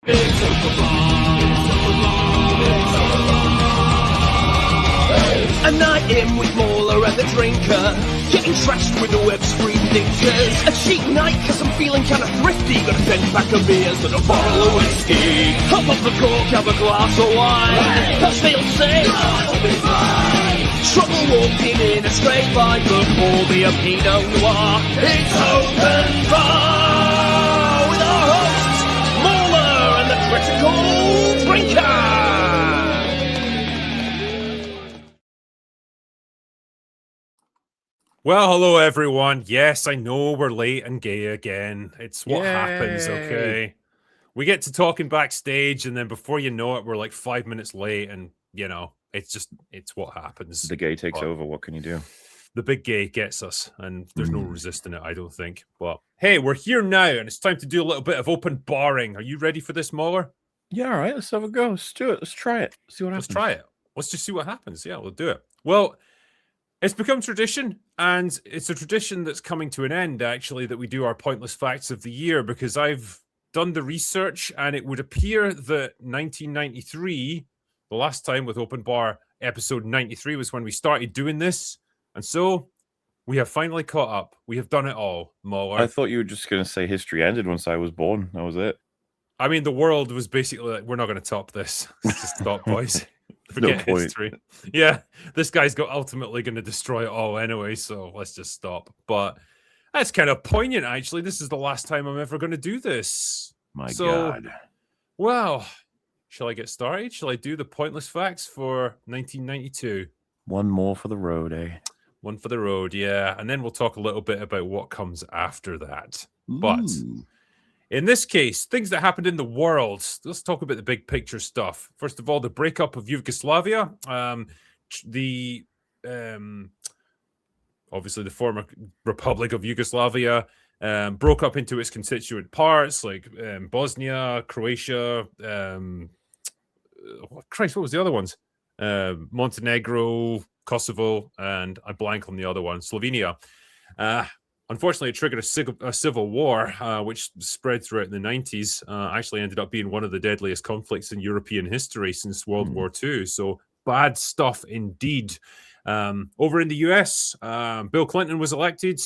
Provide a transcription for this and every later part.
A night in with MauLer and the drinker, getting trashed with the web's free thinkers. A cheap night cause I'm feeling kinda thrifty, got a 10-pack of beers and a bottle of whiskey. Hop off the cork, have a glass of wine, but they'll say I'll be fine. Trouble walking in a straight line, but pour me a Pinot Noir. It's open bar with our hosts, MauLer and the critical drinker. Well, hello everyone. Yes, I know we're late and gay again. It's what happens, okay? We get to talking backstage, and then before you know it, we're like 5 minutes late, and you know, it's what happens. The gay takes over. What can you do? The big gay gets us, and there's no resisting it, I don't think. But hey, we're here now, and it's time to do a little bit of open barring. Are you ready for this, MauLer? Yeah, all right. Let's have a go. Let's do it. Let's try it. See what happens. Let's try it. Let's just see what happens. Yeah, we'll do it. Well, it's become tradition, and it's a tradition that's coming to an end, actually, that we do our Pointless Facts of the Year, because I've done the research, and it would appear that 1993, the last time with Open Bar, episode 93, was when we started doing this, and so we have finally caught up. We have done it all, MauLer. I thought you were just going to say history ended once I was born. That was it. I mean, the world was basically like, we're not going to top this. Just stop, boys. Forget history. Yeah, this guy's ultimately going to destroy it all anyway, so let's just stop. But that's kind of poignant, actually. This is the last time I'm ever going to do this. My God. Well, shall I get started? Shall I do the Pointless Facts for 1992? One more for the road, eh? One for the road, yeah. And then we'll talk a little bit about what comes after that. Ooh. But in this case, things that happened in the world. Let's talk about the big picture stuff. First of all, the breakup of Yugoslavia. Obviously, the former Republic of Yugoslavia broke up into its constituent parts, like Bosnia, Croatia. Christ, what was the other ones? Montenegro, Kosovo, and I blank on the other one, Slovenia. Unfortunately, it triggered a civil war, which spread throughout the 90s. Actually ended up being one of the deadliest conflicts in European history since World War II. So bad stuff indeed. Over in the US, Bill Clinton was elected,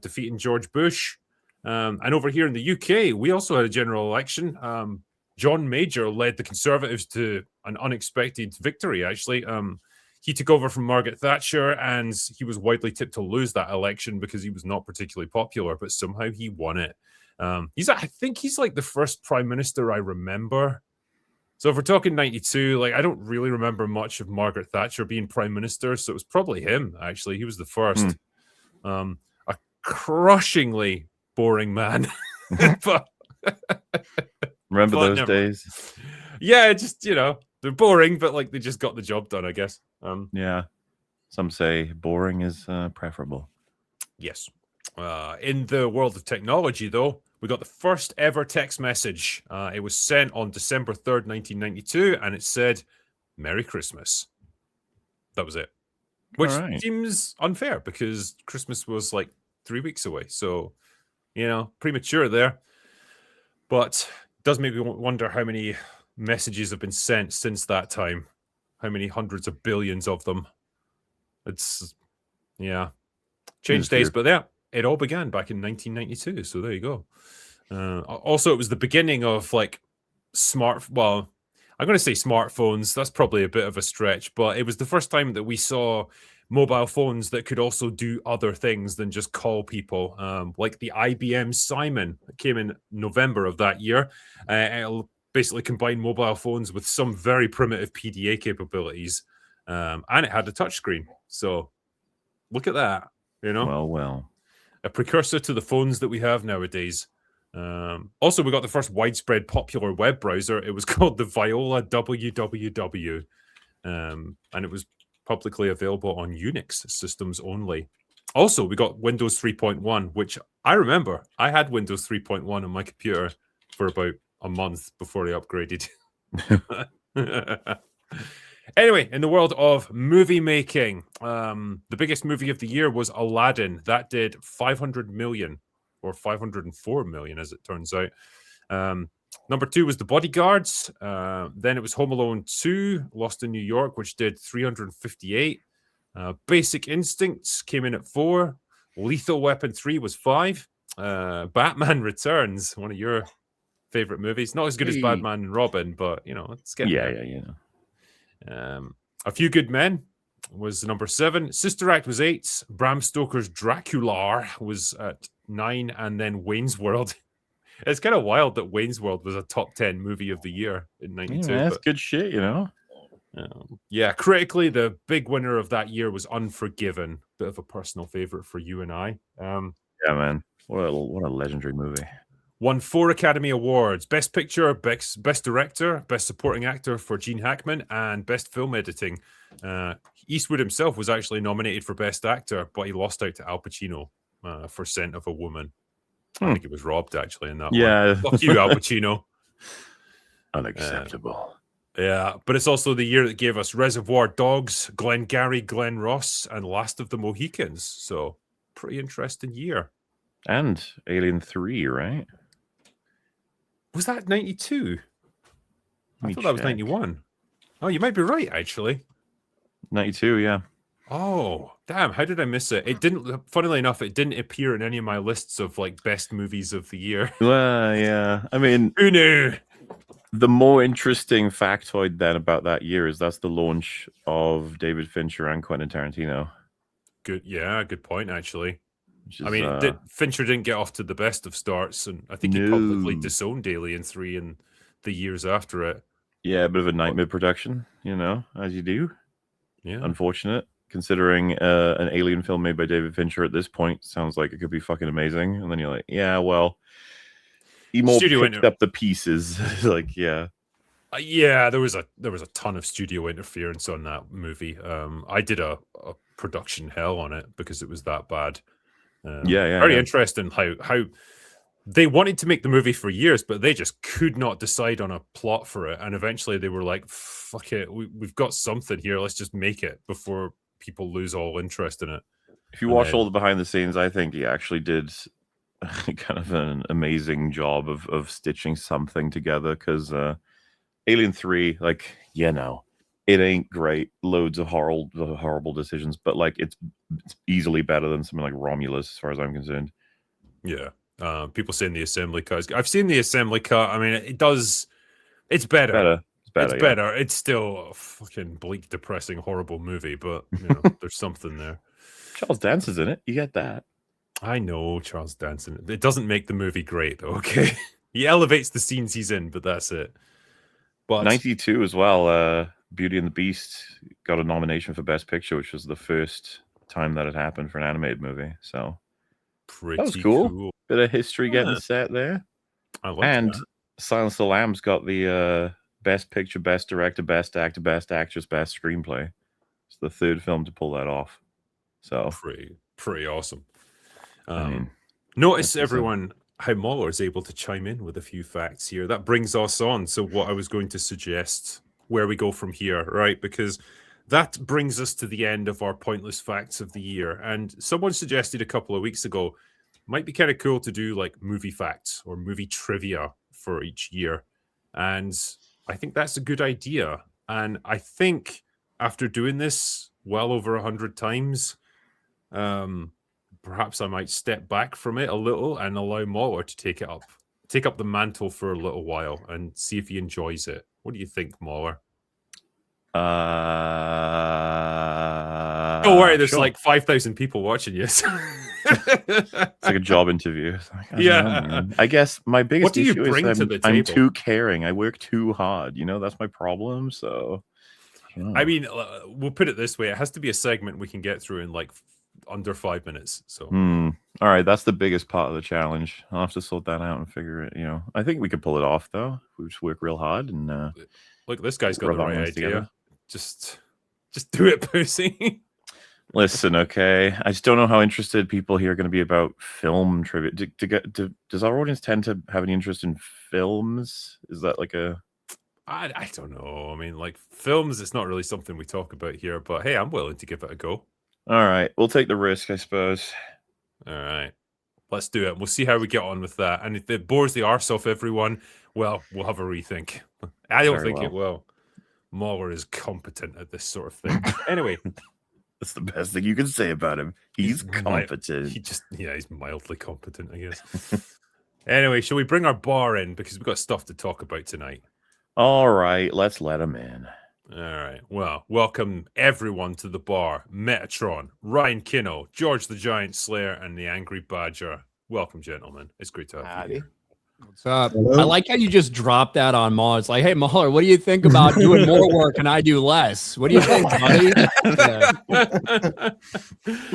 defeating George Bush. And over here in the UK, we also had a general election. John Major led the Conservatives to an unexpected victory, actually. He took over from Margaret Thatcher, and he was widely tipped to lose that election because he was not particularly popular, but somehow he won it. I think he's like the first prime minister I remember. So if we're talking 92, like I don't really remember much of Margaret Thatcher being prime minister, so it was probably him, actually. He was the first. A crushingly boring man. But remember those days? Yeah, just, you know, they're boring, but like they just got the job done, I guess. Yeah. Some say boring is preferable. Yes. In the world of technology, though, we got the first ever text message. It was sent on December 3rd, 1992, and it said, "Merry Christmas." That was it. Which seems unfair because Christmas was like 3 weeks away. So, you know, premature there. But it does make me wonder how many messages have been sent since that time. How many hundreds of billions of them? It's, yeah, changed days, but yeah, it all began back in 1992. So there you go. Also, it was the beginning of like well, I'm going to say smartphones. That's probably a bit of a stretch, but it was the first time that we saw mobile phones that could also do other things than just call people, like the IBM Simon that came in November of that year. It'll basically combine mobile phones with some very primitive PDA capabilities, and it had a touchscreen. So look at that, you know? Well. A precursor to the phones that we have nowadays. Also, we got the first widespread popular web browser. It was called the Viola www, and it was publicly available on Unix systems only. Also, we got Windows 3.1, which I remember. I had Windows 3.1 on my computer for about a month before I upgraded. Anyway, in the world of movie making, the biggest movie of the year was Aladdin. That did 500 million, or 504 million, as it turns out. Number 2 was The Bodyguards. Then it was Home Alone 2, Lost in New York, which did 358. Basic Instincts came in at 4. Lethal Weapon 3 was 5. Batman Returns, one of your favorite movies. Not as good as Batman and Robin, but, it's getting there. Yeah. A Few Good Men was number 7. Sister Act was 8. Bram Stoker's Dracula was at 9. And then Wayne's World. It's kind of wild that Wayne's World was a top 10 movie of the year in 92. Yeah, that's good shit, Yeah, critically, the big winner of that year was Unforgiven. Bit of a personal favorite for you and I. Yeah, man. What a legendary movie. Won 4 Academy Awards: Best Picture, Best Director, Best Supporting Actor for Gene Hackman, and Best Film Editing. Eastwood himself was actually nominated for Best Actor, but he lost out to Al Pacino for Scent of a Woman. I think he was robbed, actually, in that one. Fuck you, Al Pacino. Unacceptable. Yeah, but it's also the year that gave us Reservoir Dogs, Glengarry Glen Ross, and Last of the Mohicans. So, pretty interesting year. And Alien 3, right? Was that 92? I thought that was 91. Oh, you might be right, actually. 92, yeah. Oh, damn. How did I miss it? It didn't, funnily enough, it didn't appear in any of my lists of like best movies of the year. Well, yeah. I mean, who knew? The more interesting factoid then about that year is that's the launch of David Fincher and Quentin Tarantino. Good. Yeah, good point, actually. I mean, Fincher didn't get off to the best of starts, and I think he publicly disowned Alien 3 in the years after it. Yeah, a bit of a nightmare production, as you do. Yeah. Unfortunate, considering an Alien film made by David Fincher at this point sounds like it could be fucking amazing. And then you're like, yeah, well, he more picked up the pieces. Like, yeah. Yeah, there was a ton of studio interference on that movie. I did a production hell on it because it was that bad. Very interesting how they wanted to make the movie for years, but they just could not decide on a plot for it. And eventually they were like, fuck it, we've got something here. Let's just make it before people lose all interest in it. If you watch all the behind the scenes, I think he actually did kind of an amazing job of stitching something together, because Alien 3, like, it ain't great. Loads of horrible decisions, but like it's easily better than something like Romulus, as far as I'm concerned. Yeah. People saying the assembly cut. I've seen the assembly cut. I mean, it's better. It's better. It's still a fucking bleak, depressing, horrible movie, but there's something there. Charles Dance's in it. You get that. I know Charles Dance in it. It doesn't make the movie great, though, okay? He elevates the scenes he's in, but that's it. But 92 as well. Beauty and the Beast got a nomination for Best Picture, which was the first time that had happened for an animated movie. So pretty that was cool. Bit of history getting set there. I like that. Silence of the Lambs got the Best Picture, Best Director, Best Actor, Best Actress, Best Screenplay. It's the third film to pull that off. So pretty awesome. Notice everyone how MauLer is able to chime in with a few facts here. That brings us on. So what I was going to suggest, where we go from here, right? Because that brings us to the end of our pointless facts of the year. And someone suggested a couple of weeks ago, might be kind of cool to do like movie facts or movie trivia for each year. And I think that's a good idea. And I think after doing this well over 100 times, perhaps I might step back from it a little and allow MauLer to take up the mantle for a little while and see if he enjoys it. What do you think, MauLer? Don't worry, there's like 5,000 people watching you. It's like a job interview. I guess my biggest what do you issue bring is to the table? I'm too caring. I work too hard. That's my problem. So, I mean, we'll put it this way: it has to be a segment we can get through in like under 5 minutes. So, all right, that's the biggest part of the challenge. I'll have to sort that out and figure it. I think we could pull it off though. We just work real hard and look, this guy's got the right idea. Together. Just do it, Pussy. Listen, okay. I just don't know how interested people here are going to be about film trivia. Does our audience tend to have any interest in films? Is that like a... I don't know. I mean, like films, it's not really something we talk about here, but hey, I'm willing to give it a go. All right. We'll take the risk, I suppose. All right. Let's do it. We'll see how we get on with that. And if it bores the arse off everyone, well, we'll have a rethink. I don't think it will. MauLer is competent at this sort of thing. Anyway. That's the best thing you can say about him. He's competent. He's mildly competent, I guess. Anyway, shall we bring our bar in? Because we've got stuff to talk about tonight. All right, let's let him in. All right. Well, welcome everyone to the bar. Metatron, Ryan Kinel, George the Giant Slayer, and the Angry Badger. Welcome, gentlemen. It's great to have you here. What's up? Hello? I like how you just dropped that on MauLer. It's like, hey, MauLer, what do you think about doing more work and I do less? What do you think, buddy?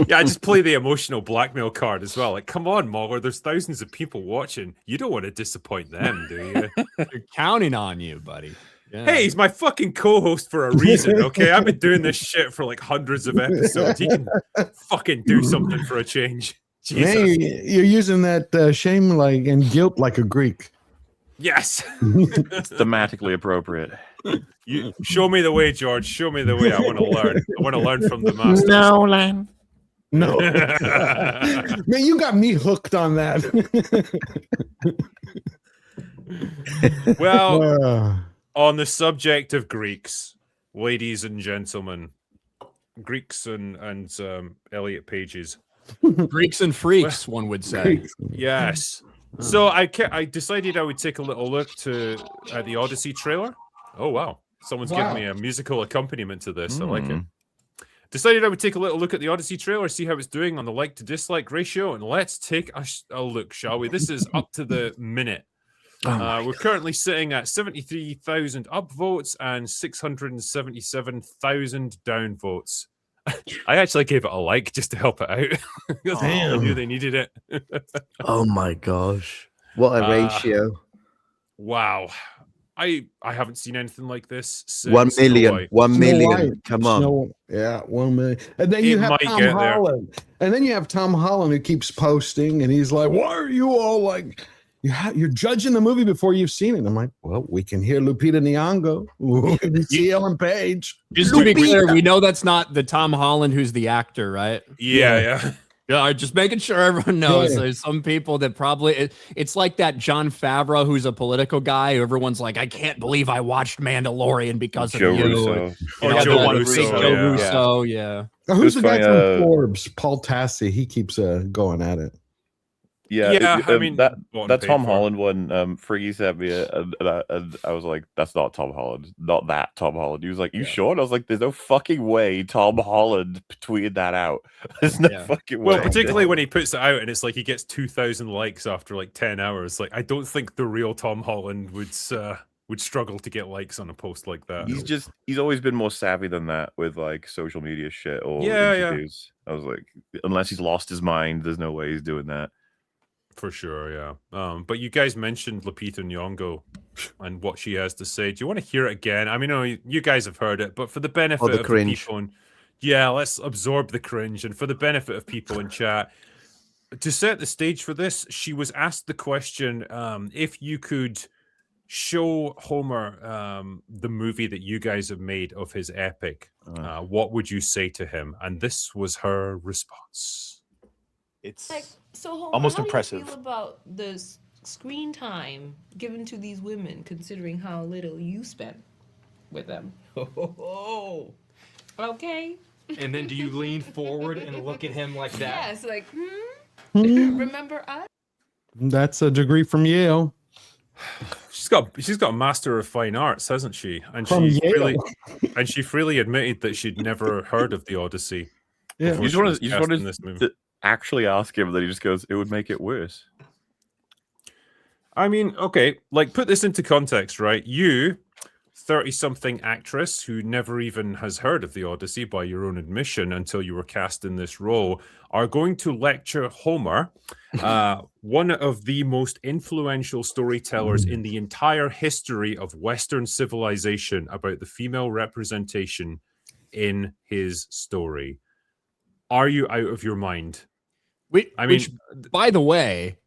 Yeah, I just play the emotional blackmail card as well. Like, come on, MauLer, there's thousands of people watching. You don't want to disappoint them, do you? They're counting on you, buddy. Yeah. Hey, he's my fucking co-host for a reason, okay? I've been doing this shit for like hundreds of episodes. He can fucking do something for a change. Jesus. Man, you're using that shame like and guilt like a Greek. Yes. It's thematically appropriate. You show me the way, George. Show me the way. I want to learn. I want to learn from the master. No. Man, you got me hooked on that. Well, on the subject of Greeks, ladies and gentlemen, Greeks and Elliot Pages. Greeks and freaks, one would say. Yes. So I decided I would take a little look at the Odyssey trailer. Oh, wow. Someone's giving me a musical accompaniment to this. I like it. Decided I would take a little look at the Odyssey trailer, see how it's doing on the like to dislike ratio, and let's take a look, shall we? This is up to the minute. We're currently sitting at 73,000 upvotes and 677,000 down votes. I actually gave it a like just to help it out. I knew they needed it. Oh my gosh. What a ratio. Wow. I haven't seen anything like this since 1 million. 1 million. Come on. 1 million. And then you have Tom Holland. And then you have Tom Holland who keeps posting and he's like, why are you all like you're judging the movie before you've seen it? I'm like, well, we can hear Lupita Nyong'o. We can see Ellen Page. Just to be clear, we know that's not the Tom Holland who's the actor, right? Yeah. Yeah, just making sure everyone knows. There's some people that probably it's like that Jon Favreau who's a political guy. Everyone's like, I can't believe I watched Mandalorian because of you. Russo. Joe Russo. Yeah. Who's the guy from Forbes? Paul Tassi. He keeps going at it. Yeah, I mean that Tom Holland one, Friggy sent me and I was like, that's not Tom Holland, not that Tom Holland. He was like, you sure? And I was like, there's no fucking way Tom Holland tweeted that out. There's no fucking way. Well, particularly when he puts it out and it's like he gets 2,000 likes after like 10 hours. Like, I don't think the real Tom Holland would struggle to get likes on a post like that. He's always been more savvy than that with like social media shit or interviews. I was like, unless he's lost his mind, there's no way he's doing that. For sure, yeah. But you guys mentioned Lupita Nyong'o and what she has to say. Do you want to hear it again? I mean, you guys have heard it, but for the benefit of the people, let's absorb the cringe. And for the benefit of people in chat, to set the stage for this, she was asked the question, if you could show Homer the movie that you guys have made of his epic, what would you say to him? And this was her response. It's almost impressive. How do you feel about the screen time given to these women, considering how little you spend with them? Okay. And then do you lean forward and look at him like that? Yes, like, remember us? That's a degree from Yale. She's got a Master of Fine Arts, hasn't she? And she freely admitted that she'd never heard of the Odyssey. Yeah, you just want to actually ask him that he just goes, it would make it worse. I mean, okay, like put this into context, right? You, 30-something actress who never even has heard of the Odyssey by your own admission until you were cast in this role, are going to lecture Homer, one of the most influential storytellers in the entire history of Western civilization, about the female representation in his story. Are you out of your mind? Which, by the way,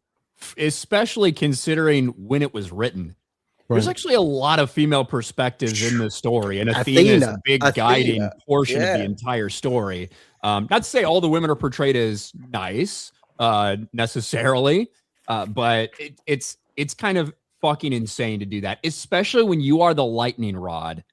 especially considering when it was written, there's actually a lot of female perspectives in the story, and Athena is a big guiding portion of the entire story. Not to say all the women are portrayed as nice, necessarily, but it's kind of fucking insane to do that, especially when you are the lightning rod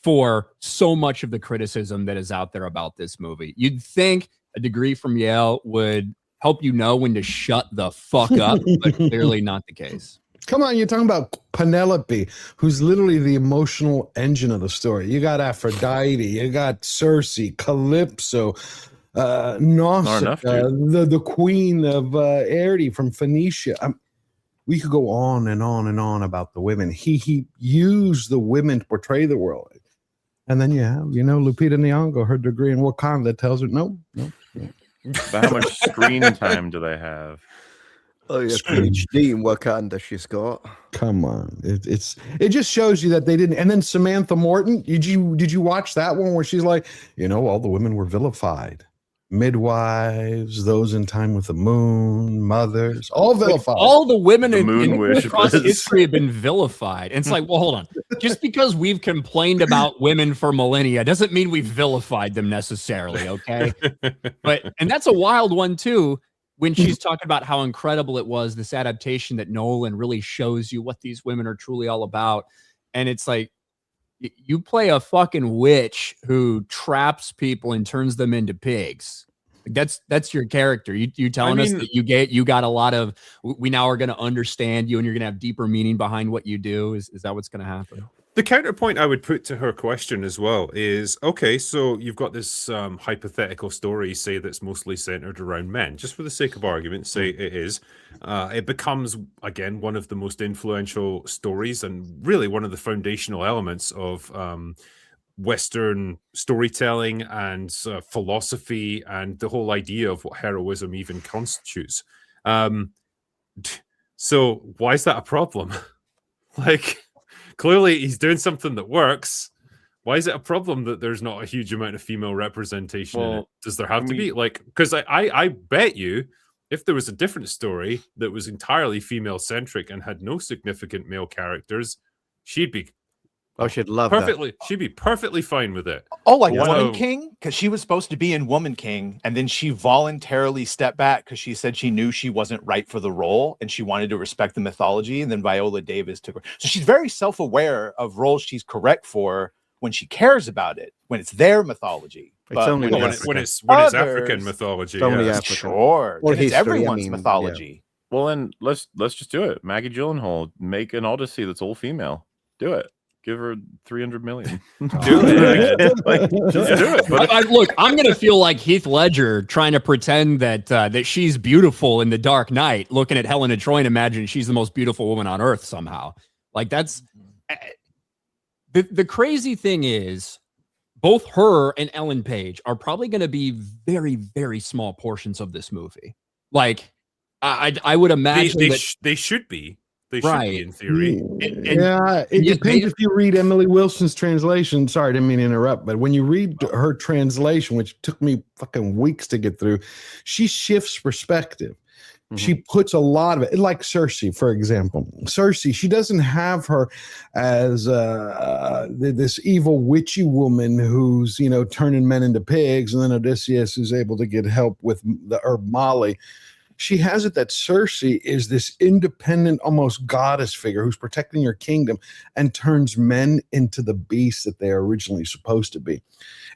for so much of the criticism that is out there about this movie. You'd think a degree from Yale would help you know when to shut the fuck up, but clearly not the case. Come on, you're talking about Penelope, who's literally the emotional engine of the story. You got Aphrodite, you got Circe, Calypso, Nausicaa, the queen of Arete from Phoenicia. We could go on and on and on about the women. He used the women to portray the world. And then you have, Lupita Nyong'o, her degree in Wakanda tells her, no. But how much screen time do they have? Oh, yeah, PhD in Wakanda she's got. Come on, it just shows you that they didn't. And then Samantha Morton, did you watch that one where she's like, all the women were vilified, midwives, those in Time with the Moon, mothers, all vilified. All the women across history have been vilified. And it's like, well, hold on. Just because we've complained about women for millennia doesn't mean we've vilified them necessarily, okay? And that's a wild one too. When she's talking about how incredible it was, this adaptation that Nolan really shows you what these women are truly all about. And it's like, you play a fucking witch who traps people and turns them into pigs. That's your character. You telling us that you got a lot of, we now are going to understand you and you're going to have deeper meaning behind what you do. Is that what's going to happen? The counterpoint I would put to her question as well is, okay, so you've got this hypothetical story, say, that's mostly centered around men. Just for the sake of argument, say it is. It becomes, again, one of the most influential stories and really one of the foundational elements of Western storytelling and philosophy and the whole idea of what heroism even constitutes. So why is that a problem? Clearly, he's doing something that works. Why is it a problem that there's not a huge amount of female representation in it? Does there have to be? Because I bet you, if there was a different story that was entirely female-centric and had no significant male characters, she'd be... Oh, she'd love perfectly. that. She'd be perfectly fine with it. Oh, like Woman King? Because she was supposed to be in Woman King, and then she voluntarily stepped back because she said she knew she wasn't right for the role, and she wanted to respect the mythology, and then Viola Davis took her. So she's very self-aware of roles she's correct for when she cares about it, when it's their mythology. It's but only when it's African mythology. It's only yeah. African. Sure. Or It's history, everyone's mythology. Yeah. Well, then let's just do it. Maggie Gyllenhaal, make an Odyssey that's all female. Do it. Give her 300 million. Do it. Just do it. But Look, I'm gonna feel like Heath Ledger trying to pretend that she's beautiful in The Dark Knight, looking at Helena Troy and imagining she's the most beautiful woman on earth somehow. Like that's the crazy thing is, both her and Ellen Page are probably going to be very, very small portions of this movie. Like I would imagine they should be. They should be, in theory. It depends if you read Emily Wilson's translation. Sorry, I didn't mean to interrupt, but when you read her translation, which took me fucking weeks to get through, she shifts perspective. She puts a lot of it, like Circe, for example. Circe, she doesn't have her as this evil witchy woman who's, turning men into pigs, and then Odysseus is able to get help with the herb Molly. She has it that Circe is this independent, almost goddess figure who's protecting your kingdom and turns men into the beasts that they are originally supposed to be.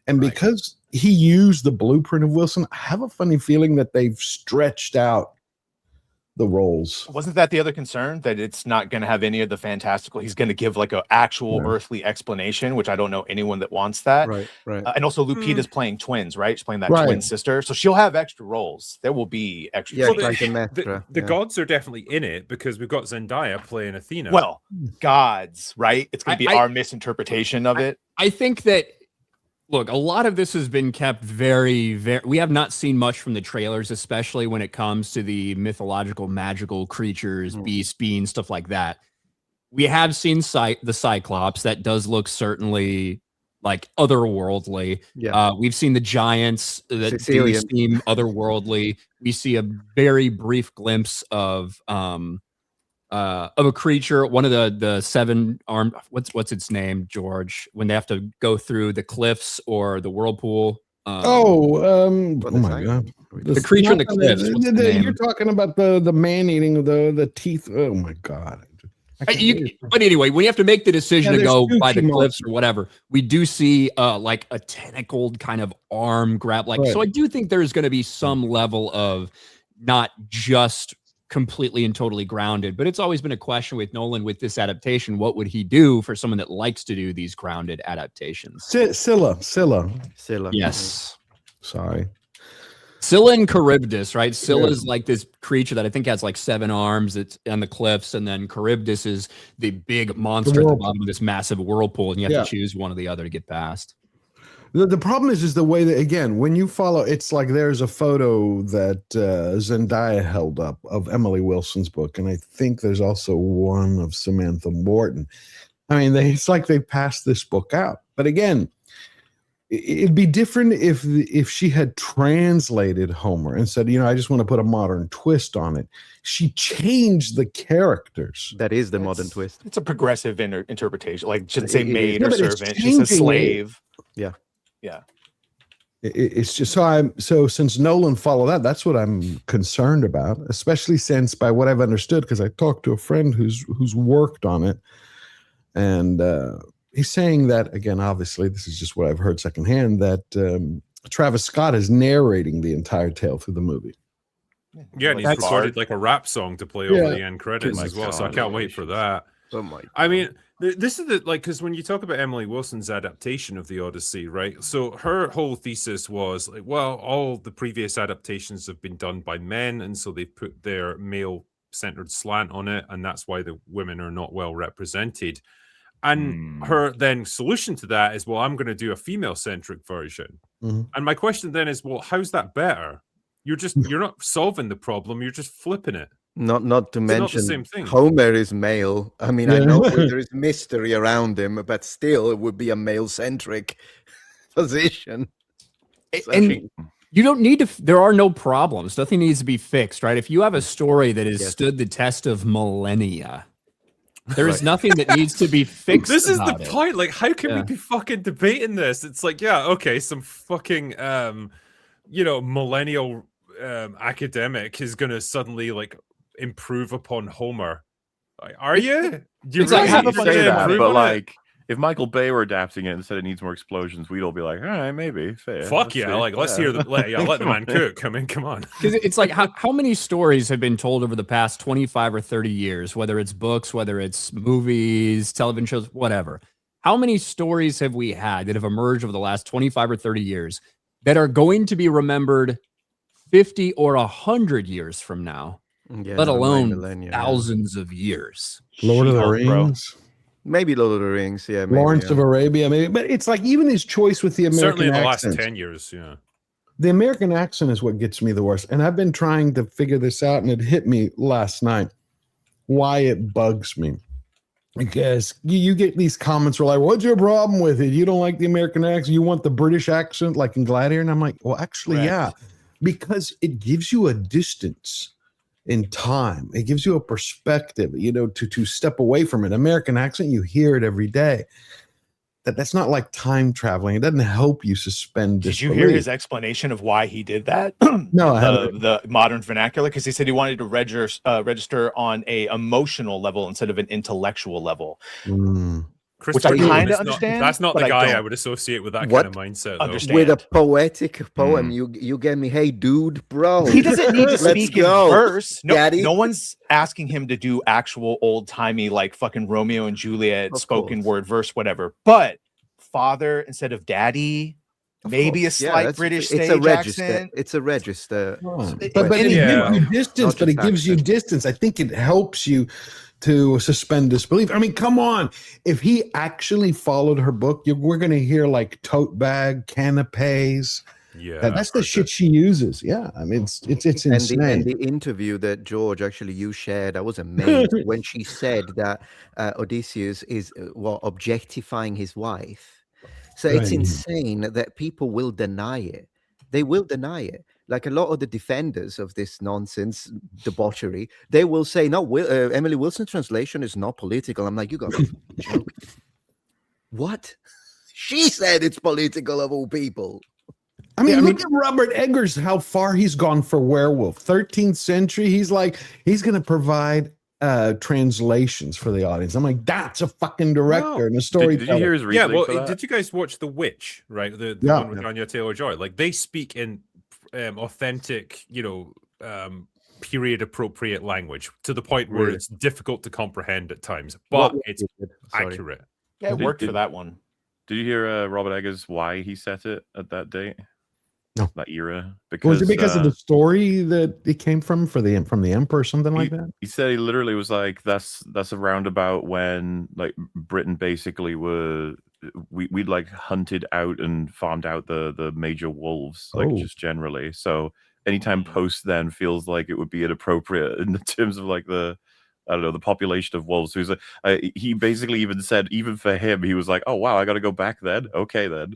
And because he used the blueprint of Wilson, I have a funny feeling that they've stretched out the roles. Wasn't that the other concern, that it's not going to have any of the fantastical? He's going to give like an actual earthly explanation, which I don't know anyone that wants that. Right. And also Lupita's playing twins, right? She's playing that twin sister. So she'll have extra roles. There will be extra. Yeah, the gods are definitely in it because we've got Zendaya playing Athena. Well, gods, right? It's going to be our misinterpretation of it. I think that, look, a lot of this has been kept very, very... We have not seen much from the trailers, especially when it comes to the mythological, magical creatures, beasts, beings, stuff like that. We have seen the Cyclops. That does look certainly like otherworldly. Yeah. We've seen the giants that do seem otherworldly. We see a very brief glimpse of a creature, one of the seven armed, what's its name, George, when they have to go through the cliffs or the whirlpool. Oh my god, the creature in the cliffs. You're talking about the man eating the teeth. Oh my god. But anyway, when you have to make the decision to go by the cliffs or whatever, we do see like a tentacled kind of arm grab. Like, so I do think there's going to be some level of not just completely and totally grounded, but it's always been a question with Nolan with this adaptation. What would he do for someone that likes to do these grounded adaptations? Scylla. Yes. Sorry. Scylla and Charybdis, right? Scylla is like this creature that I think has like 7 arms. It's on the cliffs, and then Charybdis is the big monster at the bottom of this massive whirlpool, and you have to choose one or the other to get past. The problem is the way that, again, when you follow, it's like there's a photo that Zendaya held up of Emily Wilson's book, and I think there's also one of Samantha Morton. I mean, it's like they passed this book out. But again, it'd be different if she had translated Homer and said, I just want to put a modern twist on it. She changed the characters. That is the modern twist. It's a progressive interpretation. Like, shouldn't say maid or servant. She says slave. Yeah. It's just so since Nolan followed that's what I'm concerned about, especially since, by what I've understood, because I talked to a friend who's worked on it, and he's saying that, again, obviously this is just what I've heard secondhand, that Travis Scott is narrating the entire tale through the movie. Yeah, and he's recorded like a rap song to play over the end credits as well. So I can't wait for that. Oh my God. I mean, this is because when you talk about Emily Wilson's adaptation of the Odyssey, right? So her whole thesis was like, well, all the previous adaptations have been done by men, and so they put their male-centered slant on it, and that's why the women are not well represented. And her then solution to that is, well, I'm going to do a female-centric version. And my question then is, well, how's that better? You're not solving the problem, you're just flipping it. Not to mention, not the same thing. Homer is male. I mean, I know there is mystery around him, but still, it would be a male-centric position. And you don't need to. There are no problems. Nothing needs to be fixed, right? If you have a story that has stood the test of millennia, there is nothing that needs to be fixed. This is the point. Like, how can we be fucking debating this? It's like, okay, some fucking millennial academic is gonna suddenly like improve upon Homer. Like, are you? Do you really have say that? But like, if Michael Bay were adapting it and said it needs more explosions, we'd all be like, all right, maybe. Fair. Fuck yeah! Let's hear let the man cook. I mean, come on. Because it's like how many stories have been told over the past 25 or 30 years, whether it's books, whether it's movies, television shows, whatever. How many stories have we had that have emerged over the last 25 or 30 years that are going to be remembered 50 or 100 years from now, let alone thousands of years? Lord of the Rings. Maybe Lord of the Rings, maybe, Lawrence of Arabia, maybe. But it's like even his choice with the American certainly in the accent. last 10 years, The American accent is what gets me the worst. And I've been trying to figure this out, and it hit me last night why it bugs me. Because you get these comments where like, what's your problem with it? You don't like the American accent? You want the British accent like in Gladiator? And I'm like, well, actually, yeah. Because it gives you a distance in time. It gives you a perspective, to step away from it. American accent, you hear it every day. That's not like time traveling. It doesn't help you suspend disbelief. Did you hear his explanation of why he did that? No, I haven't. The modern vernacular, because he said he wanted to register on a emotional level instead of an intellectual level. Which I kind of understand. That's not the guy I would associate with that kind of mindset. With a poetic poem, you get me, hey, dude, bro. He doesn't need to speak in verse. No one's asking him to do actual old-timey, like fucking Romeo and Juliet, spoken word verse, whatever. But father instead of daddy, maybe a slight British stage accent. It's a register. But it gives you distance. But it gives you distance. I think it helps you to suspend disbelief. I mean, come on. If he actually followed her book, we're going to hear like tote bag, canapes. Yeah, that's the shit she uses. Yeah, I mean, it's insane. And the interview that George, actually you shared, I was amazed when she said that Odysseus is objectifying his wife. So it's insane that people will deny it. They will deny it. Like a lot of the defenders of this nonsense debauchery, they will say, no, Emily Wilson's translation is not political. I'm like, you got to joke. What? She said it's political of all people. I mean, look at Robert Eggers, how far he's gone for Werewolf. 13th century. He's like, he's going to provide translations for the audience. I'm like, that's a fucking director and a storyteller. Did you hear his reasoning for that? Did you guys watch The Witch, right? The one with Anya Taylor-Joy? Like, they speak in authentic, period appropriate language to the point where it's difficult to comprehend at times, but it's accurate. Yeah, it worked for that one. Did you hear Robert Eggers why he set it at that date? No, that era. Because was it because of the story that it came from the Emperor or something like that? He said he literally was like, that's around about when like Britain basically we'd like hunted out and farmed out the major wolves, like just generally. So anytime post then feels like it would be inappropriate in terms of like the population of wolves. So he's like, he basically even said, even for him, he was like, oh wow, I got to go back then. Okay then.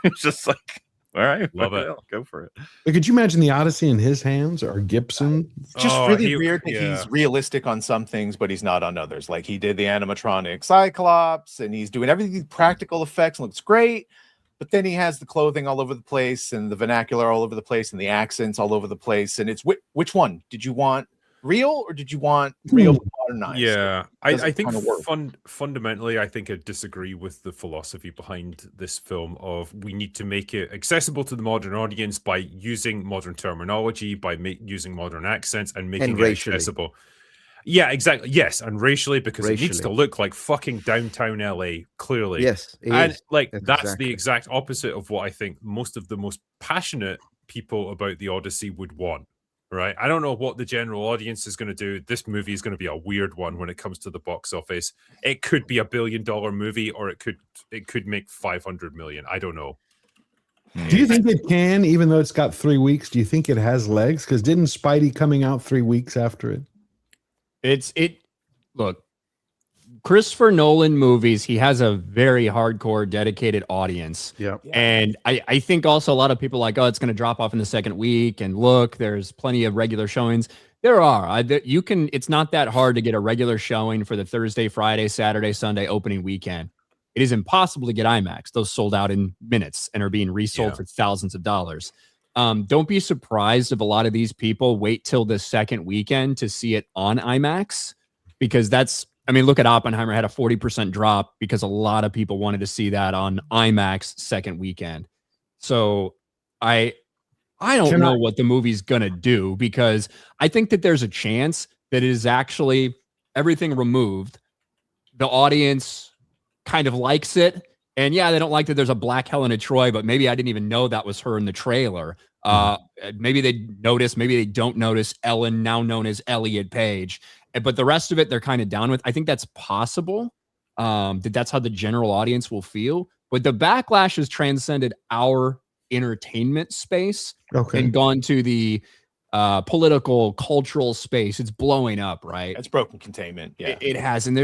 It's just like, all right, love it. Go for it. But could you imagine the Odyssey in his hands or Gibson? Just really weird that he's realistic on some things, but he's not on others. Like he did the animatronic Cyclops, and he's doing everything practical effects and looks great. But then he has the clothing all over the place, and the vernacular all over the place, and the accents all over the place. And it's which one did you want? Real, or did you want real modernized? Yeah, I think fundamentally, I think I disagree with the philosophy behind this film of we need to make it accessible to the modern audience by using modern terminology, by using modern accents, and making it accessible. Yeah, exactly. Yes, and racially, because it needs to look like fucking downtown LA, clearly. Yes, and like that's the exact opposite of what I think most of the most passionate people about the Odyssey would want. Right, I don't know what the general audience is going to do. This movie is going to be a weird one when it comes to the box office. It could be $1 billion movie, or it could make 500 million. I don't know. Do you think it can, even though it's got 3 weeks? Do you think it has legs? Because didn't Spidey coming out 3 weeks after it? Look, Christopher Nolan movies, he has a very hardcore, dedicated audience. Yeah. And I think also a lot of people are like, oh, it's going to drop off in the second week. And look, there's plenty of regular showings. There are. It's not that hard to get a regular showing for the Thursday, Friday, Saturday, Sunday opening weekend. It is impossible to get IMAX. Those sold out in minutes and are being resold for thousands of dollars. Don't be surprised if a lot of these people wait till the second weekend to see it on IMAX, because look at Oppenheimer, had a 40% drop because a lot of people wanted to see that on IMAX second weekend. So I don't know what the movie's going to do, because I think that there's a chance that it is actually everything removed. The audience kind of likes it. And yeah, they don't like that there's a black Helena Troy, but maybe I didn't even know that was her in the trailer. Maybe they notice, maybe they don't notice Ellen, now known as Elliot Page. But the rest of it, they're kind of down with. I think that's possible. That's how the general audience will feel. But the backlash has transcended our entertainment space and gone to the political, cultural space. It's blowing up, right? It's broken containment. Yeah, it has. And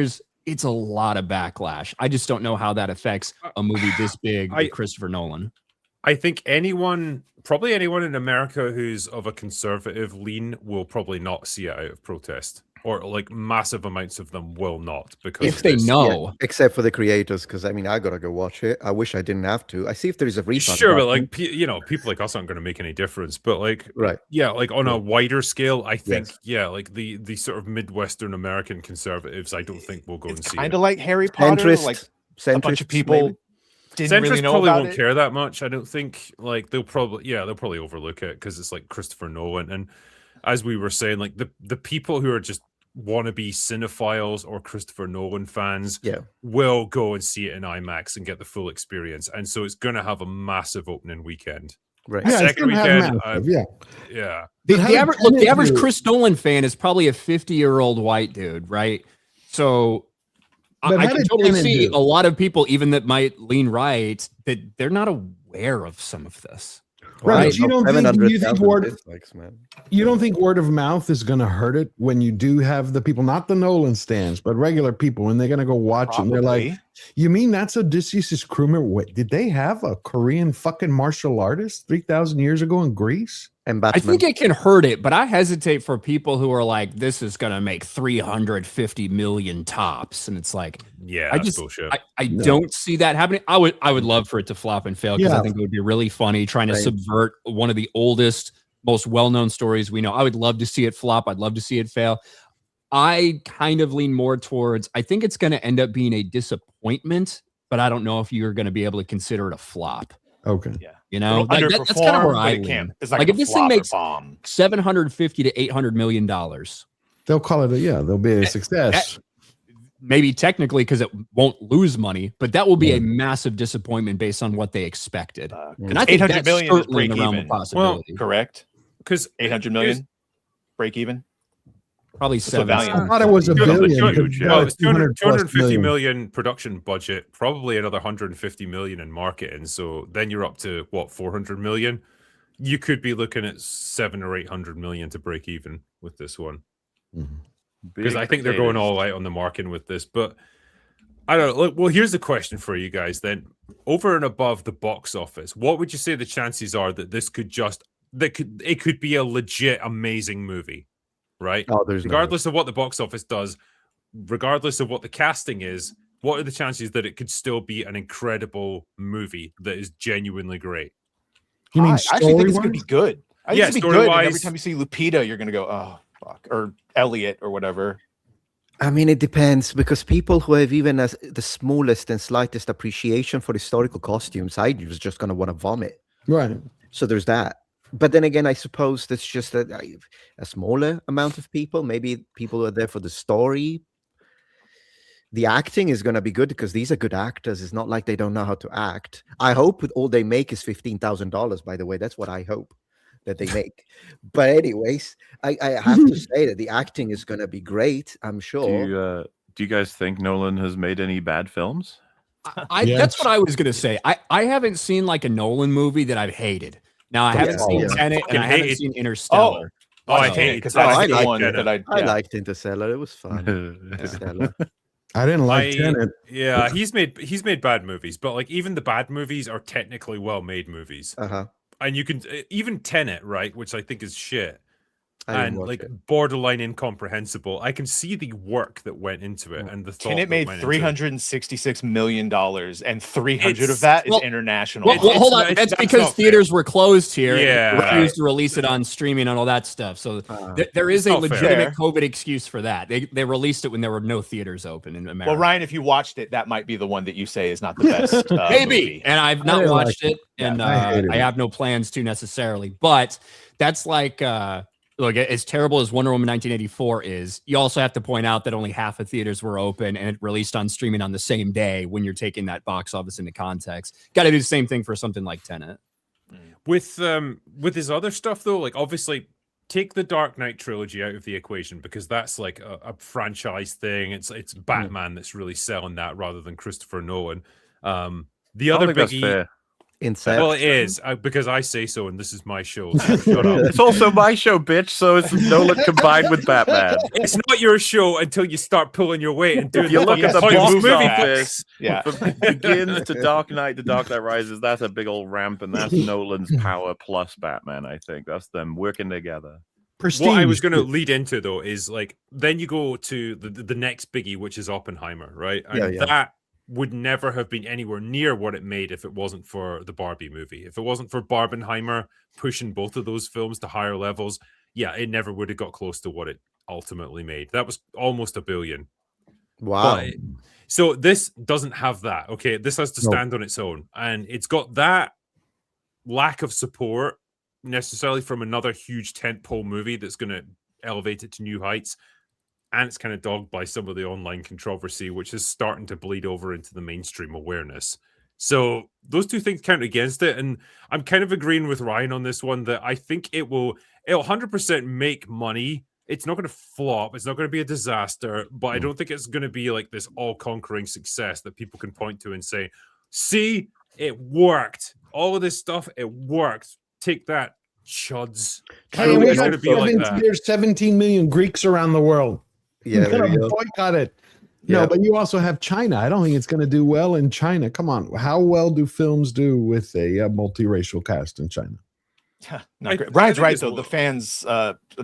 it's a lot of backlash. I just don't know how that affects a movie this big with Christopher Nolan. I think probably anyone in America who's of a conservative lean will probably not see it out of protest. Or like massive amounts of them will not, because if they know, except for the creators, because I gotta go watch it. I wish I didn't have to. I see if there is a refund. Sure, but like people like us aren't going to make any difference. But like, like on a wider scale, I think like the sort of Midwestern American conservatives, I don't think will go and see. Kind of like Harry Potter, like a bunch of people didn't really know probably about won't care that much. I don't think like they'll probably overlook it because it's like Christopher Nolan, and as we were saying, like the people who are just wannabe cinephiles or Christopher Nolan fans will go and see it in IMAX and get the full experience, and so it's going to have a massive opening weekend. Right. Yeah, second weekend. The average Chris Nolan fan is probably a 50-year-old white dude, right? So I can totally see a lot of people, even that might lean right, that they're not aware of some of this. Right. You don't think word of mouth is going to hurt it when you do have the people, not the Nolan stands, but regular people, when they're going to go watch it and they're like, You mean that's Odysseus' crewman? Wait, did they have a Korean fucking martial artist 3,000 years ago in Greece? And I think it can hurt it, but I hesitate for people who are like, this is going to make 350 million tops. And it's like, yeah, I that's just, bullshit. I don't see that happening. I would love for it to flop and fail because I think it would be really funny trying to subvert one of the oldest, most well-known stories we know. I would love to see it flop. I'd love to see it fail. I kind of lean more towards, I think it's going to end up being a disappointment, but I don't know if you're going to be able to consider it a flop. Okay. Yeah. You know, like that's kind of where I lean. It's like if this thing makes $750 to $800 million, they'll call it they'll be a success. Maybe technically because it won't lose money, but that will be a massive disappointment based on what they expected. And I think 800 million is break even. Well, correct? Because 800 million break even. Probably $7. I thought it was $1 billion. Well, it's 250 million production budget, probably another 150 million in marketing. So then you're up to what, 400 million? You could be looking at 700 or 800 million to break even with this one. Because I think they're going all out on the marketing with this. But I don't know. Well, here's the question for you guys then. Over and above the box office, what would you say the chances are that this could it could be a legit amazing movie? Right? Oh, there's regardless of what the box office does, regardless of what the casting is, what are the chances that it could still be an incredible movie that is genuinely great? You mean I actually think it's going to be good. I think it's going to be good. And every time you see Lupita, you're going to go, oh, fuck. Or Elliot or whatever. I mean, it depends because people who have even the smallest and slightest appreciation for historical costumes, I was just going to want to vomit. Right. So there's that. But then again, I suppose that's just a smaller amount of people. Maybe people who are there for the story. The acting is going to be good because these are good actors. It's not like they don't know how to act. I hope all they make is $15,000, by the way. That's what I hope that they make. But anyways, I have to say that the acting is going to be great, I'm sure. Do you guys think Nolan has made any bad films? That's what I was going to say. I haven't seen like a Nolan movie that I've hated. Now, I haven't seen Tenet and I haven't seen Interstellar. I hate it because I liked Interstellar. It was fun. Interstellar. I didn't like Tenet. Yeah, he's made bad movies, but like even the bad movies are technically well-made movies. And you can even Tenet, right, which I think is shit. And like borderline incomprehensible. I can see the work that went into it and the thought. Tenet made $366 million, and 300 of that is international. Well, hold on. That's because theaters were closed here. Yeah, and refused to release it on streaming and all that stuff. So there is a legitimate COVID excuse for that. They released it when there were no theaters open in America. Well, Ryan, if you watched it, that might be the one that you say is not the best. Maybe, movie. And I've not watched it, and I have no plans to necessarily. But that's like. Look, as terrible as Wonder Woman 1984 is, you also have to point out that only half of theaters were open and it released on streaming on the same day when you're taking that box office into context. Got to do the same thing for something like Tenet. With his other stuff, though, like obviously take the Dark Knight trilogy out of the equation because that's like a franchise thing. It's Batman that's really selling that rather than Christopher Nolan. The other biggie... Inception. Well, it is because I say so, and this is my show. So shut up. It's also my show, bitch. So it's Nolan combined with Batman. It's not your show until you start pulling your weight and doing. If you look at the box office, from Begins to Dark Knight to Dark Knight Rises, that's a big old ramp, and that's Nolan's power plus Batman. I think that's them working together. Prestige. What I was going to lead into though is like then you go to the next biggie, which is Oppenheimer, right? And that would never have been anywhere near what it made if it wasn't for the Barbie movie. If it wasn't for Barbenheimer pushing both of those films to higher levels, it never would have got close to what it ultimately made. That was almost $1 billion. Wow. So this doesn't have that. Okay, this has to stand on its own. And it's got that lack of support necessarily from another huge tentpole movie that's going to elevate it to new heights. And it's kind of dogged by some of the online controversy, which is starting to bleed over into the mainstream awareness. So those two things count against it. And I'm kind of agreeing with Ryan on this one that I think it'll 100% make money. It's not going to flop. It's not going to be a disaster. But I don't think it's going to be like this all-conquering success that people can point to and say, see, it worked. All of this stuff, it worked. Take that, chuds. Hey, there's 17 million Greeks around the world. Yeah, we're gonna boycott it. No, but you also have China. I don't think it's going to do well in China. Come on. How well do films do with a multiracial cast in China? Not great. Brian's right though. The fans,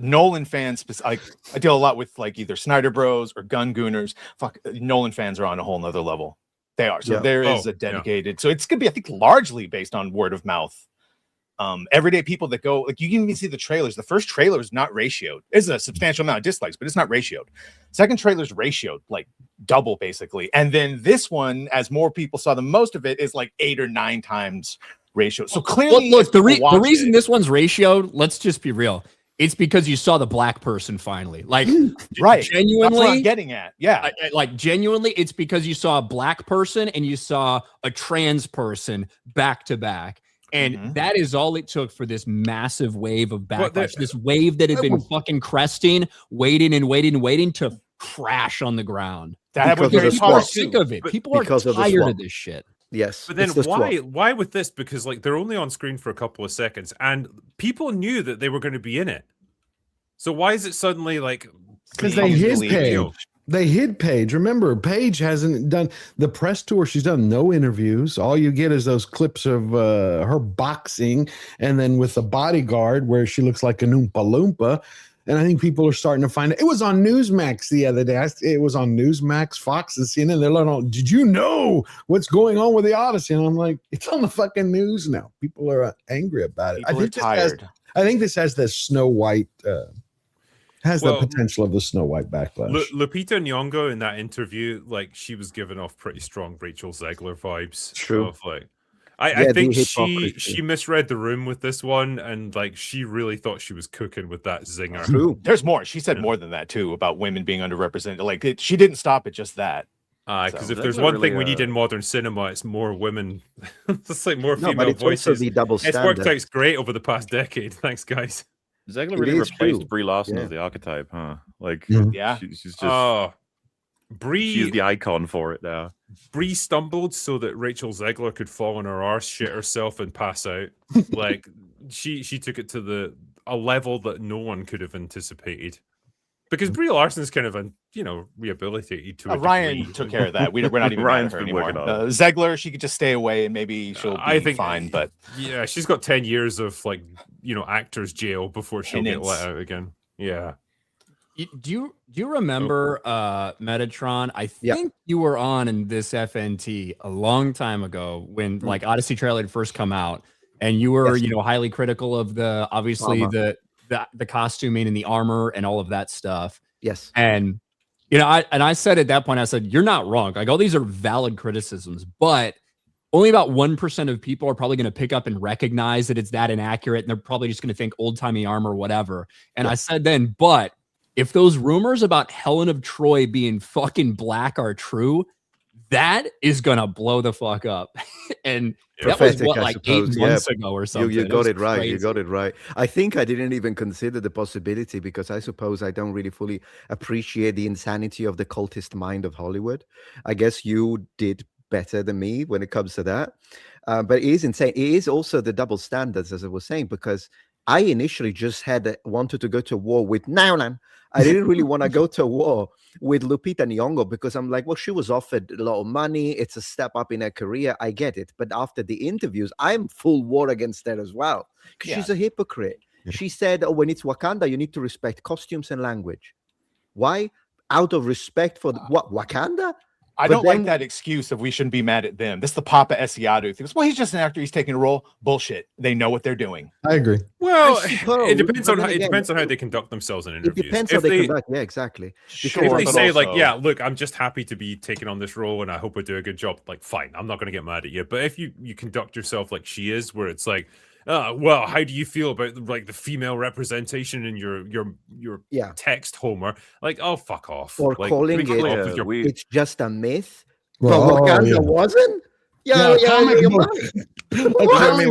Nolan fans, I deal a lot with like either Snyder Bros or Gun Gooners. Fuck, Nolan fans are on a whole nother level. They are. So there is a dedicated. So it's gonna be, I think, largely based on word of mouth. Everyday people that go, like, you can even see the trailers. The first trailer is not ratioed. It's a substantial amount of dislikes, but it's not ratioed. Second trailer is ratioed, like double basically. And then this one, as more people saw, the most of it is like 8 or 9 times ratio. So clearly, look, the reason this one's ratioed, let's just be real. It's because you saw the black person finally. Like, right. Genuinely. That's what I'm getting at. Yeah. Like, genuinely, it's because you saw a black person and you saw a trans person back to back. And that is all it took for this massive wave of backlash. This wave that had been fucking cresting, waiting to crash on the ground. People are sick of it. People are tired of this shit. Yes. But then why with this? Because like they're only on screen for a couple of seconds and people knew that they were going to be in it. So why is it suddenly like, because they hid Paige. They hid Paige. Remember, Paige hasn't done the press tour. She's done no interviews. All you get is those clips of her boxing, and then with the bodyguard where she looks like an Oompa Loompa. And I think people are starting to find it. It was on Newsmax the other day. It was on Newsmax, Fox, and CNN. They're like, did you know what's going on with the Odyssey? And I'm like, it's on the fucking news now. People are angry about it. People are tired. I think this has the Snow White, has the potential of the Snow White backlash. Lupita Nyong'o in that interview, like she was giving off pretty strong Rachel Zegler vibes. True. Of, like, I think she misread the room with this one, and like she really thought she was cooking with that zinger. True. There's more. She said more than that too about women being underrepresented. Like she didn't stop at just that. Because if there's one thing we need in modern cinema, it's more women. It's like more female voices. Also the double standard. It's worked out great over the past decade. Thanks, guys. Zegler really replaced Brie Larson as the archetype, huh? Like, she's just she's the icon for it now. Brie stumbled so that Rachel Zegler could fall on her arse, shit herself, and pass out. Like she took it to a level that no one could have anticipated. Because Brie Larson's kind of rehabilitated to Ryan took care of that. We're not even Ryan's been anymore. Zegler, she could just stay away and maybe she'll be fine. But yeah, she's got 10 years of actors jail before she'll get let out again. Yeah. Do you remember Metatron? I think you were on in this FNT a long time ago when like Odyssey trailer had first come out, and you were highly critical of the costuming and the armor and all of that stuff. Yes. And I said at that point, I said, you're not wrong. Like, all these are valid criticisms, but only about 1% of people are probably going to pick up and recognize that it's that inaccurate. And they're probably just going to think old timey armor, whatever. And I said then, but if those rumors about Helen of Troy being fucking black are true, that is going to blow the fuck up. And that was what, like 8 months ago or something. You got it right. Crazy. You got it right. I think I didn't even consider the possibility because I suppose I don't really fully appreciate the insanity of the cultist mind of Hollywood. I guess you did better than me when it comes to that. But it is insane. It is also the double standards, as I was saying, because I initially just wanted to go to war with Nolan. I didn't really want to go to war with Lupita Nyong'o because I'm like, well, she was offered a lot of money. It's a step up in her career. I get it. But after the interviews, I'm full war against her as well. Because she's a hypocrite. She said, when it's Wakanda, you need to respect costumes and language. Why? Out of respect for what? Wakanda? I don't like that excuse of we shouldn't be mad at them. This is the Papa Esiadu thing. Well, he's just an actor. He's taking a role. Bullshit. They know what they're doing. I agree. Well, it depends on how they conduct themselves in interviews. It depends how they conduct. Yeah, exactly. Sure, if they say like, yeah, look, I'm just happy to be taking on this role and I hope I do a good job. Like, fine, I'm not going to get mad at you. But if you conduct yourself like she is, where it's like, well, how do you feel about like the female representation in your text, Homer? Like, oh, fuck off. Or like, calling it, it's just a myth. Well, Wakanda wasn't. I mean,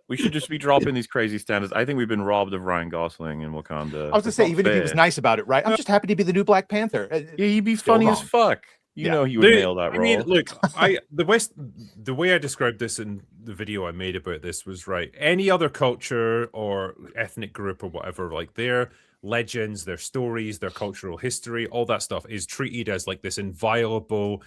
we should just be dropping these crazy standards. I think we've been robbed of Ryan Gosling in Wakanda. I was gonna say, even if he was nice about it, right? I'm just happy to be the new Black Panther. Yeah, he'd be funny as fuck. You know he would nail that role. I mean, look, the way I described this in the video I made about this was right. Any other culture or ethnic group or whatever, like they're legends, their stories, their cultural history, all that stuff is treated as like this inviolable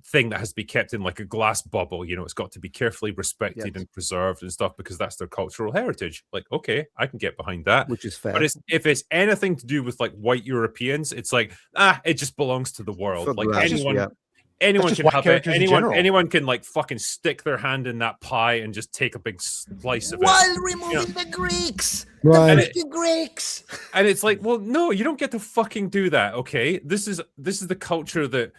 thing that has to be kept in like a glass bubble. You know, it's got to be carefully respected and preserved and stuff because that's their cultural heritage. Like, okay, I can get behind that. Which is fair. But if it's anything to do with like white Europeans, it's like, it just belongs to the world. Like anyone can have it. Anyone can like fucking stick their hand in that pie and just take a big slice of it while removing the Greeks. Right. The Greeks. And it's like, well, no, you don't get to fucking do that. Okay, this is the culture that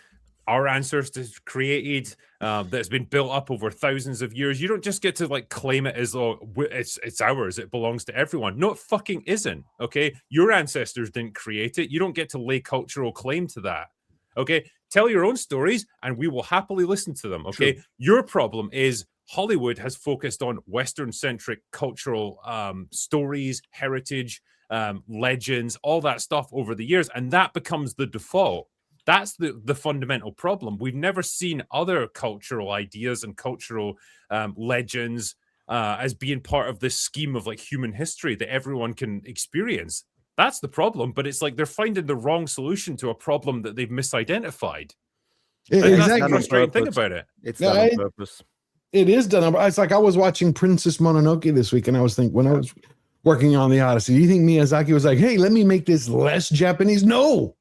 our ancestors created, that's been built up over thousands of years. You don't just get to like claim it as though it's ours, it belongs to everyone. No, it fucking isn't. Okay, your ancestors didn't create it. You don't get to lay cultural claim to that. Okay, tell your own stories and we will happily listen to them. Okay, true. Your problem is Hollywood has focused on Western-centric cultural stories, heritage, legends, all that stuff over the years, and that becomes the default. That's the fundamental problem. We've never seen other cultural ideas and cultural legends as being part of this scheme of like human history that everyone can experience. That's the problem, but it's like they're finding the wrong solution to a problem that they've misidentified. Exactly. That's the frustrating thing about it. It's done on purpose. It is done. It's like I was watching Princess Mononoke this week, and I was thinking when I was working on the Odyssey, do you think Miyazaki was like, "Hey, let me make this less Japanese"? No,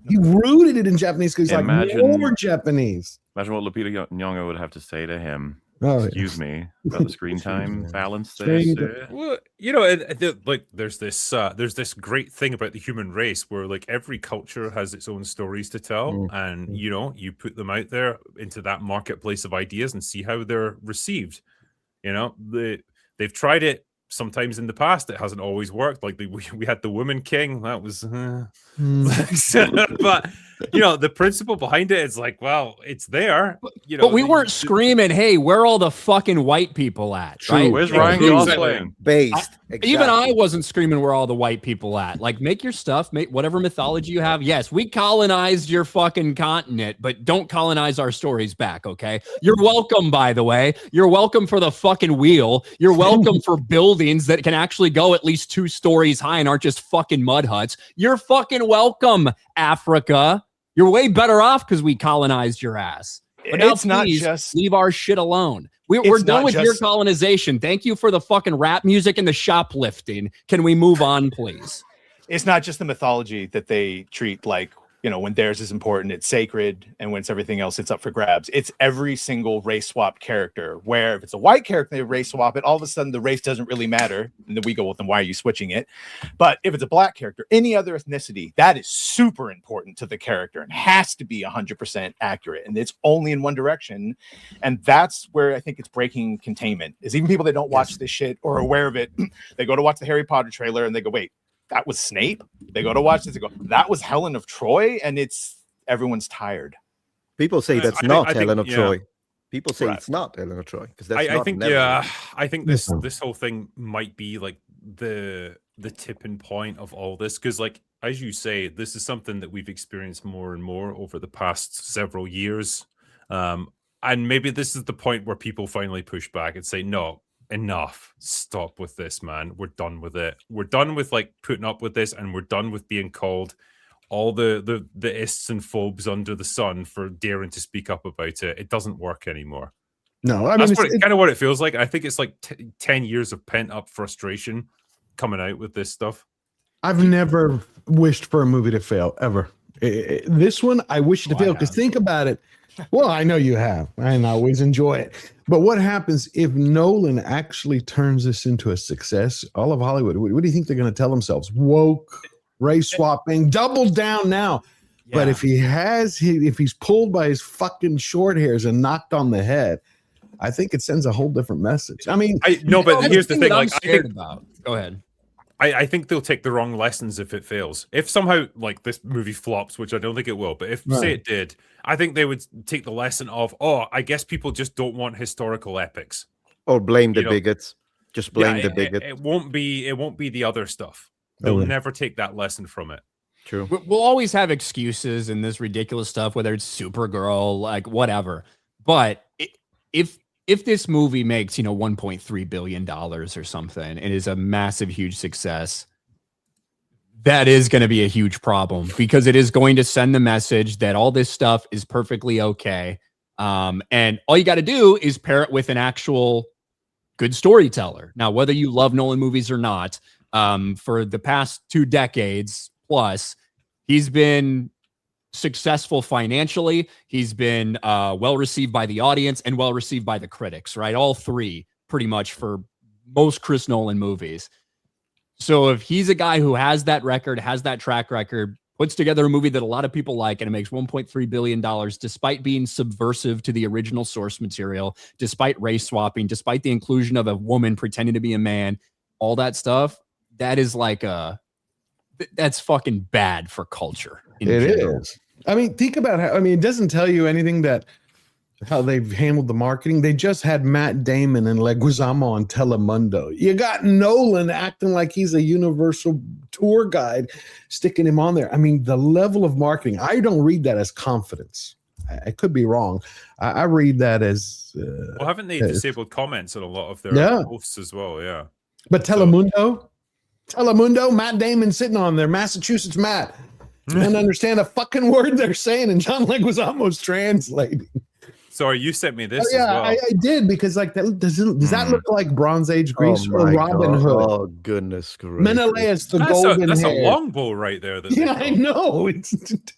he rooted it in Japanese because he's like more Japanese. Imagine what Lupita Nyong'o would have to say to him. Excuse me about the screen time balance there. Well, you know, like there's this great thing about the human race where like every culture has its own stories to tell, and you know, you put them out there into that marketplace of ideas and see how they're received. You know, they've tried it sometimes in the past. It hasn't always worked. Like we had the Woman King. That was, but you know, the principle behind it is like, well, it's there. You know, but we weren't screaming, "Hey, where are all the fucking white people at?" True. Right? Where's Ryan Gosling? Based. Even I wasn't screaming, "Where are all the white people at?" Like, make your stuff, make whatever mythology you have. Yes, we colonized your fucking continent, but don't colonize our stories back, okay? You're welcome, by the way. You're welcome for the fucking wheel. You're welcome for buildings that can actually go at least 2 stories high and aren't just fucking mud huts. You're fucking welcome, Africa. You're way better off because we colonized your ass. But now it's not just leave our shit alone. We're done with your colonization. Thank you for the fucking rap music and the shoplifting. Can we move on, please? It's not just the mythology that they treat like, you know, when theirs is important, it's sacred, and when it's everything else, it's up for grabs. It's every single race swap character, where if it's a white character, they race swap it, all of a sudden the race doesn't really matter. And then we go, well, then why are you switching it? But if it's a black character, any other ethnicity, that is super important to the character and has to be 100% accurate. And it's only in one direction. And that's where I think it's breaking containment, is even people that don't watch this shit or are aware of it, they go to watch the Harry Potter trailer and they go, wait, that was Snape? They go to watch this and go, that was Helen of Troy, and everyone's tired. People say that's not Helen of Troy. People say it's not Helen of Troy because that's I think I think this whole thing might be like the tipping point of all this, because like as you say, this is something that we've experienced more and more over the past several years, and maybe this is the point where people finally push back and say, no, enough, stop with this, man. We're done with it. We're done with like putting up with this, and we're done with being called all the ists and phobes under the sun for daring to speak up about it. It doesn't work anymore. No, I mean, that's kind of what it feels like. I think it's like 10 years of pent up frustration coming out with this stuff. I've never wished for a movie to fail ever. This one, I wish it to fail, because think about it. Well, I know you have, and I always enjoy it. But what happens if Nolan actually turns this into a success? All of Hollywood, what do you think they're going to tell themselves? Woke, race swapping, double down now. Yeah. But if he's pulled by his fucking short hairs and knocked on the head, I think it sends a whole different message. I mean, but here's the thing. Like, go ahead. I think they'll take the wrong lessons if it fails. If somehow like this movie flops, which I don't think it will, but if say it did, I think they would take the lesson of, I guess people just don't want historical epics. Or blame the bigots. Just blame the bigots. It won't be the other stuff. They'll never take that lesson from it. True. We'll always have excuses in this ridiculous stuff, whether it's Supergirl, like whatever. But if this movie makes, $1.3 billion or something and is a massive, huge success, that is going to be a huge problem because it is going to send the message that all this stuff is perfectly okay. And all you got to do is pair it with an actual good storyteller. Now, whether you love Nolan movies or not, for the past 2 decades plus, he's been successful financially. He's been well received by the audience and well received by the critics, right? All three pretty much for most Chris Nolan movies. So if he's a guy who has that record, has that track record, puts together a movie that a lot of people like, and it makes $1.3 billion, despite being subversive to the original source material, despite race swapping, despite the inclusion of a woman pretending to be a man, all that stuff, that is like that's fucking bad for culture. It is. I mean, think about how, it doesn't tell you anything that how they've handled the marketing. They just had Matt Damon and Leguizamo on Telemundo. You got Nolan acting like he's a Universal tour guide, sticking him on there. I mean, the level of marketing, I don't read that as confidence. I could be wrong. I read that as... well, haven't they disabled comments on a lot of their posts as well? Yeah. But Telemundo, Matt Damon sitting on there, Massachusetts Matt. Don't understand a fucking word they're saying, and John Leguizamo's translating. Sorry, you sent me this. Oh, yeah, as well. I did because like that does that look like Bronze Age Greece or Robin Hood? Oh goodness gracious! Menelaus, the golden that's hair. a longbow right there. Yeah, I know it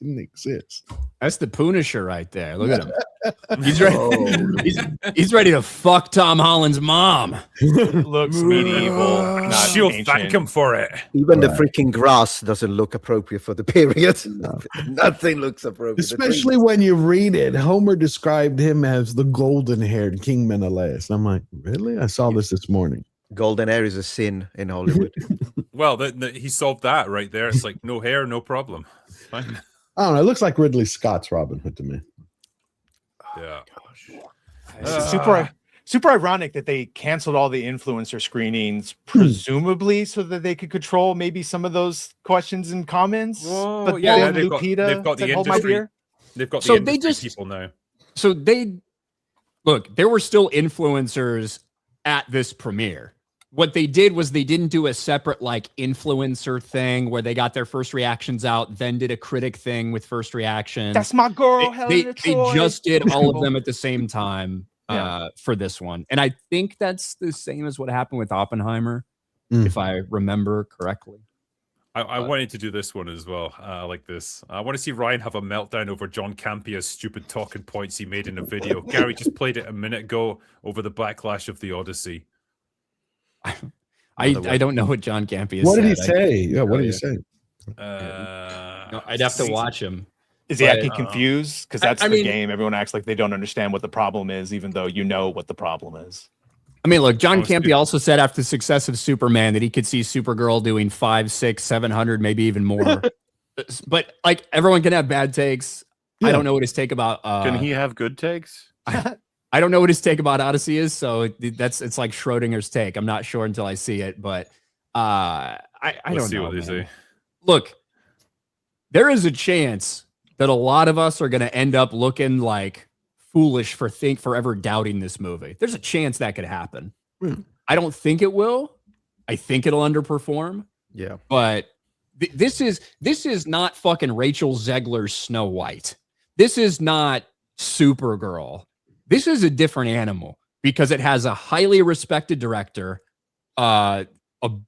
didn't exist. That's the Punisher right there. Look at him. He's ready. He's ready to fuck Tom Holland's mom. Looks medieval. Not She'll ancient. thank him for it. Even the freaking grass doesn't look appropriate for the period. Nothing looks appropriate. Especially when you read it, Homer described him as the golden-haired King Menelaus. I'm like, really? I saw this morning. Golden hair is a sin in Hollywood. Well, he solved that right there. It's like no hair, no problem. Fine. I don't know. It looks like Ridley Scott's Robin Hood to me. Yeah. Super ironic that they canceled all the influencer screenings, presumably so that they could control maybe some of those questions and comments. Whoa, but yeah, then they've Lupita got the said, "Hold my industry. beer." They've got the So industry they just- people now. So there were still influencers at this premiere. What they did was they didn't do a separate like influencer thing where they got their first reactions out, then did a critic thing with first reactions. That's my girl, They Helena Troy. just did all of them at the same time Yeah. for this one. And I think that's the same as what happened with Oppenheimer, Mm. if I remember correctly. I wanted to do this one as well. Like this. I want to see Ryan have a meltdown over John Campia's stupid talking points he made in a video. Gary just played it a minute ago over the backlash of the Odyssey. I don't know what John Campia What said. did he say? Yeah, what did he say? No, I'd have to watch him. Is he But, acting confused? Because that's I the mean- game. Everyone acts like they don't understand what the problem is, even though you know what the problem is. I mean, look, John Oh, Campia stupid. also said after the success of Superman that he could see Supergirl doing 500, 600, 700, maybe even more. But like everyone can have bad takes. I Yeah. don't know what his take about. Can he have good takes? I don't know what his take about Odyssey is, so it's like Schrodinger's take. I'm not sure until I see it, but I Let's don't see know. what they Man. say. Look, there is a chance that a lot of us are going to end up looking like foolish for forever doubting this movie. There's a chance that could happen. I don't think it will. I think it'll underperform. Yeah. But this is not fucking Rachel Zegler's Snow White. This is not Supergirl. This is a different animal because it has a highly respected director, a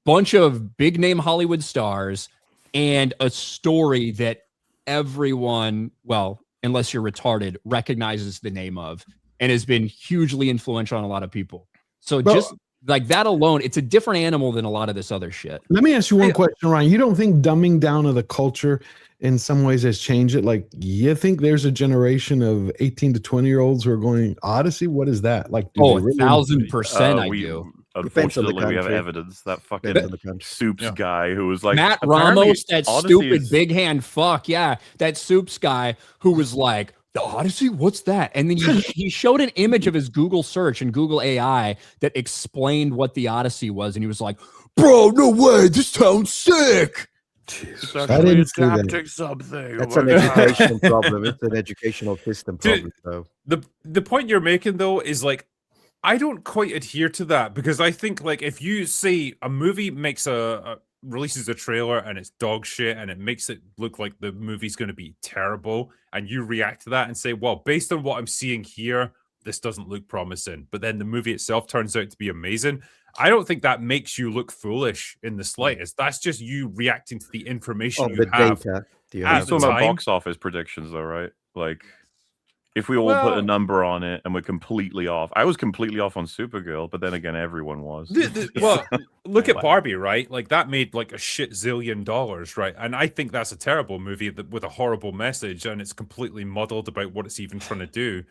bunch of big name Hollywood stars, and a story that everyone, well, unless you're retarded, recognizes the name of and has been hugely influential on a lot of people. So just like that alone, it's a different animal than a lot of this other shit. Let me ask you one question, Ryan. You don't think dumbing down of the culture in some ways has changed it? Like, you think there's a generation of 18 to 20-year-olds who are going, Odyssey? What is that? Like, do Oh, they really- 1,000% I we, do. Depends on the Unfortunately, we have country. evidence. That fucking Depends on the country. Soups guy who was like Matt apparently Ramos, that Odyssey stupid is- big hand fuck. Yeah, that Soups guy who was like, the Odyssey? What's that? And then he showed an image of his Google search and Google AI that explained what the Odyssey was. And he was like, bro, no way. This sounds sick. It's I actually didn't see that. adapting something. That's Oh an my God. education problem. It's an educational system Dude, problem. So The point you're making though is like, I don't quite adhere to that because I think like if you say a movie makes a releases a trailer and it's dog shit and it makes it look like the movie's going to be terrible, and you react to that and say, well, based on what I'm seeing here, this doesn't look promising, but then the movie itself turns out to be amazing, I don't think that makes you look foolish in the slightest. That's just you reacting to the information you have. Data. At the talking about time. box office predictions, though, right? Like, if we all put a number on it and we're completely off. I was completely off on Supergirl, but then again, everyone was. Well, look at Barbie, right? Like, that made like a shit zillion dollars, right? And I think that's a terrible movie with a horrible message, and it's completely muddled about what it's even trying to do.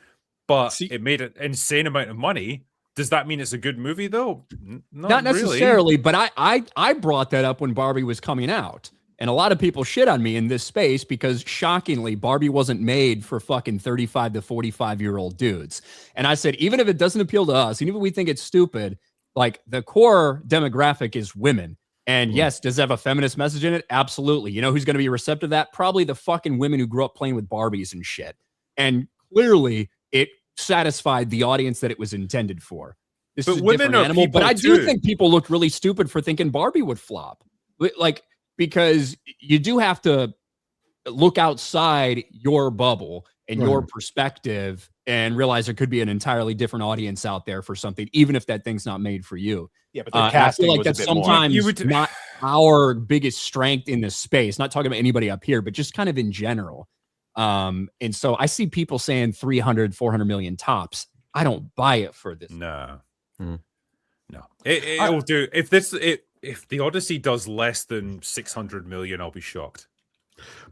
But it made an insane amount of money. Does that mean it's a good movie, though? Not necessarily, but I brought that up when Barbie was coming out. And a lot of people shit on me in this space because, shockingly, Barbie wasn't made for fucking 35 to 45-year-old dudes. And I said, even if it doesn't appeal to us, even if we think it's stupid, like, the core demographic is women. And yes, does it have a feminist message in it? Absolutely. You know who's going to be receptive to that? Probably the fucking women who grew up playing with Barbies and shit. And clearly, it satisfied the audience that it was intended for. This is a different animal, but I do think people looked really stupid for thinking Barbie would flop. Like, because you do have to look outside your bubble and your perspective and realize there could be an entirely different audience out there for something, even if that thing's not made for you. Yeah, but the casting I feel like was that's a bit sometimes not our biggest strength in this space. Not talking about anybody up here, but just kind of in general. And so I see people saying 300, 400 million tops. I don't buy it for this. No. It will do. If the Odyssey does less than 600 million, I'll be shocked.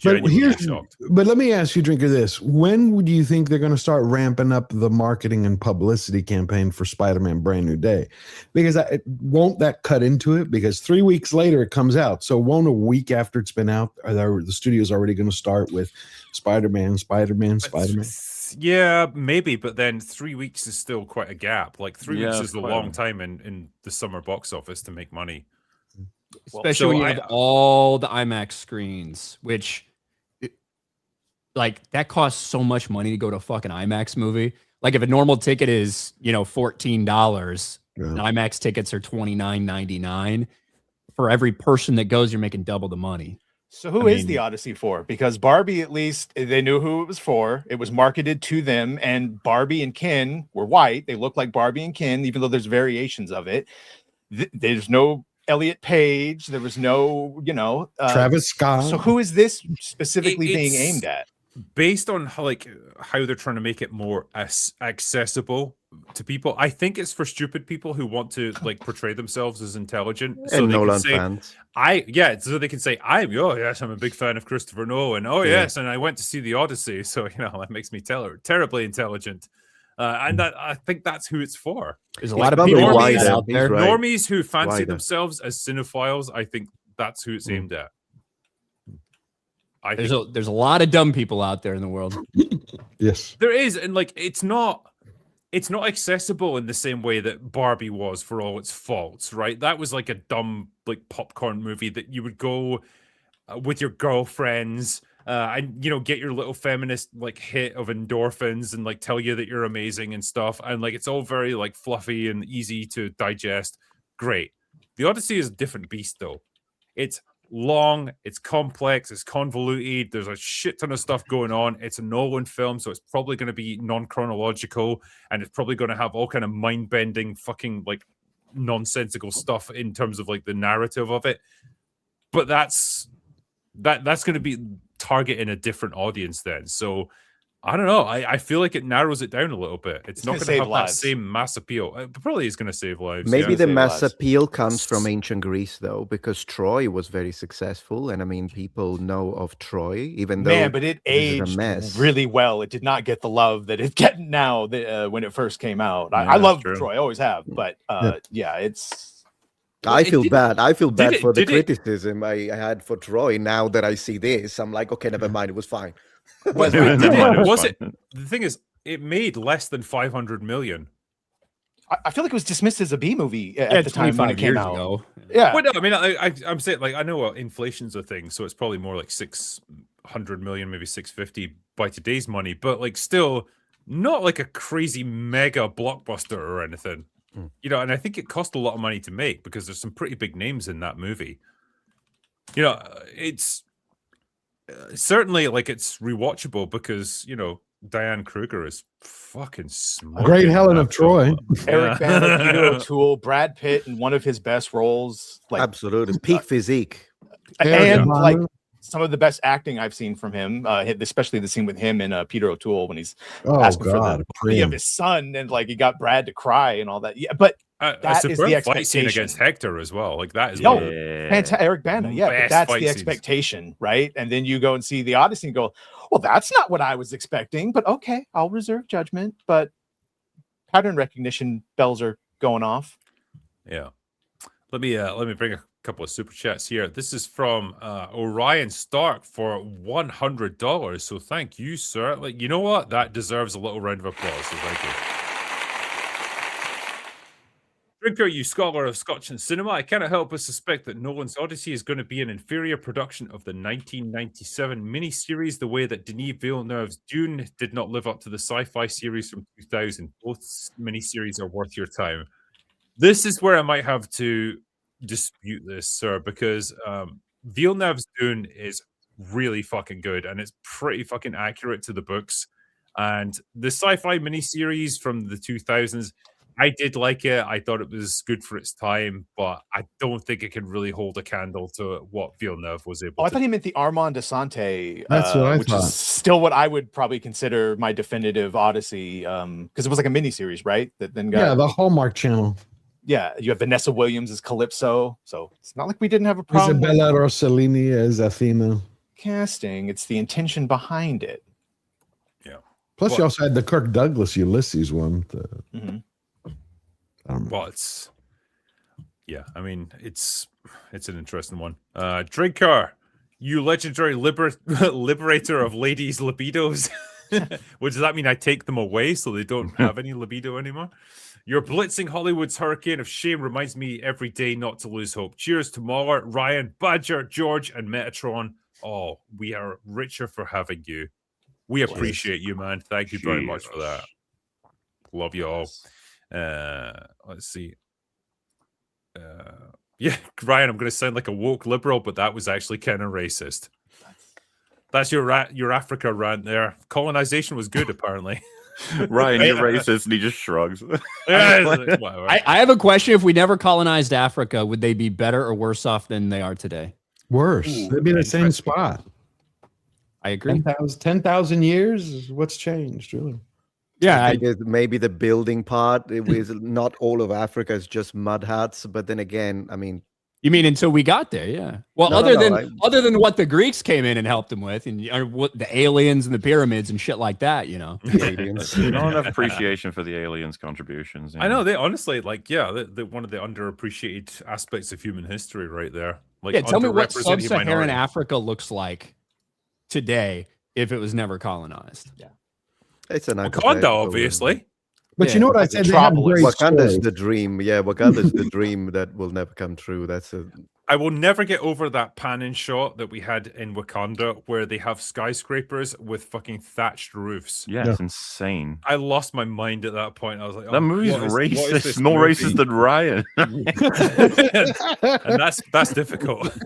But let me ask you, Drinker, this. When would you think they're going to start ramping up the marketing and publicity campaign for Spider-Man Brand New Day? Because won't that cut into it? Because 3 weeks later it comes out. So won't a week after it's been out, the studio's already going to start with Spider-Man? Yeah, maybe, but then 3 weeks is still quite a gap. Like 3 weeks is a long long time in the summer box office to make money. Especially when you have all the IMAX screens, which that costs so much money to go to a fucking IMAX movie. Like, if a normal ticket is, $14, IMAX tickets are $29.99. For every person that goes, you're making double the money. So who is the Odyssey for? Because Barbie, at least they knew who it was for. It was marketed to them, and Barbie and Ken were white. They look like Barbie and Ken, even though there's variations of it. There's no Elliot Page. There was no, Travis Scott. So who is this specifically being aimed at? Based on how they're trying to make it more accessible to people, I think it's for stupid people who want to portray themselves as intelligent. So And they Nolan can say, fans. so they can say, I'm a big fan of Christopher Nolan. Oh yes, and I went to see the Odyssey, so that makes me terribly intelligent. And I think that's who it's for. There's a lot of people out there, normies who fancy themselves as cinephiles. I think that's who it's aimed at. There's a lot of dumb people out there in the world. Yes, there is, and it's not accessible in the same way that Barbie was, for all its faults. Right? That was like a dumb popcorn movie that you would go with your girlfriends. And get your little feminist hit of endorphins and tell you that you're amazing and stuff, and it's all very fluffy and easy to digest. Great. The Odyssey is a different beast, though. It's long, it's complex, it's convoluted. There's a shit ton of stuff going on. It's a Nolan film, so it's probably going to be non-chronological, and it's probably going to have all kind of mind-bending, fucking nonsensical stuff in terms of the narrative of it. But that's going to be targeting a different audience then. So I don't know. I feel like it narrows it down a little bit. It's not going to have that same mass appeal. It probably is going to save lives. Maybe the mass appeal comes from ancient Greece, though, because Troy was very successful, and I mean, people know of Troy, even though but it aged really well. It did not get the love that it's getting now. When it first came out, I love Troy, always have, but it's. I feel bad. I feel bad for the criticism I had for Troy. Now that I see this, I'm like, okay, never mind. It was fine. The thing is, it made less than 500 million. I feel like it was dismissed as a B movie at the time when it came out. Ago. Yeah. Well, no, I mean, I'm saying I know inflation's a thing, so it's probably more like 600 million, maybe 650 by today's money, but still not a crazy mega blockbuster or anything. And I think it cost a lot of money to make because there's some pretty big names in that movie. You know, it's certainly like it's rewatchable because Diane Kruger is fucking smoking. Great Helen of Troy. Eric Bana, Peter O'Toole, Brad Pitt in one of his best roles. Like absolutely peak physique, and like some of the best acting I've seen from him, especially the scene with him and Peter O'Toole when he's asking for the body of his son, and like he got Brad to cry and all that. Yeah, but that is the expectation. Fight scene against Hector as well. Like that is Eric Bana. Yeah, but that's the expectation, right? And then you go and see the Odyssey and go, well, that's not what I was expecting. But okay, I'll reserve judgment. But pattern recognition bells are going off. Yeah. Let me bring a couple of super chats here. This is from Orion Stark for $100. So thank you, sir. Like, you know what? That deserves a little round of applause. So thank you. Drinker, you scholar of Scotch and cinema, I cannot help but suspect that Nolan's Odyssey is going to be an inferior production of the 1997 miniseries, the way that Denis Villeneuve's Dune did not live up to the sci-fi series from 2000. Both miniseries are worth your time. This is where I might have to dispute this, sir, because Villeneuve's Dune is really fucking good, and it's pretty fucking accurate to the books. And the sci-fi miniseries from the 2000s, I did like it. I thought it was good for its time, but I don't think it can really hold a candle to what Villeneuve was able to. I thought he meant the Armand Assante, That's what I which thought. is still what I would probably consider my definitive Odyssey, because it was like a miniseries, right? That then got the Hallmark Channel. Yeah, you have Vanessa Williams as Calypso, so it's not like we didn't have a problem. Isabella Rossellini as Athena. Casting, it's the intention behind it. Yeah. Plus, you also had the Kirk Douglas Ulysses one. Well, it's I mean, it's an interesting one. Drinker, you legendary liberator of ladies' libidos. What does that mean? I take them away so they don't have any libido anymore? Your blitzing Hollywood's hurricane of shame reminds me every day not to lose hope. Cheers to MauLer, Ryan, Badger, George, and Metatron. Oh, we are richer for having you. We appreciate you, man. Thank you very much for that. Love you all. Let's see. Yeah, Ryan, I'm going to sound like a woke liberal, but that was actually kind of racist. That's your Africa rant there. Colonization was good, apparently. Ryan, you're racist, and he just shrugs. I have a question. If we never colonized Africa, would they be better or worse off than they are today? Worse. They'd be in the same spot. I agree. 10,000 years? What's changed, really? Yeah, I think maybe the building part. It was not all of Africa is just mud huts, but then again, I mean, you mean until we got there? Yeah. Well, other than what the Greeks came in and helped them with, and what the aliens and the pyramids and shit like that, the aliens. Not enough appreciation for the aliens' contributions. I know they honestly they're one of the underappreciated aspects of human history, right there. Like, yeah, tell me what sub-Saharan Africa looks like today if it was never colonized. Yeah. It's an Wakanda, obviously. But you know what I said? They have great Wakanda's stories. the dream. Yeah, Wakanda's the dream that will never come true. I will never get over that pan-in shot that we had in Wakanda where they have skyscrapers with fucking thatched roofs. Yeah, it's insane. I lost my mind at that point. I was like, that movie's racist. More racist than Ryan. And that's difficult.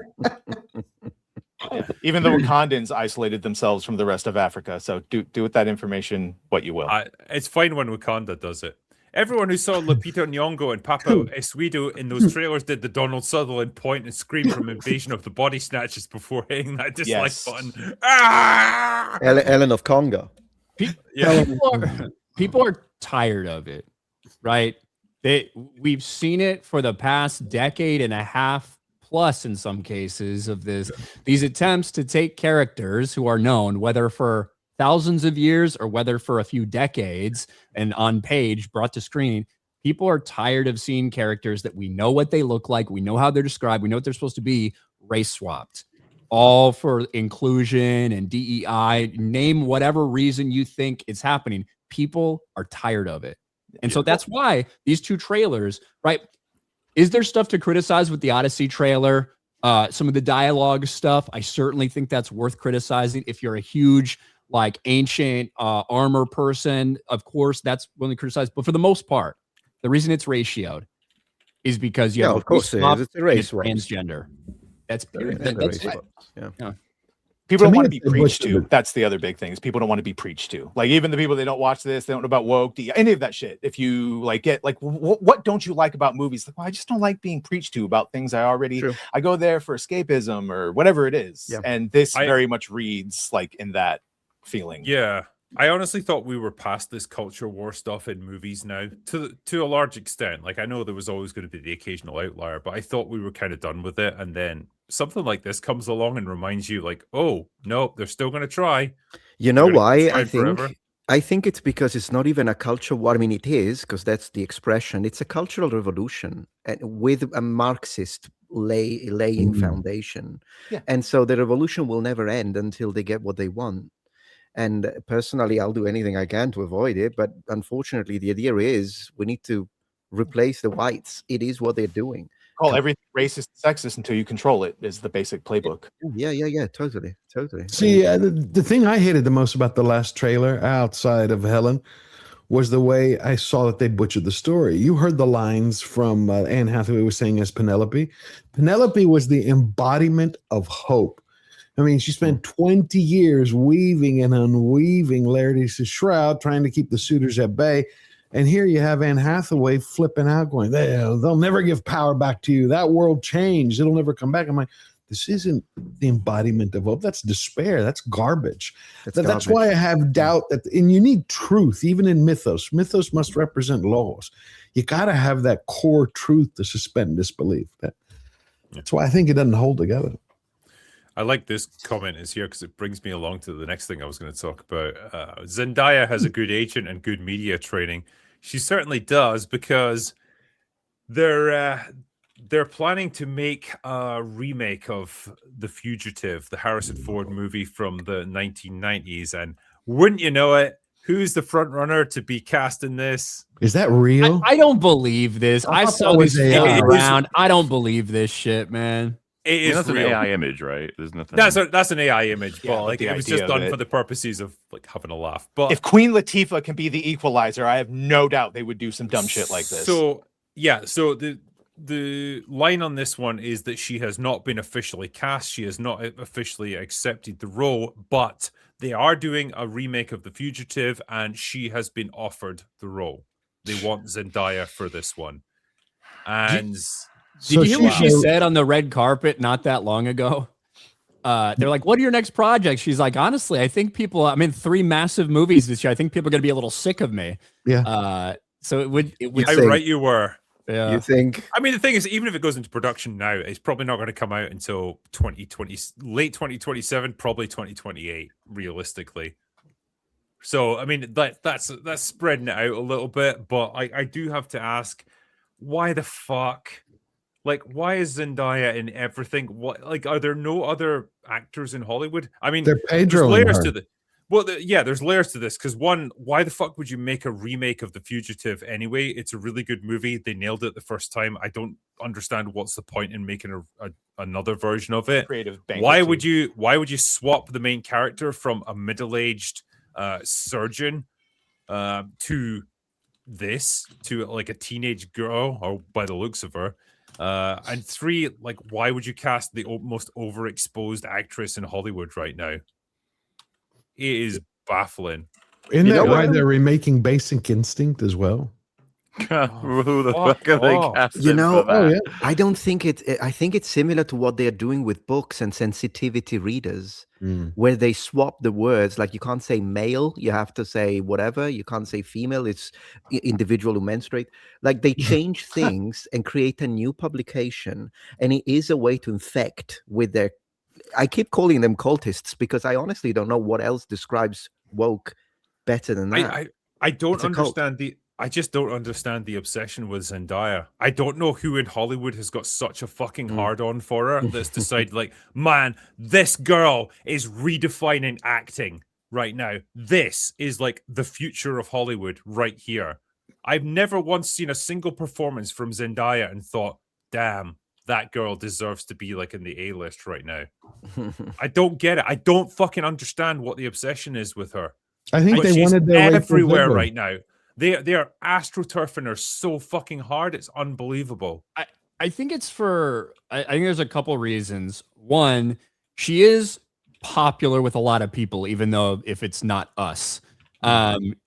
Even the Wakandans isolated themselves from the rest of Africa. So do with that information what you will. It's fine when Wakanda does it. Everyone who saw Lupita Nyong'o and Papa Escudo in those trailers did the Donald Sutherland point and scream from Invasion of the Body Snatchers before hitting that dislike button. Ah! Ellen of Congo. People are tired of it, right? We've seen it for the past decade and a half plus in some cases of these attempts to take characters who are known, whether for thousands of years or whether for a few decades and on page brought to screen. People are tired of seeing characters that we know what they look like, we know how they're described, we know what they're supposed to be, race swapped, all for inclusion and DEI. Name whatever reason you think it's happening. People are tired of it. And so that's why these two trailers, right? Is there stuff to criticize with the Odyssey trailer? Some of the dialogue stuff, I certainly think that's worth criticizing. If you're a huge like ancient armor person, of course, that's willing to criticize. But for the most part, the reason it's ratioed is because you have of course it's a race transgender. That's period. They're That's very it. spots. Yeah. People To don't me, want to be it's a preached bunch to. of- That's the other big thing is people don't want to be preached to. Like even the people that don't watch this, they don't know about woke, any of that shit. If you like get like, what don't you like about movies? Like, well, I just don't like being preached to about things I already. True. I go there for escapism or whatever it is. Yeah. And this very much reads like in that feeling. Yeah. I honestly thought we were past this culture war stuff in movies now to a large extent. Like I know there was always going to be the occasional outlier, but I thought we were kind of done with it. And then something like this comes along and reminds you like, oh, no, they're still going to try. You know why? Forever. I think it's because it's not even a culture war. I mean, it is because that's the expression. It's a cultural revolution and with a Marxist laying foundation. Yeah. And so the revolution will never end until they get what they want. And personally, I'll do anything I can to avoid it. But unfortunately, the idea is we need to replace the whites. It is what they're doing. Call everything racist and sexist until you control it is the basic playbook. Yeah. Totally. See, the thing I hated the most about the last trailer, outside of Helen, was the way I saw that they butchered the story. You heard the lines from Anne Hathaway was saying as Penelope. Penelope was the embodiment of hope. I mean, she spent 20 years weaving and unweaving Laertes' shroud, trying to keep the suitors at bay. And here you have Anne Hathaway flipping out, going, they'll never give power back to you. That world changed. It'll never come back. I'm like, this isn't the embodiment of hope. That's despair. That's garbage. That's why I have doubt that, and you need truth, even in mythos. Mythos must represent logos. You got to have that core truth to suspend disbelief. That's why I think it doesn't hold together. I like this comment is here because it brings me along to the next thing I was going to talk about. Zendaya has a good agent and good media training. She certainly does because they're planning to make a remake of The Fugitive, the Harrison Ford movie from the 1990s. And wouldn't you know it, who's the front runner to be cast in this? Is that real? I don't believe this. I saw this floating around. I don't believe this shit, man. It is that's real. an AI image, right? There's nothing. That's an AI image, Yeah, but like the it was idea just of done it. for the purposes of like having a laugh. But If Queen Latifah can be the equalizer, I have no doubt they would do some dumb shit like this. So the line on this one is that she has not been officially cast. She has not officially accepted the role, but they are doing a remake of The Fugitive, and she has been offered the role. They want Zendaya for this one, and. Did you hear what she said on the red carpet not that long ago? They're like, what are your next projects? She's like, honestly, I think people, I'm in 3 massive movies this year. I think people are going to be a little sick of me. Yeah. So it would How right you were. Yeah. You think? I mean, the thing is, even if it goes into production now, it's probably not going to come out until 2020, late 2027, probably 2028, realistically. So, I mean, that's spreading it out a little bit, but I do have to ask, why the fuck? Like, why is Zendaya in everything? What, like, are there no other actors in Hollywood? I mean, They're there's Pedro layers to the. Well, there's layers to this because one, why the fuck would you make a remake of The Fugitive anyway? It's a really good movie. They nailed it the first time. I don't understand what's the point in making another version of it. Creative Why bankruptcy. would you swap the main character from a middle-aged surgeon to this, to like a teenage girl, or by the looks of her? And 3, like, why would you cast the most overexposed actress in Hollywood right now? It is baffling. Isn't that why they're remaking Basic Instinct as well? Who the fuck are they casting for that? I don't think I think it's similar to what they're doing with books and sensitivity readers, where they swap the words. Like, you can't say male, you have to say whatever. You can't say female, it's individual who menstruate. Like, they change things and create a new publication, and it is a way to infect with their. I keep calling them cultists because I honestly don't know what else describes woke better than that. I don't understand I just don't understand the obsession with Zendaya. I don't know who in Hollywood has got such a fucking hard-on for her that's decided, like, man, this girl is redefining acting right now. This is like the future of Hollywood right here. I've never once seen a single performance from Zendaya and thought, damn, that girl deserves to be like in the A-list right now. I don't get it. I don't fucking understand what the obsession is with her. I think But they she's wanted their everywhere right now. They are astroturfing her so fucking hard. It's unbelievable. I think it's for. I think there's a couple reasons. One, she is popular with a lot of people, even though if it's not us.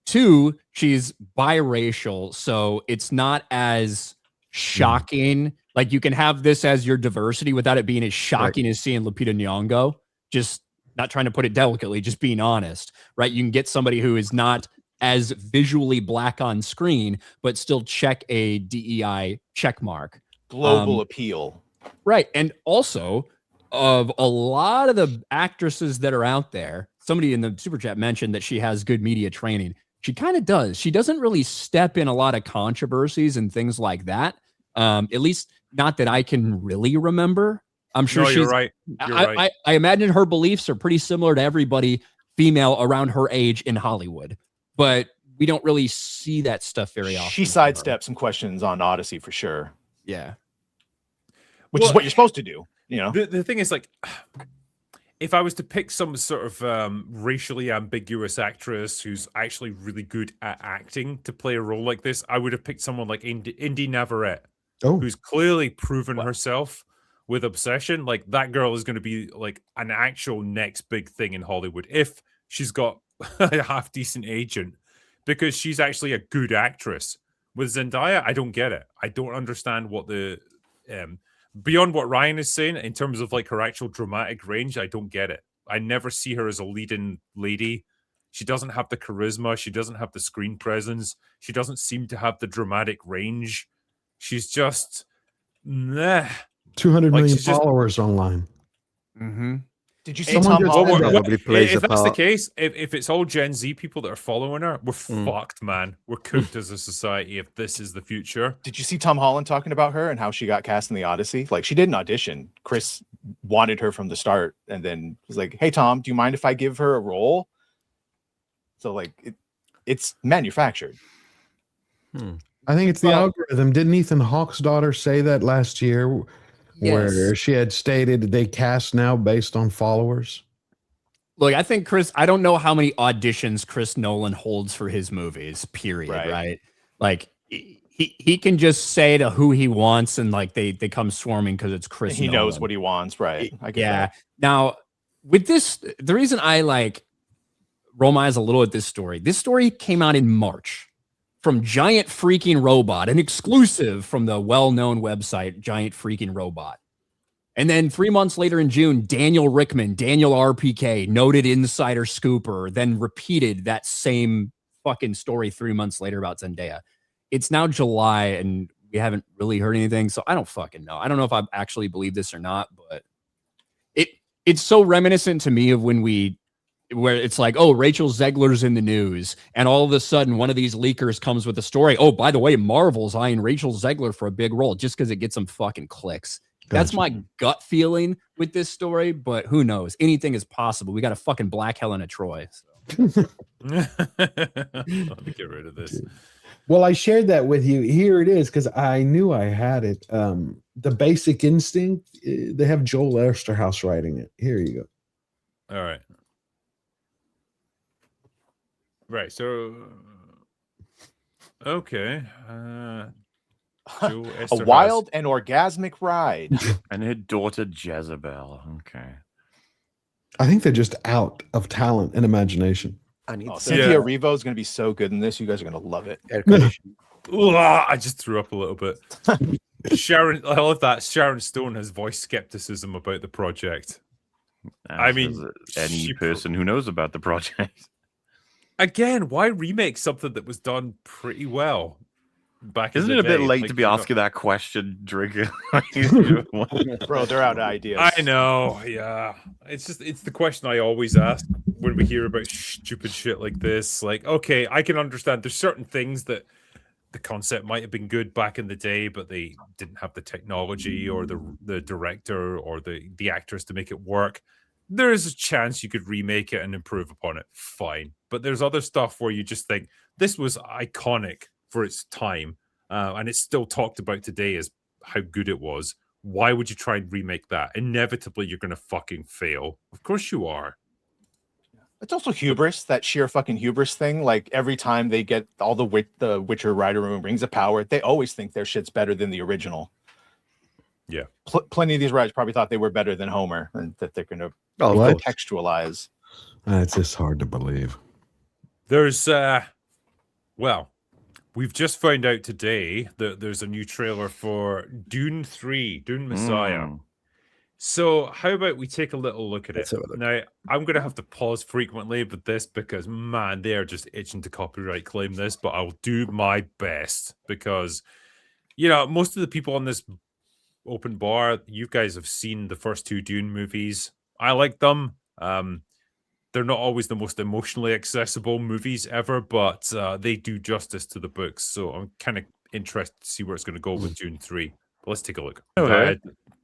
Two, she's biracial, so it's not as shocking. Like you can have this as your diversity without it being as shocking as seeing Lupita Nyong'o. Just not trying to put it delicately, just being honest, right? You can get somebody who is not as visually black on screen, but still check a DEI check mark. Global appeal. Right. And also, of a lot of the actresses that are out there, somebody in the super chat mentioned that she has good media training. She kind of does. She doesn't really step in a lot of controversies and things like that. At least not that I can really remember. I'm sure she's right. I imagine her beliefs are pretty similar to everybody female around her age in Hollywood, but we don't really see that stuff very often. She sidesteps some questions on Odyssey for sure. Yeah. Which is what you're supposed to do. You know, the thing is, like, if I was to pick some sort of racially ambiguous actress who's actually really good at acting to play a role like this, I would have picked someone like Indy Navarrete, who's clearly proven herself with Obsession. Like, that girl is going to be like an actual next big thing in Hollywood if she's got a half decent agent, because she's actually a good actress. With Zendaya, I don't get it. I don't understand what the beyond what Ryan is saying in terms of like her actual dramatic range. I don't get it. I never see her as a leading lady. She doesn't have the charisma. She doesn't have the screen presence. She doesn't seem to have the dramatic range. She's just meh. 200 million followers online. Did you see Tom Holland? If that's the case, if it's all Gen Z people that are following her, we're fucked, man. We're cooked as a society if this is the future. Did you see Tom Holland talking about her and how she got cast in the Odyssey? Like, she didn't audition. Chris wanted her from the start and then was like, hey, Tom, do you mind if I give her a role? So, like, it's manufactured. I think it's the algorithm. Didn't Ethan Hawke's daughter say that last year? Where she had stated they cast now based on followers. Look, I think I don't know how many auditions Chris Nolan holds for his movies, period, right? Like he can just say to who he wants and like they come swarming because it's Chris Nolan. He knows what he wants, right? I get that. Now, with this, the reason I like roll my eyes a little at this story came out in March. From Giant Freaking Robot, an exclusive from the well-known website Giant Freaking Robot. And then 3 months later in June, Daniel Rickman, Daniel RPK, noted insider scooper, then repeated that same fucking story 3 months later about Zendaya. It's now July and we haven't really heard anything, so I don't fucking know. I don't know if I actually believe this or not, but it's so reminiscent to me of where it's like, oh, Rachel Zegler's in the news, and all of a sudden one of these leakers comes with a story. Oh, by the way, Marvel's eyeing Rachel Zegler for a big role just because it gets some fucking clicks. Gotcha. That's my gut feeling with this story, but who knows? Anything is possible. We got a fucking Black Helena Troy. So. Let me get rid of this. Well, I shared that with you. Here it is, because I knew I had it. The Basic Instinct, they have Joel Esterhaus writing it. Here you go. All right. Right, so okay. A wild and orgasmic ride. And her daughter Jezebel. Okay. I think they're just out of talent and imagination. Cynthia Erivo is going to be so good in this. You guys are going to love it. I just threw up a little bit. Sharon, I love that. Sharon Stone has voiced skepticism about the project. I mean, any person who knows about the project. Again, why remake something that was done pretty well back? Isn't it a bit late to be asking that question, Drigger? Bro, they're out of ideas. I know. Yeah, it's the question I always ask when we hear about stupid shit like this. Like, okay, I can understand. There's certain things that the concept might have been good back in the day, but they didn't have the technology or the director or the actors to make it work. There is a chance you could remake it and improve upon it. Fine. But there's other stuff where you just think this was iconic for its time. And it's still talked about today as how good it was. Why would you try and remake that? Inevitably, you're going to fucking fail. Of course you are. It's also hubris, that sheer fucking hubris thing. Like every time they get all the Witcher Rider Room Rings of Power, they always think their shit's better than the original. Yeah. Plenty of these writers probably thought they were better than Homer, and that they're going to what? contextualize. It's just hard to believe. There's well, we've just found out today that there's a new trailer for Dune 3, Dune Messiah. So how about we take a little look at it? Now, I'm going to have to pause frequently with this because, man, they are just itching to copyright claim this, but I'll do my best because, you know, most of the people on this open bar, you guys have seen the first two Dune movies. I like them. They're not always the most emotionally accessible movies ever, but they do justice to the books. So I'm kind of interested to see where it's going to go with Dune 3. But let's take a look.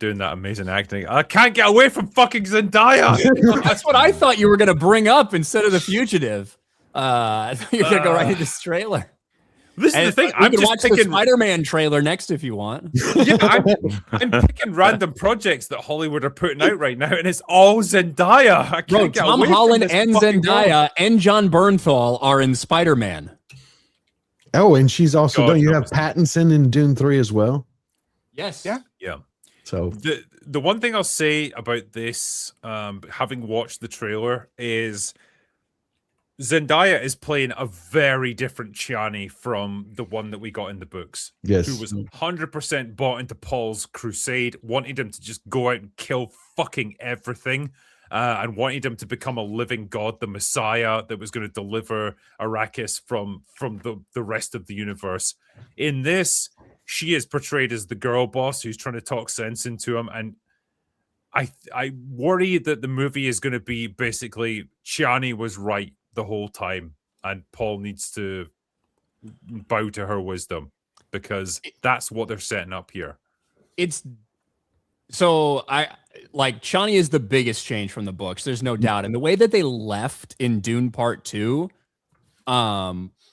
Doing that amazing acting. I can't get away from fucking Zendaya. That's what I thought you were going to bring up instead of The Fugitive. I thought you were going to go right into this trailer. This is the thing. I'm just watch the Spider-Man trailer next if you want. Yeah, I'm picking random projects that Hollywood are putting out right now, and it's all Zendaya. I can't get Tom away from Holland this and fucking Zendaya and John Bernthal are in Spider-Man. Oh, and she's also, God, don't you that have was- Pattinson in Dune 3 as well? Yes. Yeah. So The one thing I'll say about this, having watched the trailer, is Zendaya is playing a very different Chani from the one that we got in the books. Yes. Who was 100% bought into Paul's crusade, wanted him to just go out and kill fucking everything, and wanted him to become a living god, the Messiah that was going to deliver Arrakis from the rest of the universe. In this, she is portrayed as the girl boss who's trying to talk sense into him, and I worry that the movie is going to be basically Chani was right the whole time, and Paul needs to bow to her wisdom because that's what they're setting up here. It's so Chani is the biggest change from the books. There's no doubt. And the way that they left in Dune Part 2,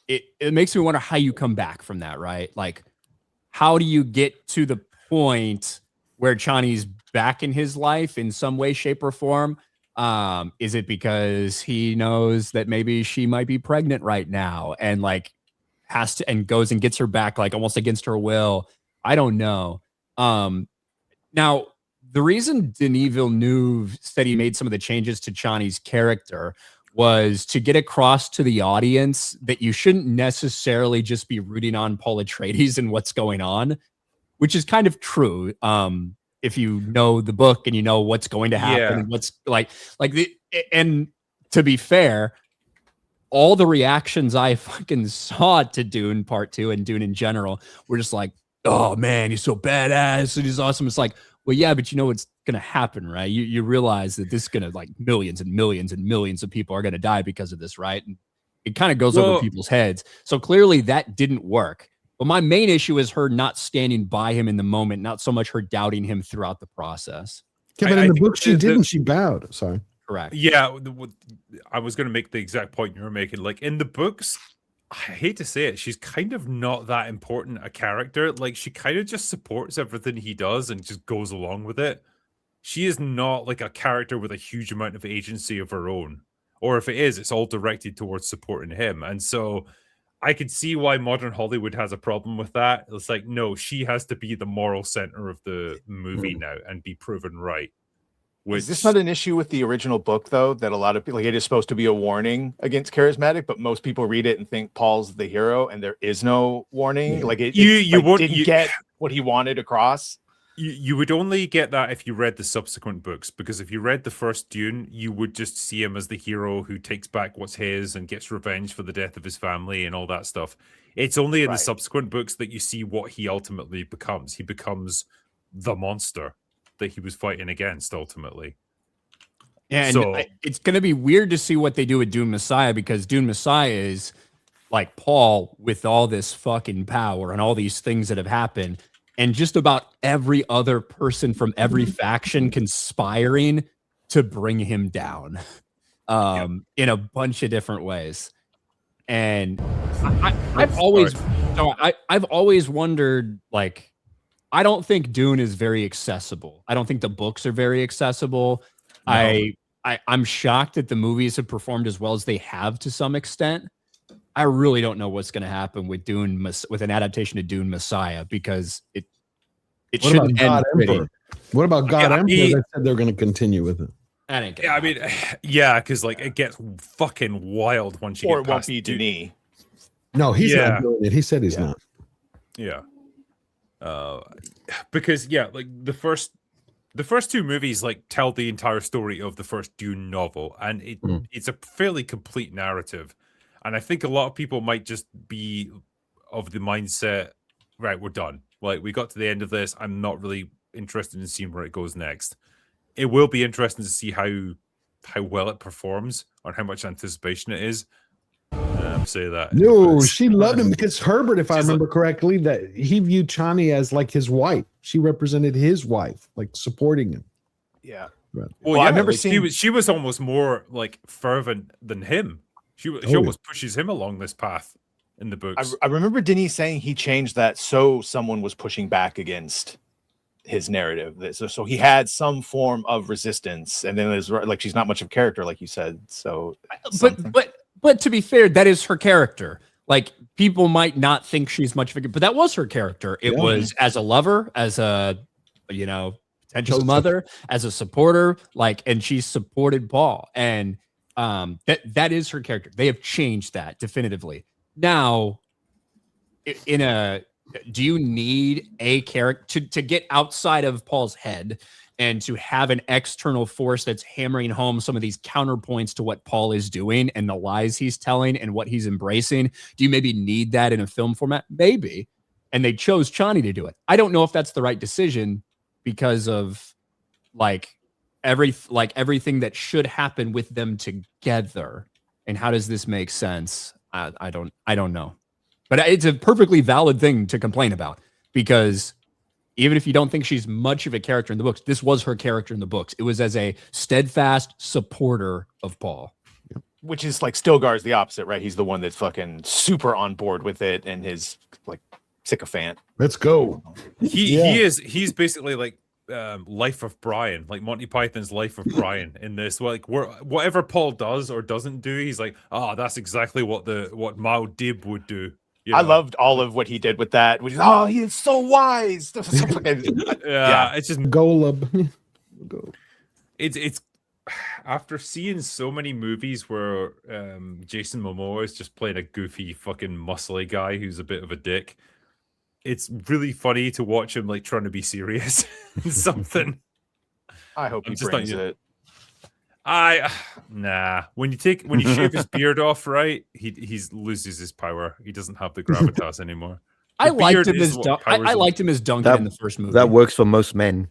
it makes me wonder how you come back from that, right? Like, how do you get to the point where Chani's back in his life in some way, shape, or form? Is it because he knows that maybe she might be pregnant right now and like has to and goes and gets her back like almost against her will? I don't know. Now, the reason Denis Villeneuve said he made some of the changes to Chani's character was to get across to the audience that you shouldn't necessarily just be rooting on Paul Atreides and what's going on, which is kind of true. If you know the book and you know what's going to happen and what's and to be fair, all the reactions I fucking saw to Dune Part 2 and Dune in general were just like, oh man, he's so badass and he's awesome. It's like, well, yeah, but you know what's going to happen, right? You realize that this is going to like millions and millions and millions of people are going to die because of this, right? And it kind of goes over people's heads. So clearly that didn't work. But my main issue is her not standing by him in the moment, not so much her doubting him throughout the process. Yeah, but in the book she didn't. She bowed. Sorry. Correct. Yeah, I was going to make the exact point you were making. Like in the books, I hate to say it, she's kind of not that important a character. Like she kind of just supports everything he does and just goes along with it. She is not like a character with a huge amount of agency of her own. Or if it is, it's all directed towards supporting him. And so I could see why modern Hollywood has a problem with that. It's like, no, she has to be the moral center of the movie now and be proven right. Is this not an issue with the original book, though? That a lot of people, like, it is supposed to be a warning against charismatic, but most people read it and think Paul's the hero, and there is no warning. Like it, didn't get what he wanted across. You would only get that if you read the subsequent books, because if you read the first Dune, you would just see him as the hero who takes back what's his and gets revenge for the death of his family and all that stuff. It's only in the subsequent books that you see what he ultimately becomes. He becomes the monster that he was fighting against ultimately. And it's going to be weird to see what they do with Dune Messiah, because Dune Messiah is like Paul with all this fucking power and all these things that have happened. And just about every other person from every faction conspiring to bring him down in a bunch of different ways. And I've always wondered, like, I don't think Dune is very accessible. I don't think the books are very accessible. No. I'm shocked that the movies have performed as well as they have to some extent. I really don't know what's going to happen with Dune, with an adaptation of Dune Messiah, because It What shouldn't about God end pretty. Emperor? What about God Yeah, Emperor? They said they're going to continue with it. That ain't good. Yeah, I mean, yeah, because like it gets fucking wild once you Or get it won't past be Denis. No, he's Yeah. not doing it. He said he's not. Yeah. Because yeah, like the first two movies like tell the entire story of the first Dune novel, and it's a fairly complete narrative. And I think a lot of people might just be of the mindset, right, we're done. Like we got to the end of this. I'm not really interested in seeing where it goes next. It will be interesting to see how well it performs or how much anticipation it is. Say that. No, she loved him because Herbert, if I remember correctly, that he viewed Chani as like his wife. She represented his wife, like supporting him. Yeah. Right. Well, yeah, I remember like, seeing she was almost more like fervent than him. She almost pushes him along this path in the books. I remember Denis saying he changed that so someone was pushing back against his narrative. So he had some form of resistance, and then there's like she's not much of character, like you said. So, but to be fair, that is her character. Like people might not think she's much of a, but that was her character. It was as a lover, as a potential mother, as a supporter, like, and she supported Paul, and that is her character. They have changed that definitively. Now, do you need a character to get outside of Paul's head and to have an external force that's hammering home some of these counterpoints to what Paul is doing and the lies he's telling and what he's embracing? Do you maybe need that in a film format? Maybe. And they chose Chani to do it. I don't know if that's the right decision because of everything that should happen with them together. And how does this make sense? I don't know. But it's a perfectly valid thing to complain about, because even if you don't think she's much of a character in the books, this was her character in the books. It was as a steadfast supporter of Paul. Which is like Stilgar's the opposite, right? He's the one that's fucking super on board with it and his like sycophant. Let's go. He's basically like Life of Brian, like Monty Python's Life of Brian in this. Like whatever Paul does or doesn't do, he's like, that's exactly what Mao Dib would do. I loved all of what he did with that. Which is, he is so wise. It's just Golub. It's after seeing so many movies where Jason Momoa is just playing a goofy fucking muscly guy who's a bit of a dick. It's really funny to watch him like trying to be serious in something. I hope he brings it. When you shave his beard off, right? He loses his power. He doesn't have the gravitas anymore. I liked him as Duncan in the first movie. That works for most men.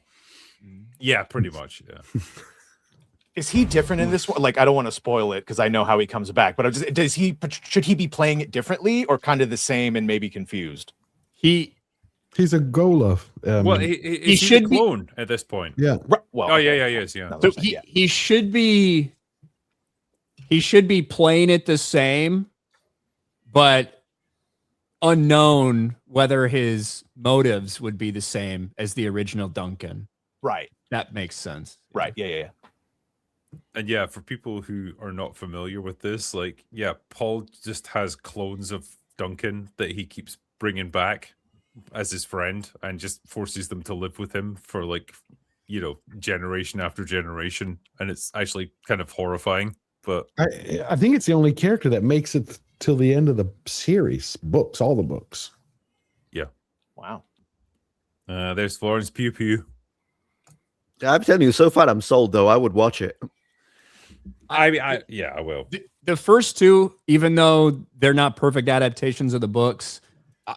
Yeah, pretty much. Yeah. Is he different in this one? Like, I don't want to spoil it because I know how he comes back. But should he be playing it differently or kind of the same and maybe confused? He's a Golov. He should be clone at this point. Yeah. Well, he is. Yeah. So he should be. He should be playing it the same, but unknown whether his motives would be the same as the original Duncan. Right. That makes sense. Right. Yeah. And yeah, for people who are not familiar with this, like, Paul just has clones of Duncan that he keeps bringing back as his friend and just forces them to live with him for generation after generation, and it's actually kind of horrifying. But I think it's the only character that makes it till the end of the series books, all the books. Yeah. Wow. There's Florence Pugh Pugh. I'm telling you, so far I'm sold. Though I would watch it. I will. The first two, even though they're not perfect adaptations of the books,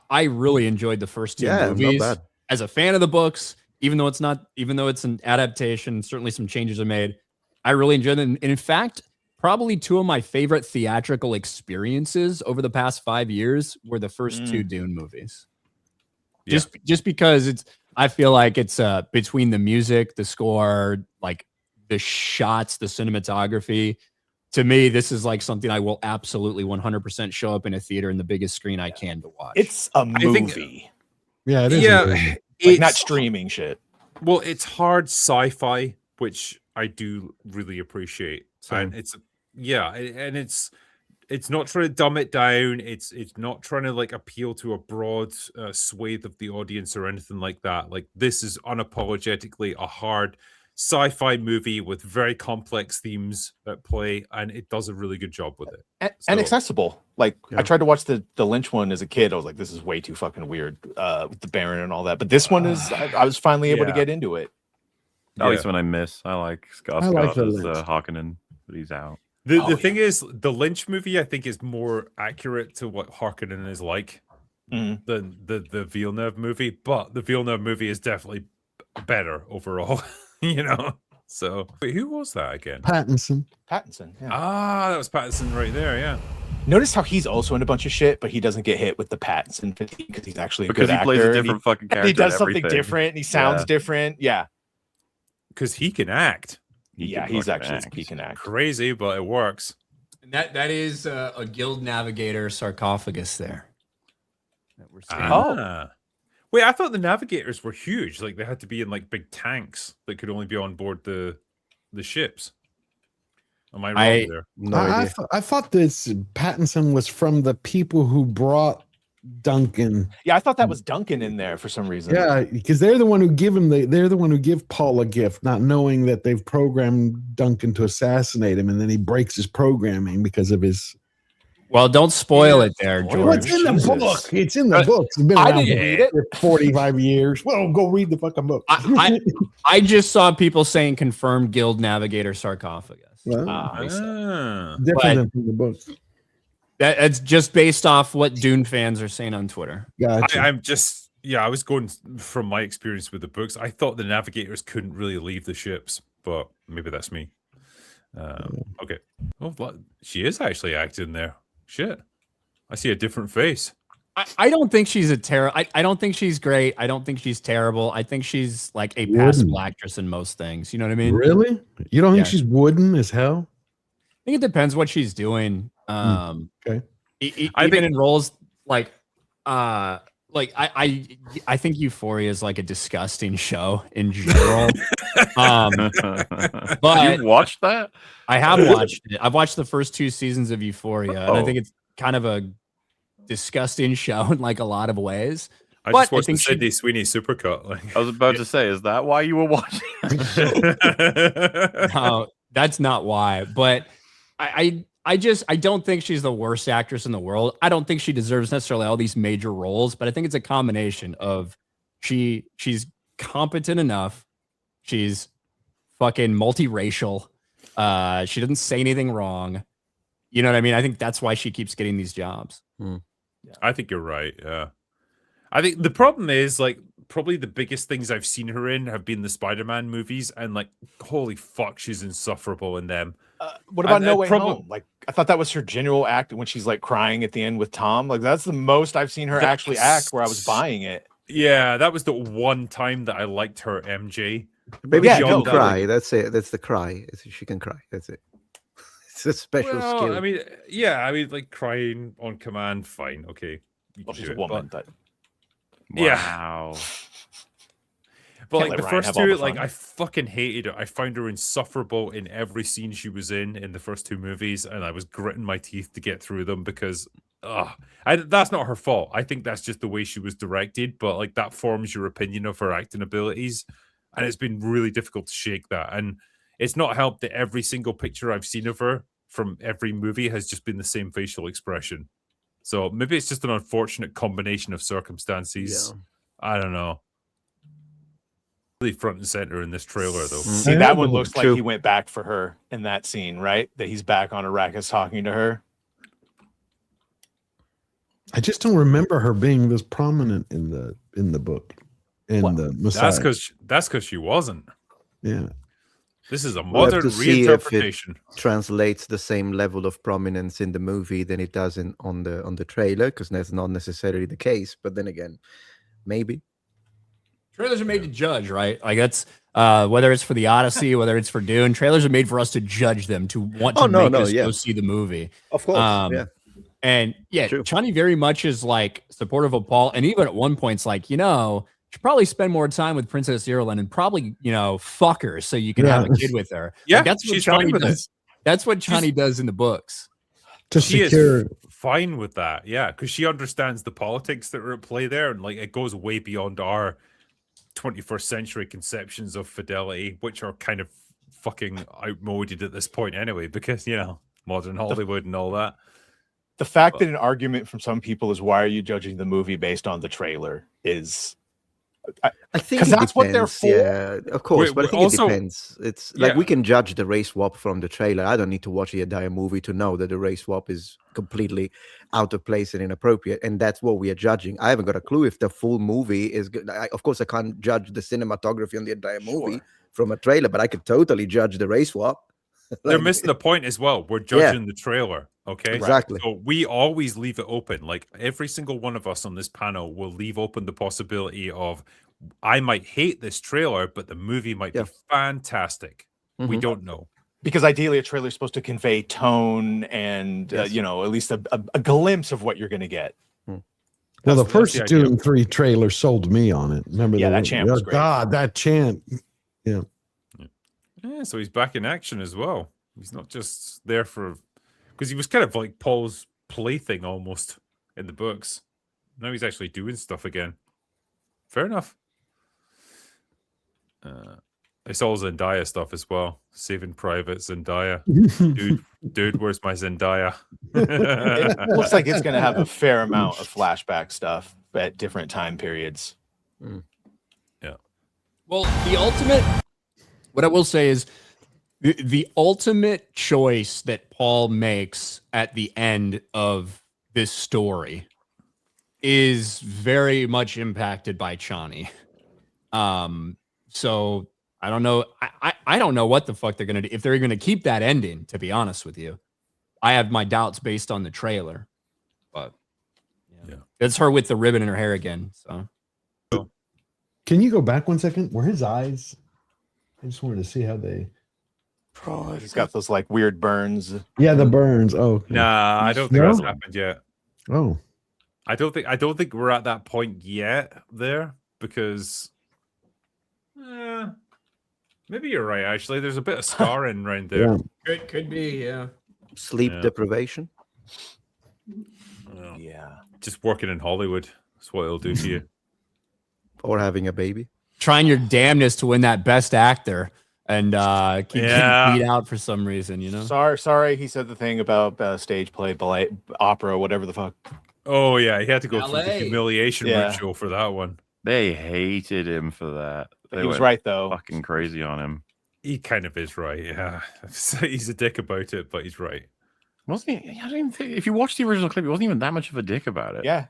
I really enjoyed the first two movies. Not bad. As a fan of the books, even though it's an adaptation, certainly some changes are made. I really enjoyed them. And in fact, probably two of my favorite theatrical experiences over the past 5 years were the first two Dune movies. Yeah. Just because I feel like it's between the music, the score, like the shots, the cinematography. To me, this is like something I will absolutely 100% show up in a theater in the biggest screen I can to watch. It's a movie. Yeah, it is. Yeah, like not streaming shit. Well, it's hard sci-fi, which I do really appreciate. Same. And it's it's not trying to dumb it down. It's not trying to like appeal to a broad swathe of the audience or anything like that. Like this is unapologetically a hard sci-fi movie with very complex themes at play, and it does a really good job with it. And accessible. Like I tried to watch the Lynch one as a kid. I was like, this is way too fucking weird with the Baron and all that. But this one is, I was finally able to get into it. At least when I miss. I like Scott as Harkonnen, but he's out. The thing is, the Lynch movie I think is more accurate to what Harkonnen is like than the Villeneuve movie, but the Villeneuve movie is definitely better overall. You know, so wait, who was that again? Pattinson. Yeah. Ah, that was Pattinson right there. Yeah. Notice how he's also in a bunch of shit, but he doesn't get hit with the Pattinson fatigue because he's actually a good actor. Because he plays a different fucking character. He does something different. And he sounds different. Yeah. Because he can act. He's actually he can act. Crazy, but it works. And that is a Guild Navigator sarcophagus there. That we're seeing. Wait, I thought the Navigators were huge. Like they had to be in like big tanks that could only be on board the ships. Am I wrong there? No idea. I thought this Pattinson was from the people who brought Duncan. Yeah, I thought that was Duncan in there for some reason. Yeah, because they're the one who give him they're the one who give Paul a gift, not knowing that they've programmed Duncan to assassinate him, and then he breaks his programming because of his. Well, don't spoil it there, George. What's in the book? It's in the book. It's been I around didn't read it for 45 years. Well, go read the fucking book. I just saw people saying confirmed Guild Navigator sarcophagus. Well, different than the book. That's just based off what Dune fans are saying on Twitter. Gotcha. I was going from my experience with the books. I thought the Navigators couldn't really leave the ships, but maybe that's me. Okay. Oh, she is actually acting there. Shit. I see a different face. I don't think she's I don't think she's great. I don't think she's terrible. I think she's like a passable actress in most things. You know what I mean? Really? You don't think she's wooden as hell? I think it depends what she's doing. Okay. Even in roles like I think Euphoria is like a disgusting show in general. But you watched that? I have watched it. I've watched the first 2 seasons of Euphoria, and I think it's kind of a disgusting show in like a lot of ways. I just watched the Sydney Sweeney supercut. Like, I was about to say, is that why you were watching? No, that's not why. But I don't think she's the worst actress in the world. I don't think she deserves necessarily all these major roles, but I think it's a combination of she's competent enough, she's fucking multiracial, she doesn't say anything wrong. You know what I mean? I think that's why she keeps getting these jobs. I think you're right. Yeah. I think the problem is like probably the biggest things I've seen her in have been the Spider-Man movies, and like holy fuck, she's insufferable in them. What about No Way Home? Like I thought that was her general act when she's like crying at the end with Tom. Like that's the most I've seen her actually act where I was buying it. Yeah, that was the one time that I liked her MJ. Maybe she can cry. That's it. That's the cry. She can cry. That's it. It's a special skill. I mean, like crying on command, fine, okay. Well, she's a woman, but wow. But like the first two, like I fucking hated her. I found her insufferable in every scene she was in the first 2 movies, and I was gritting my teeth to get through them because, that's not her fault. I think that's just the way she was directed. But like that forms your opinion of her acting abilities, and it's been really difficult to shake that. And it's not helped that every single picture I've seen of her from every movie has just been the same facial expression. So maybe it's just an unfortunate combination of circumstances. Yeah. I don't know. Really front and center in this trailer, though. See, that one looks like he went back for her in that scene, right? That he's back on Arrakis talking to her. I just don't remember her being this prominent in the book. The Messiah. That's because she wasn't. Yeah. This is a modern reinterpretation. If it translates the same level of prominence in the movie than it does on the trailer, because that's not necessarily the case. But then again, maybe. Trailers are made to judge, right? Like that's whether it's for the Odyssey, whether it's for Dune. Trailers are made for us to judge them, to want to make us go see the movie. Of course, yeah. And yeah, Chani very much is like supportive of Paul, and even at one point, it's like, should probably spend more time with Princess Irulan and probably, fuck her so you can have a kid with her. Yeah, like, that's what Chani does. That's what Chani does in the books. she is fine with that, yeah, because she understands the politics that are at play there, and like it goes way beyond our 21st century conceptions of fidelity, which are kind of fucking outmoded at this point anyway, because modern Hollywood and all that. The fact that an argument from some people is why are you judging the movie based on the trailer is. I think because that's depends. what they're for. Yeah, of course, but I think it depends. It's like we can judge the race swap from the trailer. I don't need to watch the entire movie to know that the race swap is completely out of place and inappropriate, and that's what we are judging. I haven't got a clue if the full movie is good. Of course, I can't judge the cinematography on the entire movie from a trailer, but I could totally judge the race swap. They're missing the point as well. We're judging the trailer, okay? Exactly. So we always leave it open. Like every single one of us on this panel will leave open the possibility of I might hate this trailer, but the movie might be fantastic. We don't know. Because ideally, a trailer is supposed to convey tone and, at least a glimpse of what you're going to get. Well, the first Dune 3 trailer sold me on it. Remember that chant was great. God, that chant. Yeah. Yeah, so he's back in action as well. He's not just there because he was kind of like Paul's plaything almost in the books. Now he's actually doing stuff again. Fair enough. It's all Zendaya stuff as well. Saving Private Zendaya. dude, where's my Zendaya? It looks like it's going to have a fair amount of flashback stuff at different time periods. Yeah. Well, what I will say is the ultimate choice that Paul makes at the end of this story is very much impacted by Chani. So I don't know. I don't know what the fuck they're gonna do if they're gonna keep that ending. To be honest with you, I have my doubts based on the trailer. But it's her with the ribbon in her hair again. So can you go back 1 second? Were his eyes? I just wanted to see how they. He's got those like weird burns. Yeah, the burns. Oh, okay. Nah, I don't think that's happened yet. Oh, I don't think we're at that point yet there because. Maybe you're right. Actually, there's a bit of scarring right there. Could be. Yeah. Sleep deprivation. Well, just working in Hollywood. That's what it'll do to you. Or having a baby. Trying your damnedest to win that best actor and keep getting beat out for some reason, Sorry, he said the thing about stage play, ballet, opera, whatever the fuck. Oh yeah, he had to go through the humiliation ritual for that one. They hated him for that. He was right though. Fucking crazy on him. He kind of is right. Yeah, he's a dick about it, but he's right. Wasn't he? I don't even think, if you watch the original clip, he wasn't even that much of a dick about it. Yeah.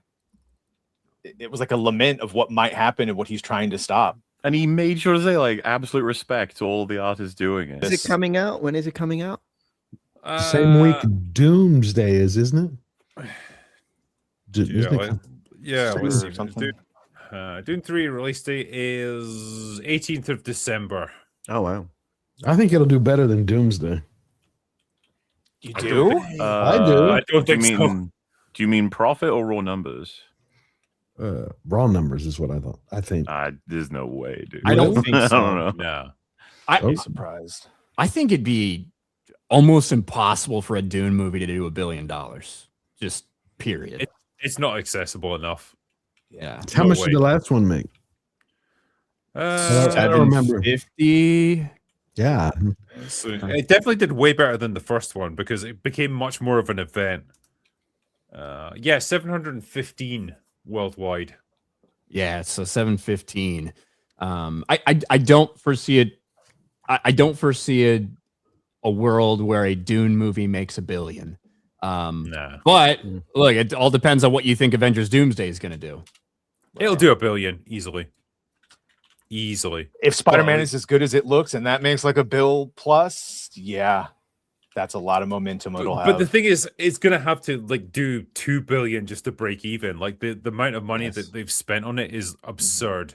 It was like a lament of what might happen and what he's trying to stop. And he made sure to say like absolute respect to all the artists doing it. Is it coming out? When is it coming out? Same week Doomsday is, isn't it? Let's see something. Dune 3 release date is 18th of December. Oh wow! I think it'll do better than Doomsday. You do? I do. I don't think so. Do you mean profit or raw numbers? Raw numbers is what I thought. I think. There's no way, dude. I don't think so. I don't know. No. I'd be surprised. I think it'd be almost impossible for a Dune movie to do $1 billion. Just period. It's not accessible enough. Yeah. How much did the last one make? I don't remember. 50. Yeah. So it definitely did way better than the first one because it became much more of an event. 715 worldwide. Yeah, so 715. I don't foresee it. I don't foresee a world where a Dune movie makes $1 billion. Nah. But look, it all depends on what you think Avengers Doomsday is going to do. It'll do $1 billion easily. If Spider-Man is as good as it looks and that makes like $1 billion plus, that's a lot of momentum it'll have. But the thing is, it's gonna have to like do $2 billion just to break even. Like the amount of money that they've spent on it is absurd.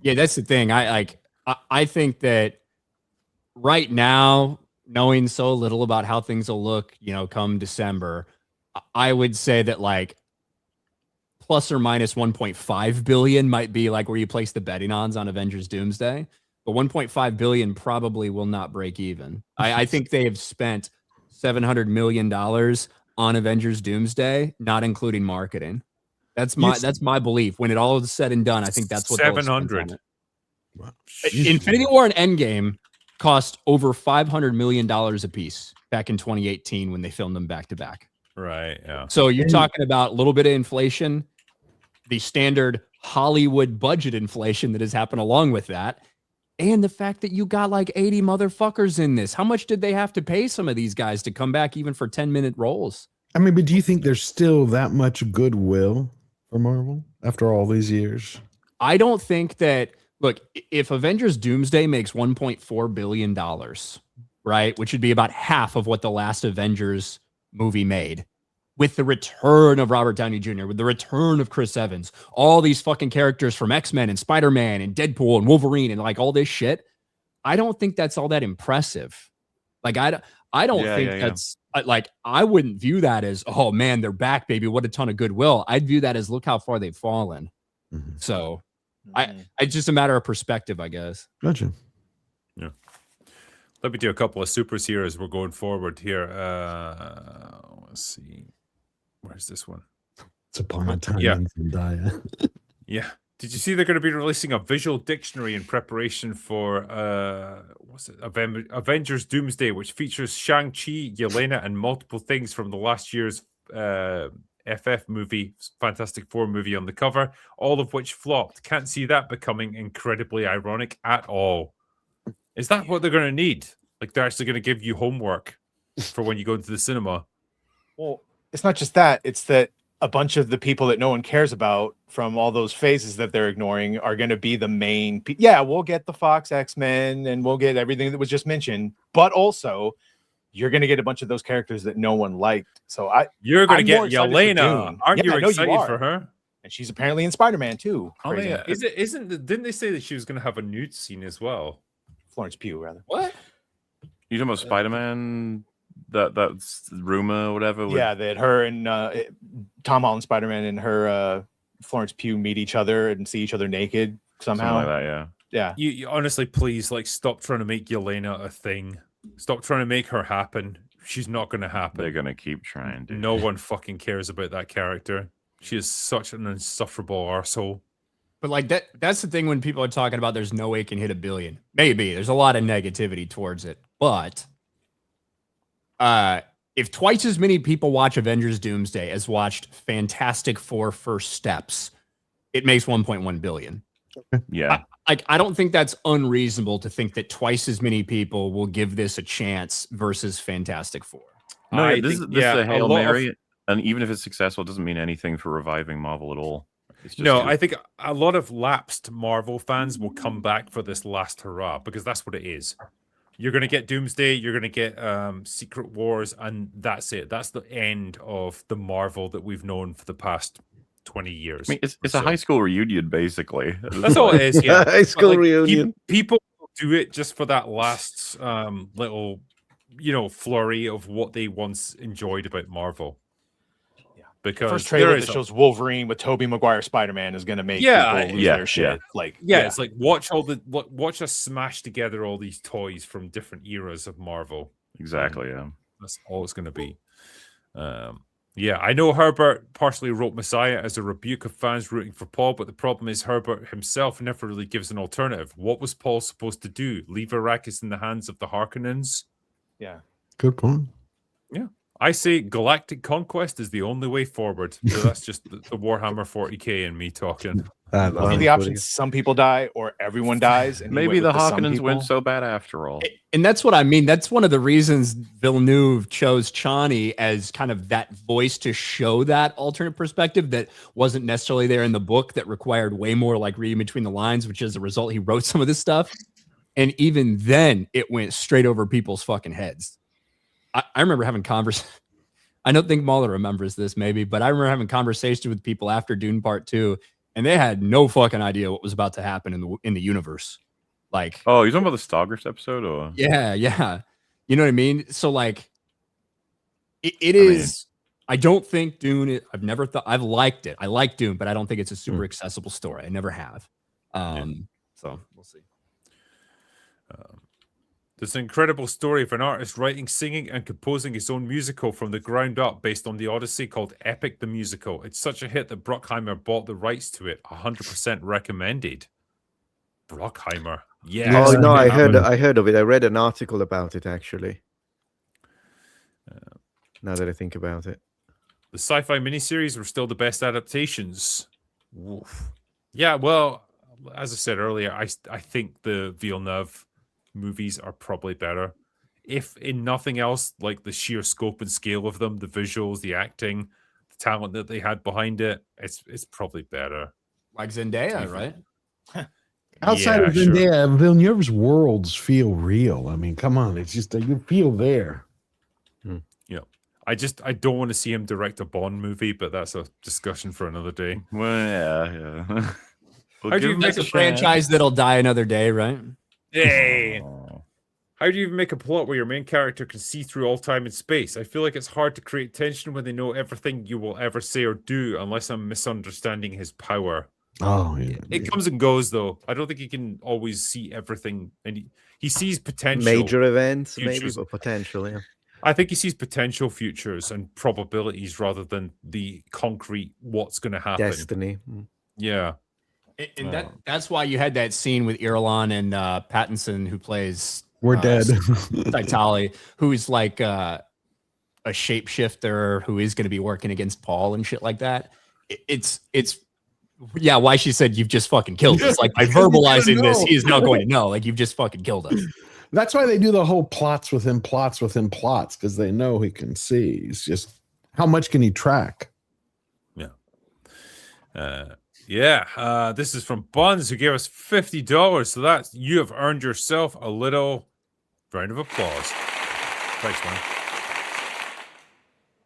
Yeah, that's the thing. I think that right now, knowing so little about how things will look, come December, I would say that like plus or minus 1.5 billion might be like where you place the betting odds on Avengers Doomsday. But 1.5 billion probably will not break even. I think they have spent $700 million on Avengers Doomsday, not including marketing. That's my belief. When it all is said and done, I think that's what 700. Wow. Infinity War and Endgame cost over $500 million a piece back in 2018 when they filmed them back to back. Right. Yeah. So you're talking about a little bit of inflation, the standard Hollywood budget inflation that has happened along with that, and the fact that you got like 80 motherfuckers in this. How much did they have to pay some of these guys to come back even for 10-minute roles? I mean, but do you think there's still that much goodwill for Marvel after all these years? I don't think that. Look, if Avengers Doomsday makes $1.4 billion, right, which would be about half of what the last Avengers movie made, with the return of Robert Downey Jr., with the return of Chris Evans, all these fucking characters from X-Men and Spider-Man and Deadpool and Wolverine and like all this shit, I don't think that's all that impressive. Like, I don't think that's like, I wouldn't view that as, oh man, they're back, baby. What a ton of goodwill. I'd view that as, look how far they've fallen. Mm-hmm. So it's just a matter of perspective, I guess. Gotcha. Yeah. Let me do a couple of supers here as we're going forward here. Let's see. Where's this one? It's Upon a Time Yeah. in Zendaya. Yeah. Did you see they're going to be releasing a visual dictionary in preparation for what's it? Avengers Doomsday, which features Shang-Chi, Yelena, and multiple things from the last year's FF movie, Fantastic Four movie on the cover, all of which flopped. Can't see that becoming incredibly ironic at all. Is that what they're going to need? Like, they're actually going to give you homework for when you go into the cinema? Well, it's not just that. It's that a bunch of the people that no one cares about from all those phases that they're ignoring are going to be the main. Yeah, we'll get the Fox X-Men and we'll get everything that was just mentioned, but also you're going to get a bunch of those characters that no one liked. So you're going to get Yelena. Aren't you excited for her? And she's apparently in Spider-Man too. Oh yeah, didn't they say that she was going to have a nude scene as well? Florence Pugh, rather. What? You talking about Spider-Man? That's rumor, or whatever. Yeah, that her and Tom Holland Spider-Man and her Florence Pugh meet each other and see each other naked somehow. Something like that, yeah. You honestly, please, like, stop trying to make Yelena a thing. Stop trying to make her happen. She's not going to happen. They're going to keep trying. Dude. No one fucking cares about that character. She is such an insufferable arsehole. But like that's the thing when people are talking about there's no way it can hit $1 billion. Maybe there's a lot of negativity towards it. But if twice as many people watch Avengers Doomsday as watched Fantastic Four First Steps, it makes 1.1 billion. Yeah. I don't think that's unreasonable to think that twice as many people will give this a chance versus Fantastic Four. No, this is a Hail Mary, and even if it's successful, it doesn't mean anything for reviving Marvel at all. It's just I think a lot of lapsed Marvel fans will come back for this last hurrah, because that's what it is. You're going to get Doomsday, you're going to get Secret Wars, and that's it. That's the end of the Marvel that we've known for the past 20 years. I mean, it's a high school reunion, basically. That's all it is, yeah. High school reunion. People do it just for that last little, flurry of what they once enjoyed about Marvel. Yeah. Because first trailer that shows Wolverine with Tobey Maguire Spider-Man is going to make people lose their shit. Yeah. Like, it's like watch us smash together all these toys from different eras of Marvel. Exactly, yeah. That's all it's going to be. Yeah, I know Herbert partially wrote Messiah as a rebuke of fans rooting for Paul, but the problem is Herbert himself never really gives an alternative. What was Paul supposed to do? Leave Arrakis in the hands of the Harkonnens? Yeah. Good point. Yeah. I say Galactic Conquest is the only way forward. So that's just the Warhammer 40k and me talking. The options: some people die or everyone dies. And maybe the Harkonnens went so bad after all. And that's what I mean. That's one of the reasons Villeneuve chose Chani as kind of that voice to show that alternate perspective that wasn't necessarily there in the book, that required way more like reading between the lines, which as a result, he wrote some of this stuff. And even then, it went straight over people's fucking heads. I remember having conversations. I don't think MauLer remembers this, maybe, but I remember having conversations with people after Dune Part 2, and they had no fucking idea what was about to happen in the universe. Like, oh, you're talking about the Stargirl episode, or yeah, you know what I mean? So like, it is. I don't think Dune. I've never thought. I've liked it. I like Dune, but I don't think it's a super accessible story. I never have. So we'll see. There's an incredible story of an artist writing, singing, and composing his own musical from the ground up based on the Odyssey called Epic the Musical. It's such a hit that Bruckheimer bought the rights to it. 100% recommended. Bruckheimer. Yes. Oh no, I heard of it. I read an article about it actually. Now that I think about it. The sci-fi miniseries were still the best adaptations. Oof. Yeah, well, as I said earlier, I think the Villeneuve movies are probably better. If in nothing else, like the sheer scope and scale of them, the visuals, the acting, the talent that they had behind it, it's probably better. Like Zendaya, right? Outside of Zendaya, Villeneuve's worlds feel real. I mean, come on, it's just you feel there. Yeah, I don't want to see him direct a Bond movie, but that's a discussion for another day. Well, yeah. How do you make a franchise that'll die another day, right? Hey. How do you even make a plot where your main character can see through all time and space? I feel like it's hard to create tension when they know everything you will ever say or do, unless I'm misunderstanding his power. Oh, yeah. It comes and goes, though. I don't think he can always see everything, and he sees potential. Major events, futures. maybe, but potential, yeah. I think he sees potential futures and probabilities rather than the concrete what's going to happen. Destiny. Yeah. And that's why you had that scene with Irulan and Pattinson, who plays We're Dead. Vitali, who's like a shapeshifter who is going to be working against Paul and shit like that. It's yeah, why she said you've just fucking killed us. Like by verbalizing this, he is now going to know. Like you've just fucking killed us. That's why they do the whole plots within plots, because they know he can see. It's just how much can he track? Yeah. This is from Buns, who gave us $50. So that's you have earned yourself a little round of applause. Thanks, man.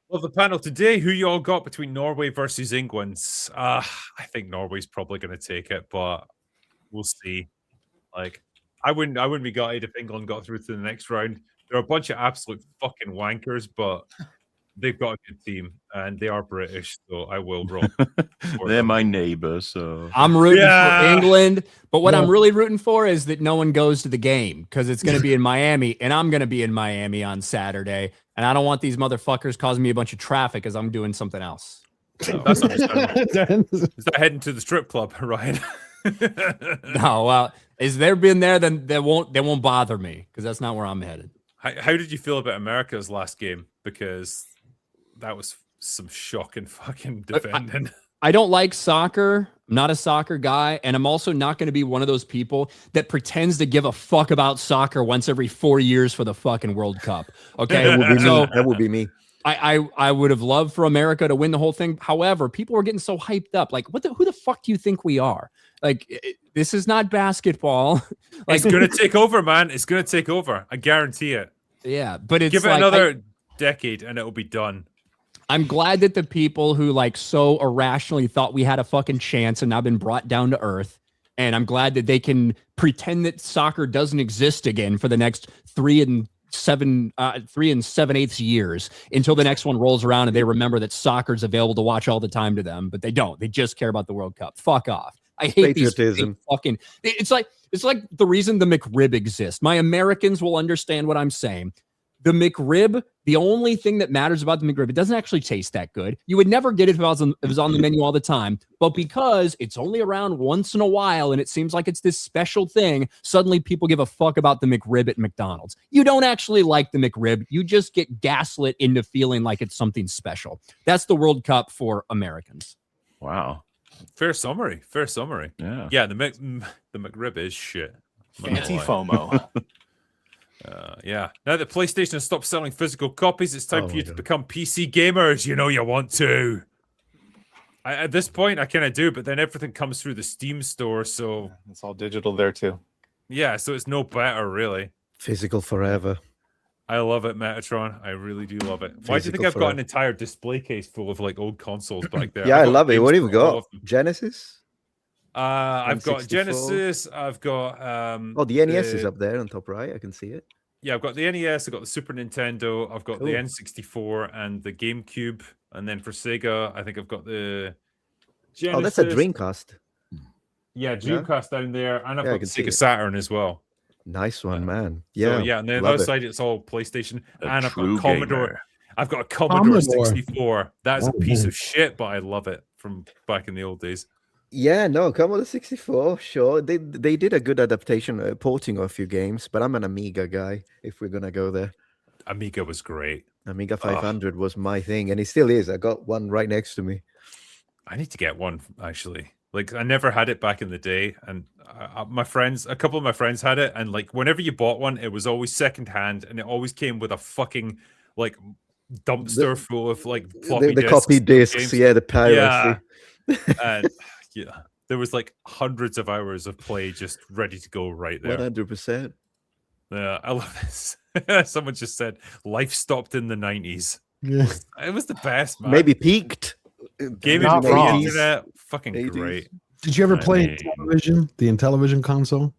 Well, the panel today, who you all got between Norway versus England? I think Norway's probably going to take it, but we'll see. Like, I wouldn't be gutted if England got through to the next round. They're a bunch of absolute fucking wankers, but they've got a good team, and they are British, so I will roll. They're my neighbor, so I'm rooting for England, but what I'm really rooting for is that no one goes to the game because it's going to be in Miami, and I'm going to be in Miami on Saturday, and I don't want these motherfuckers causing me a bunch of traffic as I'm doing something else. So, that's understandable. Is that heading to the strip club, Ryan? No, well, is there been there? Then they won't bother me because that's not where I'm headed. How did you feel about America's last game? Because that was some shocking fucking defending. I don't like soccer. I'm not a soccer guy, and I'm also not going to be one of those people that pretends to give a fuck about soccer once every 4 years for the fucking World Cup. Okay, that would be me. I would have loved for America to win the whole thing. However, people were getting so hyped up. Like, who the fuck do you think we are? Like, this is not basketball. Like, it's gonna take over, man. It's gonna take over. I guarantee it. Yeah, but it's give it like, another decade and it'll be done. I'm glad that the people who like so irrationally thought we had a fucking chance and now been brought down to earth. And I'm glad that they can pretend that soccer doesn't exist again for the next 3 and 7/8 years until the next one rolls around and they remember that soccer's available to watch all the time to them, but they don't. They just care about the World Cup. Fuck off. I hate patriotism. These fucking. It's like the reason the McRib exists. My Americans will understand what I'm saying. The McRib, the only thing that matters about the McRib, it doesn't actually taste that good. You would never get it if it was on the menu all the time. But because it's only around once in a while and it seems like it's this special thing, suddenly people give a fuck about the McRib at McDonald's. You don't actually like the McRib. You just get gaslit into feeling like it's something special. That's the World Cup for Americans. Wow. Fair summary. Yeah. The McRib is shit. Anti-FOMO. Yeah. Now that PlayStation has stopped selling physical copies, it's time for you to become PC gamers. You know you want to. At this point, I kind of do, but then everything comes through the Steam store, so it's all digital there too. Yeah, so it's no better, really. Physical forever. I love it, Metatron. I really do love it. Why do you think I've got an entire display case full of like old consoles back there? Yeah, I love it. What have you got? Genesis? I've got Genesis. I've got the NES is up there on top right. I can see it. Yeah, I've got the NES. I've got the Super Nintendo. I've got the N64 and the GameCube. And then for Sega, I think I've got the Genesis. Oh, that's a Dreamcast. Yeah, Dreamcast down there, and I've got the Sega Saturn as well. Nice one, man. Yeah, so, yeah. And the love other it. side, it's all PlayStation, A and I've got a true Commodore. gamer. I've got a Commodore 64. That's a piece of shit, but I love it from back in the old days. Yeah, no, Commodore 64, sure. They did a good adaptation, porting of a few games, but I'm an Amiga guy, if we're gonna go there. Amiga was great. Amiga 500 was my thing, and it still is. I got one right next to me. I need to get one, actually. Like, I never had it back in the day, and my friends, a couple of my friends had it, and like whenever you bought one, it was always secondhand, and it always came with a fucking like dumpster full of like floppy The disks, copy discs, games. yeah, the piracy. And yeah, there was like hundreds of hours of play just ready to go right there. 100%. Yeah, I love this. Someone just said life stopped in the 90s. Yeah. It was the best, man. Maybe peaked. Gaming Not before the wrong. internet, fucking 80s. great. Did you ever play mean- television, the Intellivision console?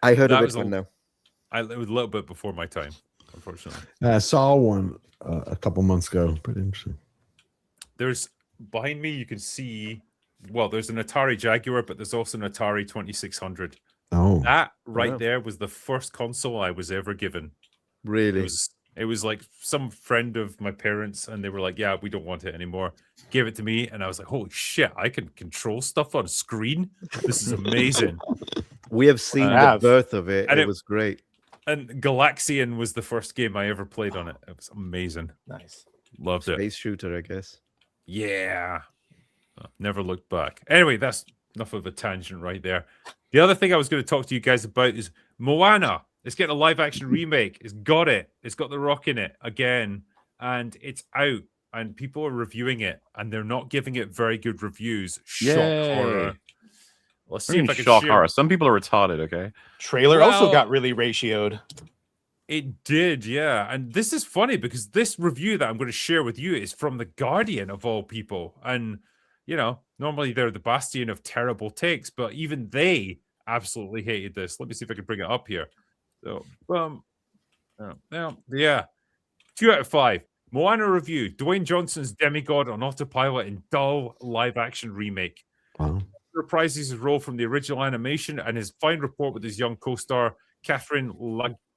I heard That of it, was but no. It was a little bit before my time, unfortunately. I saw one a couple months ago. Pretty interesting. There's behind me, you can see, well, there's an Atari Jaguar, but there's also an Atari 2600. Oh, That right Wow. there was the first console I was ever given. Really? It was like some friend of my parents, and they were like, "Yeah, we don't want it anymore." Gave it to me, and I was like, "Holy shit! I can control stuff on screen. This is amazing." We have seen the have. birth of it. And It it- was great. And Galaxian was the first game I ever played on it. It was amazing. Nice. Loved it. Space shooter, I guess. Yeah. Never looked back. Anyway, that's enough of a tangent right there. The other thing I was going to talk to you guys about is Moana. It's getting a live action remake. It's got it. It's got The Rock in it again. And it's out. And people are reviewing it. And they're not giving it very good reviews. Shock Yay. horror. Let's I see mean, if I can shock share. horror. Some people are retarded, okay? Trailer also Well- got really ratioed. It did, yeah. And this is funny because this review that I'm going to share with you is from The Guardian of all people. And, you know, normally they're the bastion of terrible takes, but even they absolutely hated this. Let me see if I can bring it up here. So, yeah. 2 out of 5. Moana review. Dwayne Johnson's demigod on autopilot in dull live action remake. wow. Reprises his role from the original animation and his fine rapport with his young co-star Catherine Lagaya.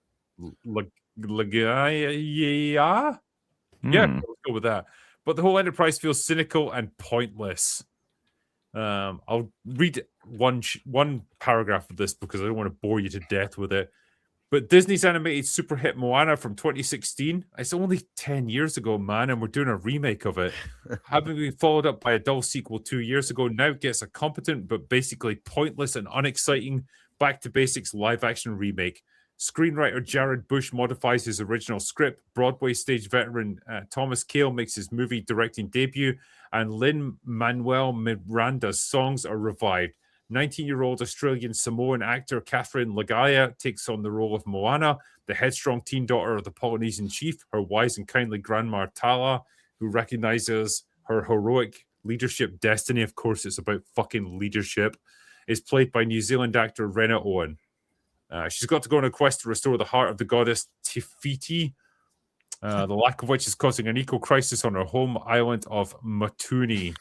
Yeah, Hmm. let's go with that. But the whole enterprise feels cynical and pointless. I'll read one paragraph of this because I don't want to bore you to death with it. But Disney's animated super hit Moana from 2016. It's only 10 years ago, man, and we're doing a remake of it. Having been followed up by a dull sequel 2 years ago, now it gets a competent but basically pointless and unexciting back to basics live action remake. Screenwriter Jared Bush modifies his original script. Broadway stage veteran Thomas Kail makes his movie directing debut, and Lin-Manuel Miranda's songs are revived. 19-year-old Australian Samoan actor Catherine Lagaya takes on the role of Moana, the headstrong teen daughter of the Polynesian chief, her wise and kindly grandma Tala, who recognizes her heroic leadership destiny. Of course, it's about fucking leadership. Is played by New Zealand actor Rena Owen. She's got to go on a quest to restore the heart of the goddess Tifiti, the lack of which is causing an eco crisis on her home island of Matuni.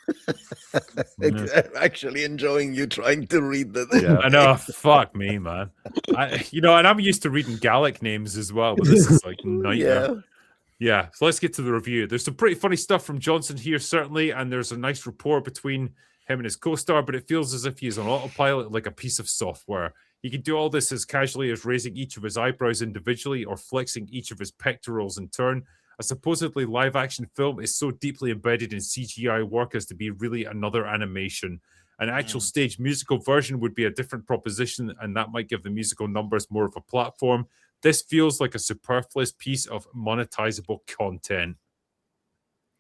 I'm actually enjoying you trying to read that. Yeah. I know, fuck me, man. And I'm used to reading Gallic names as well, but this is like nightmare. Yeah, so let's get to the review. There's some pretty funny stuff from Johnson here, certainly, and there's a nice rapport between him and his co-star, but it feels as if he's on autopilot like a piece of software. He can do all this as casually as raising each of his eyebrows individually or flexing each of his pectorals in turn. A supposedly live-action film is so deeply embedded in CGI work as to be really another animation. An actual stage musical version would be a different proposition, and that might give the musical numbers more of a platform. This feels like a superfluous piece of monetizable content.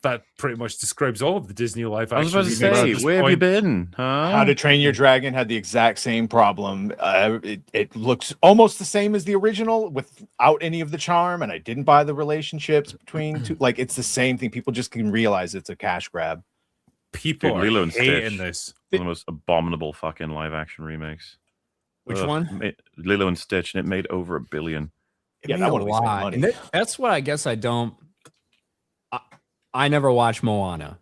That pretty much describes all of the Disney live action. I was about to say, where have you been? Huh? How to Train Your Dragon had the exact same problem. It looks almost the same as the original without any of the charm, and I didn't buy the relationships between two. Like, it's the same thing. People just can realize it's a cash grab. People Dude, are Lilo and hating Stitch. this. One of the most abominable fucking live action remakes. Which Ugh, one? Lilo and Stitch, and it made over $1 billion. Yeah, made that a one wasted lot. money. And that's what I guess I don't. I never watched Moana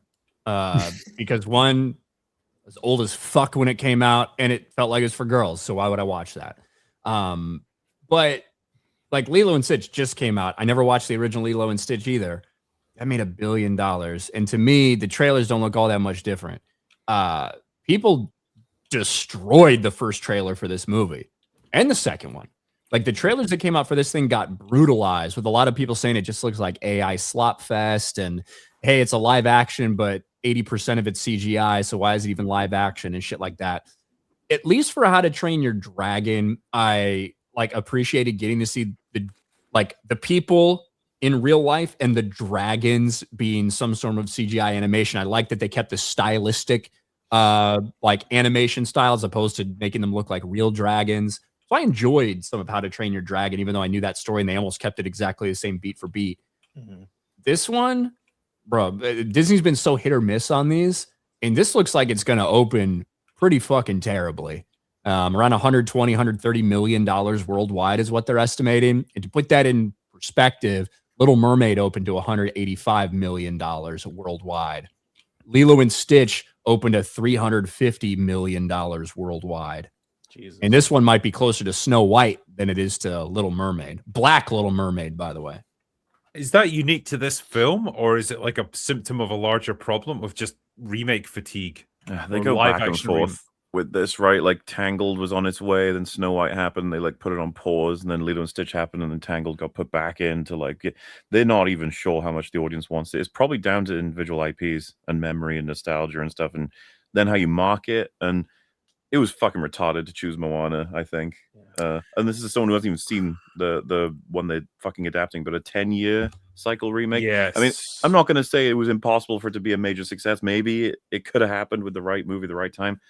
because one was old as fuck when it came out, and it felt like it was for girls. So why would I watch that? But like Lilo and Stitch just came out. I never watched the original Lilo and Stitch either. That made $1 billion. And to me, the trailers don't look all that much different. People destroyed the first trailer for this movie and the second one. Like the trailers that came out for this thing got brutalized with a lot of people saying it just looks like AI slop fest and hey, it's a live action, but 80% of it's CGI. So why is it even live action and shit like that? At least for How to Train Your Dragon, I like appreciated getting to see the people in real life and the dragons being some sort of CGI animation. I like that they kept the stylistic like animation style as opposed to making them look like real dragons. So I enjoyed some of How to Train Your Dragon, even though I knew that story and they almost kept it exactly the same beat for beat. This one, bro, Disney's been so hit or miss on these, and this looks like it's going to open pretty fucking terribly. Around $120-130 million worldwide is what they're estimating. And to put that in perspective, Little Mermaid opened to $185 million worldwide. Lilo and Stitch opened to $350 million worldwide. Jesus. And this one might be closer to Snow White than it is to Little Mermaid. Black Little Mermaid, by the way. Is that unique to this film, or is it like a symptom of a larger problem of just remake fatigue? They go back and forth with this, right? Like Tangled was on its way, then Snow White happened, they like put it on pause, and then Lilo and Stitch happened, and then Tangled got put back in to like they're not even sure how much the audience wants it. It's probably down to individual IPs and memory and nostalgia and stuff, and then how you market. And it was fucking retarded to choose Moana, I think. And this is someone who hasn't even seen the one they're fucking adapting, but a 10-year cycle remake. Yes. I mean, I'm not going to say it was impossible for it to be a major success. Maybe it could have happened with the right movie, the right time.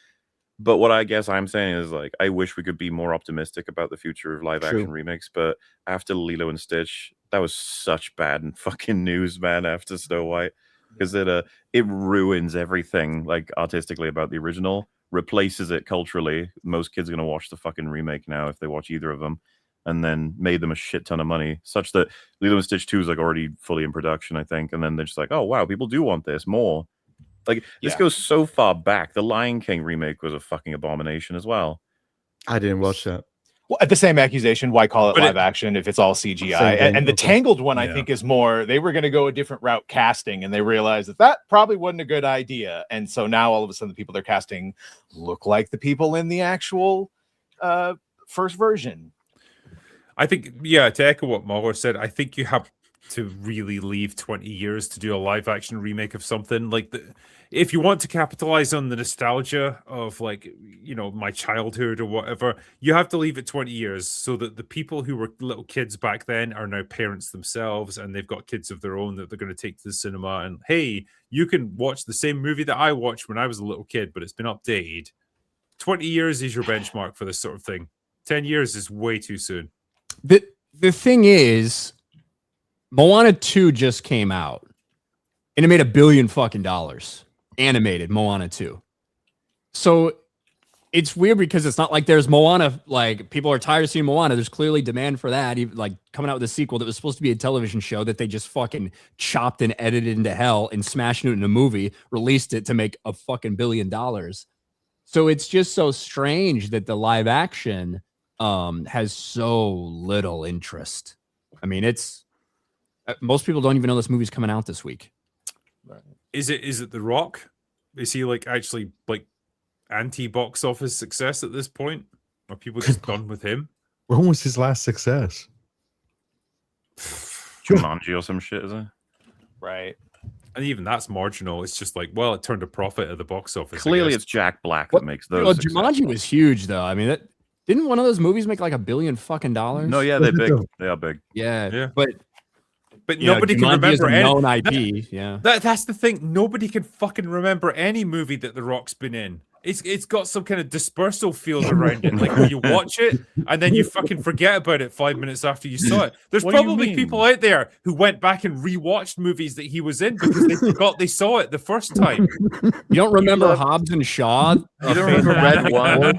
But what I guess I'm saying is, like, I wish we could be more optimistic about the future of live action remakes. But after Lilo and Stitch, that was such bad and fucking news, man, after Snow White. Because it ruins everything, like, artistically about the original. Replaces it culturally. Most kids are going to watch the fucking remake now if they watch either of them, and then made them a shit ton of money, such that Lilo and Stitch 2 is like already fully in production, I think. And then they're just like, oh wow, people do want this more. Like this goes so far back. The Lion King remake was a fucking abomination as well. I didn't watch that. Well, at the same accusation, why call it live action if it's all CGI? And the Tangled one, I think, is more, they were going to go a different route casting, and they realized that probably wasn't a good idea. And so now all of a sudden the people they're casting look like the people in the actual first version. I think, to echo what MauLer said, I think you have to really leave 20 years to do a live action remake of something. Like, if you want to capitalize on the nostalgia of, like, you know, my childhood or whatever, you have to leave it 20 years so that the people who were little kids back then are now parents themselves, and they've got kids of their own that they're going to take to the cinema. And hey, you can watch the same movie that I watched when I was a little kid, but it's been updated. 20 years is your benchmark for this sort of thing. 10 years is way too soon. The thing is, Moana 2 just came out, and it made $1 billion fucking dollars. Animated Moana 2. So it's weird because it's not like there's Moana, like people are tired of seeing Moana. There's clearly demand for that. Even like coming out with a sequel that was supposed to be a television show that they just fucking chopped and edited into hell and smashed it in a movie, released it to make a fucking $1 billion. So it's just so strange that the live action has so little interest. I mean, it's most people don't even know this movie's coming out this week. Right. Is it The Rock? Is he like actually like anti-box office success at this point? Are people just done with him? When was his last success? Jumanji or some shit, is it? Right. And even that's marginal. It's just like, well, it turned a profit at the box office. Clearly, it's Jack Black that makes those. Well, Jumanji was huge, though. I mean, didn't one of those movies make like $1 billion fucking dollars? No, yeah, they're big. They are big. Yeah. But nobody can remember any known IP. That's the thing. Nobody can fucking remember any movie that The Rock's been in. It's got some kind of dispersal field around it. Like when you watch it and then you fucking forget about it 5 minutes after you saw it. There's probably people out there who went back and rewatched movies that he was in because they forgot they saw it the first time. You don't remember Hobbs and Shaw? You don't remember Red One?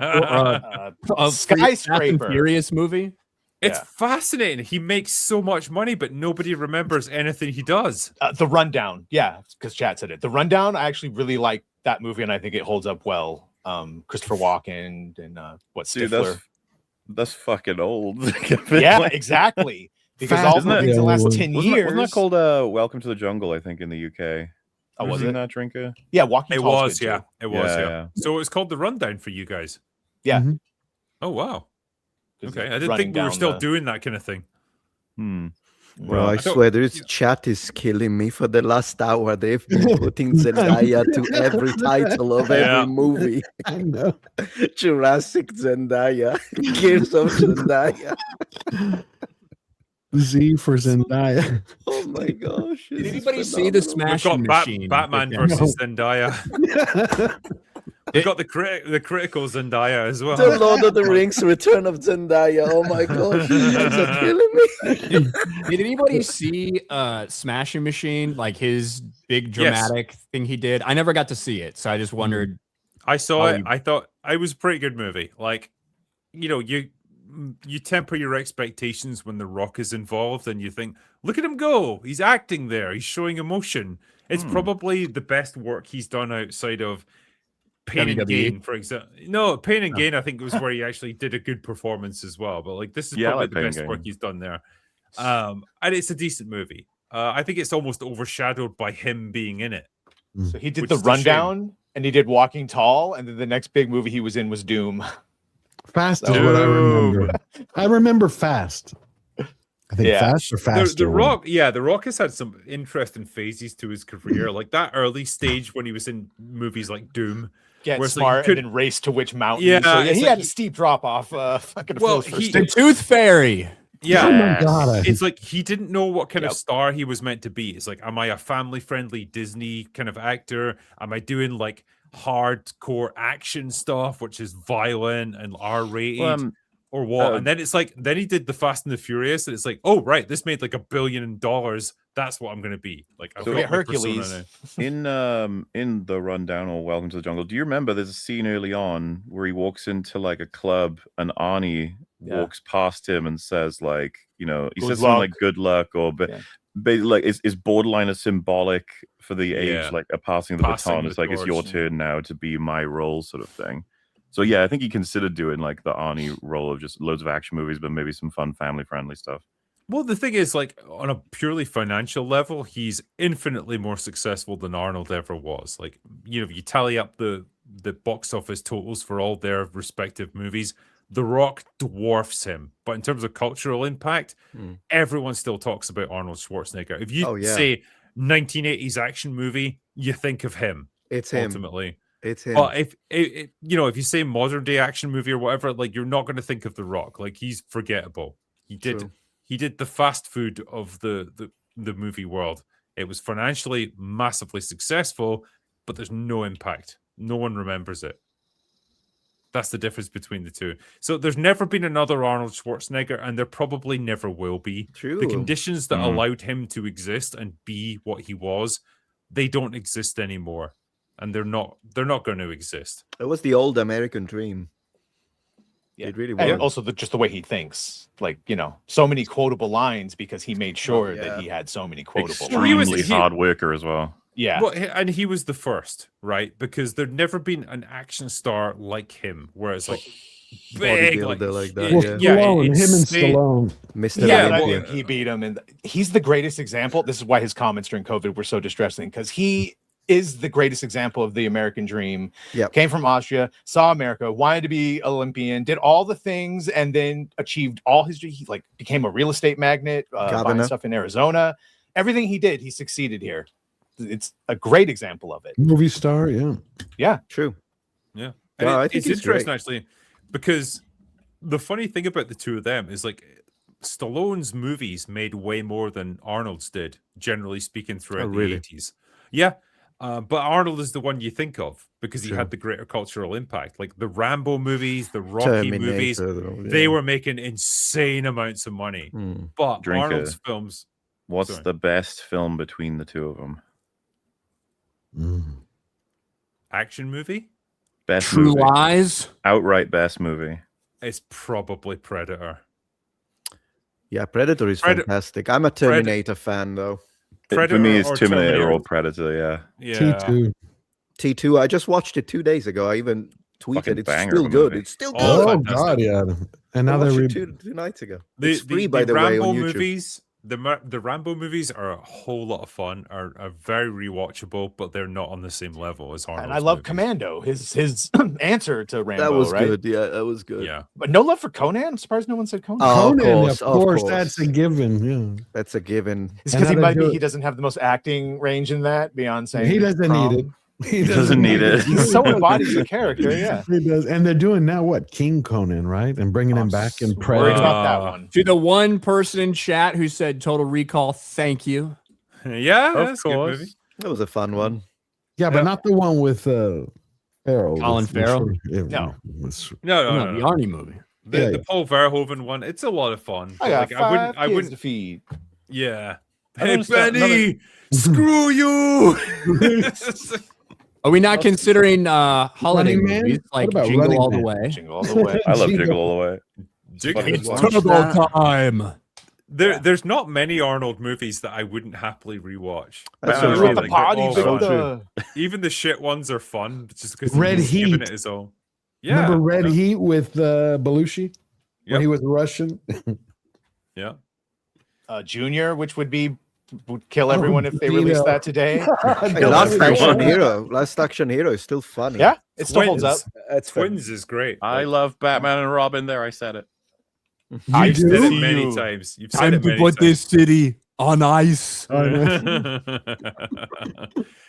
A Skyscraper. Furious movie? It's fascinating. He makes so much money, but nobody remembers anything he does. The Rundown. Yeah, because Chad said it. The Rundown, I actually really like that movie, and I think it holds up well. Christopher Walken and Stifler. That's fucking old. Yeah, exactly. Because Fast, all the things the last 10 years. Wasn't that called Welcome to the Jungle, I think, in the UK? Oh, was it? That drinker? Yeah, Walking It Tall's was, good yeah. too. It was, Yeah, yeah. yeah. So it's called The Rundown for you guys. Yeah. Mm-hmm. Oh, wow. 'Cause Okay. it's I didn't running think we were down still the- doing that kind of thing. Bro, I I thought- swear this chat is killing me. For the last hour, they've been putting Zendaya to every title of every movie. I know. Jurassic Zendaya, Gears of Zendaya. Z for Zendaya. Oh my gosh. Did anybody see the Smash We've got Machine? Batman with versus Zendaya. We've got the critical Zendaya as well. The Lord of the Rings Return of Zendaya. Oh my gosh. You guys are killing me. Did anybody see Smashing Machine, like his big dramatic thing he did? I never got to see it, so I just wondered. I saw it. I thought it was a pretty good movie. Like, you know, you temper your expectations when The Rock is involved, and you think, look at him go. He's acting there. He's showing emotion. It's probably the best work he's done outside of Pain and WWE? Gain, for example. No, Pain and Gain, I think it was where he actually did a good performance as well. But like, this is probably the best work he's done there. And it's a decent movie. I think it's almost overshadowed by him being in it. So he did The Rundown, and he did Walking Tall, and then the next big movie he was in was Doom. Fast is what I remember. I remember Fast. I think Fast or Faster. The Rock, The Rock has had some interesting phases to his career. Like that early stage when he was in movies like Doom. Get where smart like, and then race to which mountain. Yeah, so, he like had a steep drop off. Fucking the Tooth Fairy. Yeah, oh my God. It's like he didn't know what kind of star he was meant to be. It's like, am I a family-friendly Disney kind of actor? Am I doing like hardcore action stuff, which is violent and R-rated, or what? And then it's like, then he did the Fast and the Furious, and it's like, oh right, this made like $1 billion. That's what I'm going to be. Like, I've got Hercules in the Rundown or Welcome to the Jungle. Do you remember there's a scene early on where he walks into like a club and Arnie walks past him and says like, you know, he says something like good luck or but like is borderline a symbolic for the age, like a passing of the baton. It's like it's your turn now to be my role sort of thing. So yeah, I think he considered doing like the Arnie role of just loads of action movies, but maybe some fun family friendly stuff. Well, the thing is, like, on a purely financial level, he's infinitely more successful than Arnold ever was. Like, you know, if you tally up the box office totals for all their respective movies, The Rock dwarfs him. But in terms of cultural impact, everyone still talks about Arnold Schwarzenegger. If you say 1980s action movie, you think of him. It's ultimately. him. It's him. But if you know, if you say modern day action movie or whatever, like, you're not going to think of The Rock. Like, he's forgettable. He did the fast food of the movie world. It was financially massively successful, but there's no impact. No one remembers it. That's the difference between the two. So there's never been another Arnold Schwarzenegger, and there probably never will be. True. The conditions that allowed him to exist and be what he was, they don't exist anymore, and they're not going to exist. It was the old American dream. Yeah. It really was. And also just the way he thinks, like, you know, so many quotable lines because he made sure that he had so many quotable lines. Extremely hard worker as well. Yeah. Well, and he was the first, right? Because there'd never been an action star like him, where it's like big, like that. Well, Stallone, him and Stallone. Mr. Yeah, he beat him, and he's the greatest example. This is why his comments during COVID were so distressing, because he is the greatest example of the American dream. Came from Austria, saw America, wanted to be Olympian, did all the things, and then achieved all his dreams. He like became a real estate magnate, buying stuff in Arizona. Everything he did, he succeeded here. It's a great example of it. Movie star, yeah, true. Yeah, and I think it's interesting actually, because the funny thing about the two of them is like Stallone's movies made way more than Arnold's did, generally speaking, throughout the 80s. Yeah. But Arnold is the one you think of because he had the greater cultural impact. Like the Rambo movies, the Rocky movies, they were making insane amounts of money. But Arnold's films... What's the best film between the two of them? Action movie? Best True movie. Lies? Outright best movie. It's probably Predator. Yeah, Predator is fantastic. I'm a Terminator fan, though. For me, it's Terminator or Predator, T2. I just watched it 2 days ago. I even tweeted it's banger still of a good. movie. It's still good. Oh fantastic. God, yeah. And I now watched they're it two nights ago. The, It's free, the, by the way, Rambo on YouTube. movies, the Rambo movies are a whole lot of fun, are very rewatchable, but they're not on the same level as Arnold's And I love movies. Commando, his answer to Rambo. That was right? good. Yeah, that was good. Yeah. But no love for Conan. I'm surprised no one said Conan. Oh, Conan, of course. that's a given. Yeah. That's a given. It's And because how they do he it. doesn't have the most acting range in that. Beyond saying He doesn't need it. He doesn't need it. He so embodies the character. Yeah. He does. And they're doing now what? King Conan, right? And bringing him back in Worried Predator. about that one. To the one person in chat who said Total Recall, thank you. Yeah, Of that's a good course. movie. That was a fun one. Yeah, but not the one with Farrell. Colin Farrell? No, No, no. the Arnie movie. The Paul Verhoeven one, it's a lot of fun. I got I wouldn't to feed. Yeah. I don't Hey understand Benny, screw you. Are we not considering holiday Running Man? movies like What about Jingle Running All the Man? Way? Jingle all the way. I love Jiggle All the Way. It's Turbo time. There's not many Arnold movies that I wouldn't happily rewatch. That's so They're true. all, The like, party, they're all so fun. true. Even the shit ones are fun just because Red he's giving Heat. it his own. Yeah. Remember Red Heat with Belushi? Yep. When he was Russian? Yeah. Junior, which would kill everyone if they Dino. released that today. Hey, Last Action Hero is still funny. Yeah, it still holds up. That's fun. Twins is great. I love Batman and Robin. There, I said it. I've said it do? many times. You've said Time it to many put times. this city on ice.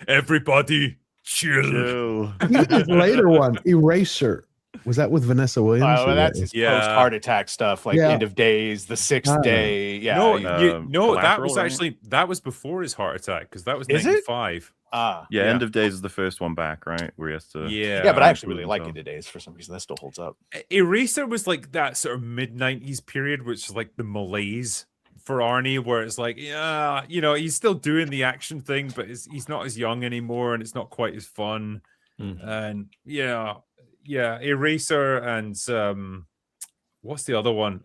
Everybody chill. Chill. Even his later one, Eraser. Was that with Vanessa Williams? Oh, or that's what? his Yeah. post heart attack stuff, like Yeah. End of Days, The Sixth Day. Yeah. No, Um, no, that Collateral, was right? actually that was before his heart attack because that was Is it? 95. Ah, Yeah, Yeah. End of Days is the first one back, right? Where he has to. Yeah, yeah, but I actually really Absolutely like so. End of Days for some reason. That still holds up. Eraser was like that sort of mid 90s period, which is like the malaise for Arnie, where it's like, yeah, he's still doing the action thing, but he's not as young anymore, and it's not quite as fun. And yeah, Eraser and what's the other one?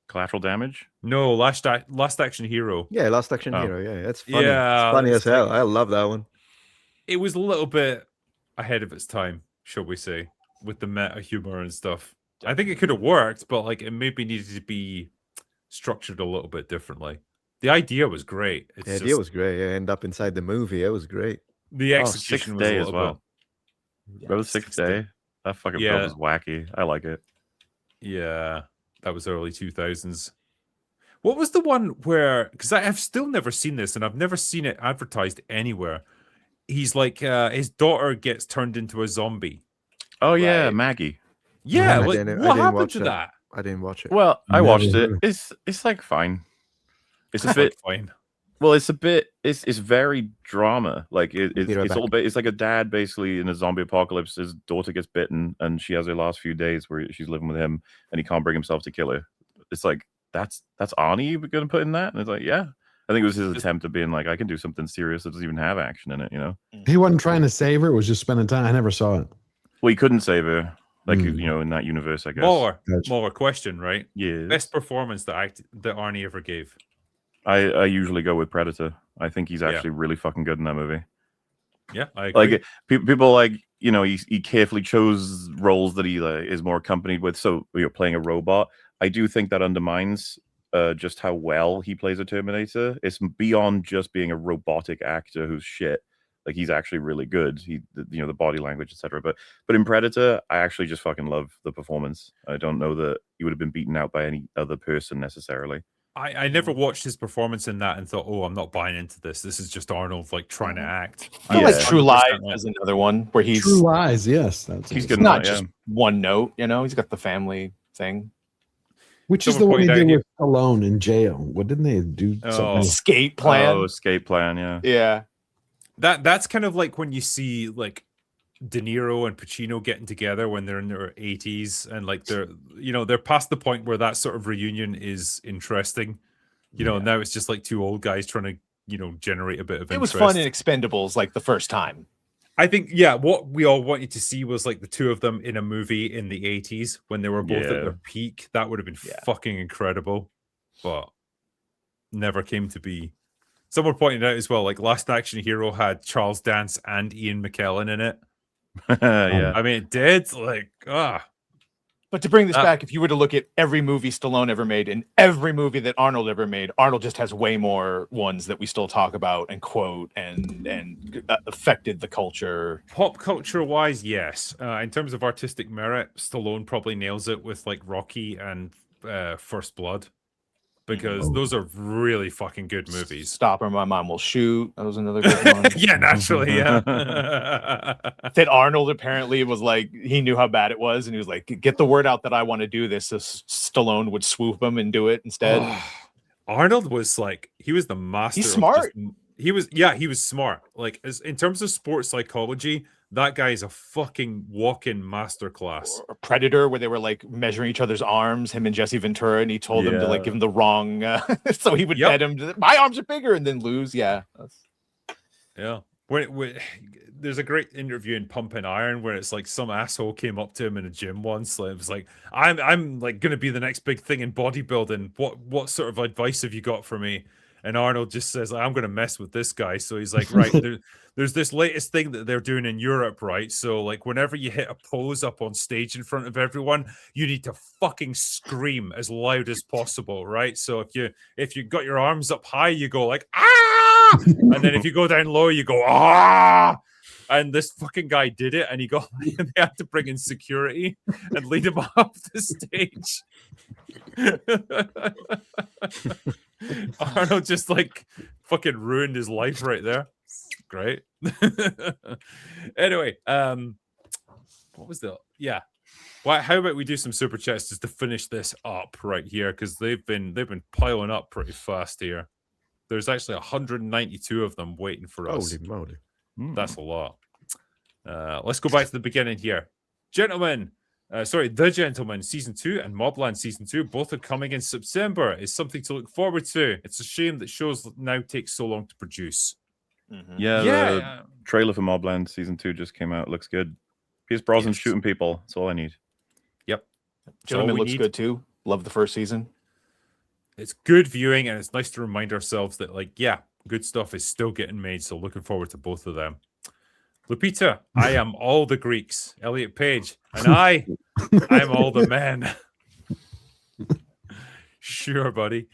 Collateral Damage. No, Last Action Hero. Yeah, Last Action Oh. Hero. Yeah, that's funny. Yeah, it's funny it's as hell. like- I love that one. It was a little bit ahead of its time, shall we say, with the meta humor and stuff. I think it could have worked, but like it maybe needed to be structured a little bit differently. The idea was great. It's The idea just was great. Yeah, end up inside the movie. It was great. the Oh, execution Sixth was Day a as little well. bit. Remember the Sixth Day? That fucking Yeah. film was wacky. I like it. Yeah, that was early 2000s. What was the one where? Because I have still never seen this, and I've never seen it advertised anywhere. He's like his daughter gets turned into a zombie. Oh yeah, Right. Maggie. Yeah, I like, didn't what happened watch to it. that? I didn't watch it. Well, I Never watched it. heard. It's like fine. It's a It's bit. like, fine. Well, it's a bit. It's very drama. Like Be right it's all back. bit. It's like a dad basically in a zombie apocalypse. His daughter gets bitten, and she has her last few days where she's living with him, and he can't bring himself to kill her. It's like that's Arnie going to put in that, and it's like yeah. I think it was his attempt of being like, I can do something serious that doesn't even have action in it. He wasn't trying to save her. It was just spending time. I never saw it. Well, he couldn't save her, like Hmm. in that universe, I guess. Gotcha. More question, right? Yeah. Best performance that Arnie ever gave. I usually go with Predator. I think he's Yeah. actually really fucking good in that movie. Yeah, I agree. Like people like he carefully chose roles that he is more accompanied with. So you're playing a robot. I do think that undermines just how well he plays a Terminator. It's beyond just being a robotic actor who's shit. Like he's actually really good. The body language, etc. But in Predator, I actually just fucking love the performance. I don't know that he would have been beaten out by any other person necessarily. I never watched his performance in that and thought, oh, I'm not buying into this. This is just Arnold like trying to act. I feel like Yeah. True Lies is another one where he's True Lies, yes. He's it. good. not in that, just one note. He's got the family thing. Which is the Someone one he pointed did out with Stallone in jail. What didn't they do? Oh. Something? Escape plan. Oh, Escape Plan. Yeah. Yeah. That's kind of like when you see like De Niro and Pacino getting together when they're in their 80s and like they're past the point where that sort of reunion is interesting. Now it's just like two old guys trying to generate a bit of It was interest. fun in Expendables like the first time. I think what we all wanted to see was like the two of them in a movie in the 80s when they were both at Yeah. their peak. That would have been fucking incredible, but never came to be. Someone pointed out as well, like Last Action Hero had Charles Dance and Ian McKellen in it. Yeah. I mean, it did. Like, But to bring this back, if you were to look at every movie Stallone ever made and every movie that Arnold ever made, Arnold just has way more ones that we still talk about and quote and affected the culture. Pop culture wise, yes. In terms of artistic merit, Stallone probably nails it with like Rocky and First Blood, because those are really fucking good movies. Stop or My Mom Will Shoot. That was another good one. Yeah, naturally, yeah. That Arnold apparently was like, he knew how bad it was, and he was like, get the word out that I want to do this. So Stallone would swoop him and do it instead. Arnold was like, he was the master. He's smart. He was smart. Like, in terms of sports psychology, that guy is a fucking walking masterclass. Or Predator, where they were like measuring each other's arms, him and Jesse Ventura, and he told them to like give him the wrong, so he would bet him, my arms are bigger, and then lose. Yeah. Yeah. When there's a great interview in Pumping Iron where it's like some asshole came up to him in a gym once. Like, it was like, I'm like going to be the next big thing in bodybuilding. What sort of advice have you got for me? And Arnold just says, I'm going to mess with this guy. So he's like, right, there's this latest thing that they're doing in Europe, right? So like whenever you hit a pose up on stage in front of everyone, you need to fucking scream as loud as possible, right? So if you got your arms up high, you go like, ah! And then if you go down low, you go, ah! And this fucking guy did it, and they had to bring in security and lead him off the stage. Arnold just like fucking ruined his life right there. Great. Anyway, what was the how about we do some super chats just to finish this up right here, because they've been piling up pretty fast here. There's actually 192 of them waiting for us. Holy moly. That's a lot. Let's go back to the beginning here. Gentlemen, The Gentleman Season 2 and Mobland Season 2 both are coming in September. It's something to look forward to. It's a shame that shows now take so long to produce. Yeah, the trailer for Mobland Season 2 just came out. Looks good. Pierce Brosnan shooting people. That's all I need. Yep. Gentleman looks good too. Love the first season. It's good viewing, and it's nice to remind ourselves that, like, good stuff is still getting made, so looking forward to both of them. Lupita, I am all the Greeks. Elliot Page, and I am all the men. Sure, buddy.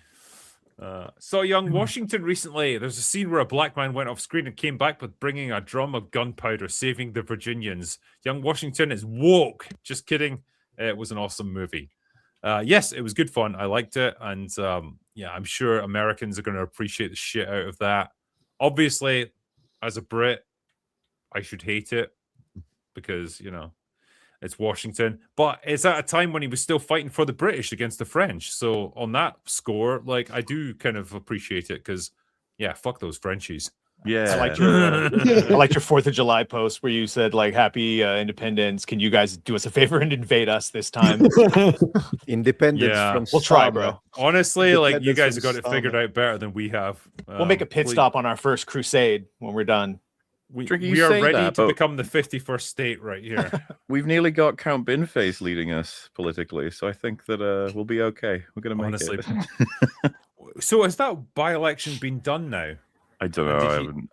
Saw Young Washington recently. There's a scene where a black man went off screen and came back with bringing a drum of gunpowder, saving the Virginians. Young Washington is woke. Just kidding. It was an awesome movie. Yes, it was good fun. I liked it. And I'm sure Americans are going to appreciate the shit out of that. Obviously, as a Brit, I should hate it because, it's Washington. But it's at a time when he was still fighting for the British against the French. So on that score, like, I do kind of appreciate it because, fuck those Frenchies. Yeah, I liked your 4th of July post where you said, like, happy independence. Can you guys do us a favor and invade us this time? Independence from we'll try, bro. Honestly, like, you guys have got it figured out better than we have. We'll make a pit stop on our first crusade when we're done. We are ready to become the 51st state right here. We've nearly got Count Binface leading us politically, so I think that we'll be okay. We're going to make it. So has that by-election been done now? I don't know. I haven't.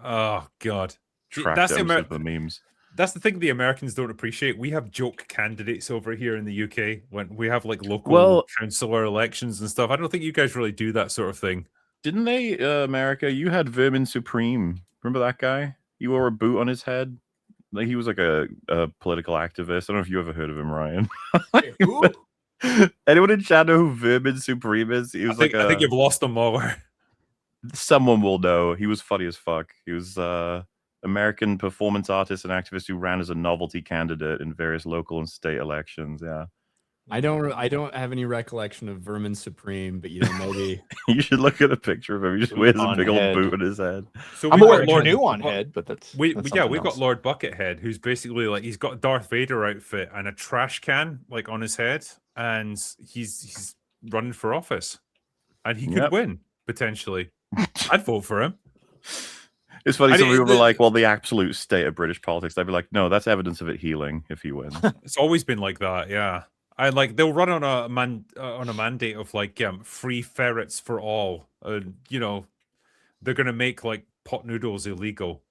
Oh God, that's the memes. That's the thing the Americans don't appreciate. We have joke candidates over here in the UK when we have like local councillor elections and stuff. I don't think you guys really do that sort of thing. Didn't they, America? You had Vermin Supreme. Remember that guy? He wore a boot on his head. Like, he was like a political activist. I don't know if you ever heard of him, Ryan. Anyone in chat know who Vermin Supreme is? He was I think you've lost him, MauLer. Someone will know. He was funny as fuck. He was American performance artist and activist who ran as a novelty candidate in various local and state elections. Yeah. I don't have any recollection of Vermin Supreme, but maybe you should look at a picture of him. He just wears a big old boot on his head. So I'm aware of Lord New on head, but we've got Lord Buckethead, who's basically like he's got a Darth Vader outfit and a trash can like on his head, and he's running for office, and he could win potentially. I'd vote for him. It's funny. Some people were like, "Well, the absolute state of British politics." I'd be like, "No, that's evidence of it healing if he wins." It's always been like that, yeah. And like they'll run on a mandate of like free ferrets for all. They're gonna make like pot noodles illegal.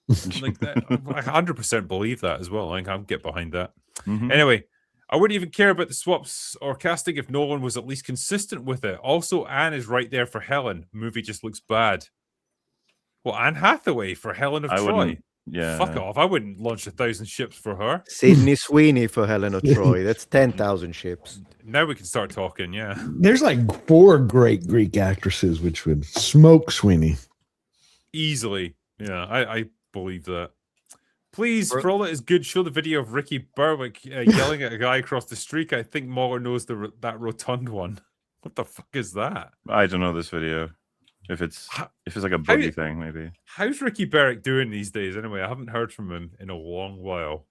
Like that, I 100% believe that as well. Like, I'll get behind that. Mhm. Anyway, I wouldn't even care about the swaps or casting if Nolan was at least consistent with it. Also, Anne is right there for Helen. Movie just looks bad. Well, Anne Hathaway for Helen of I Troy. wouldn't. Yeah. Fuck off. I wouldn't launch 1,000 ships for her. Sydney Sweeney for Helen of Troy. That's 10,000 ships. Now we can start talking, yeah. There's like 4 great Greek actresses which would smoke Sweeney. Easily. Yeah, I believe that. Please, for all that is good, show the video of Ricky Berwick yelling at a guy across the street. I think MauLer knows that rotund one. What the fuck is that? I don't know this video. If it's like a boogie thing, maybe. How's Ricky Berwick doing these days? Anyway, I haven't heard from him in a long while.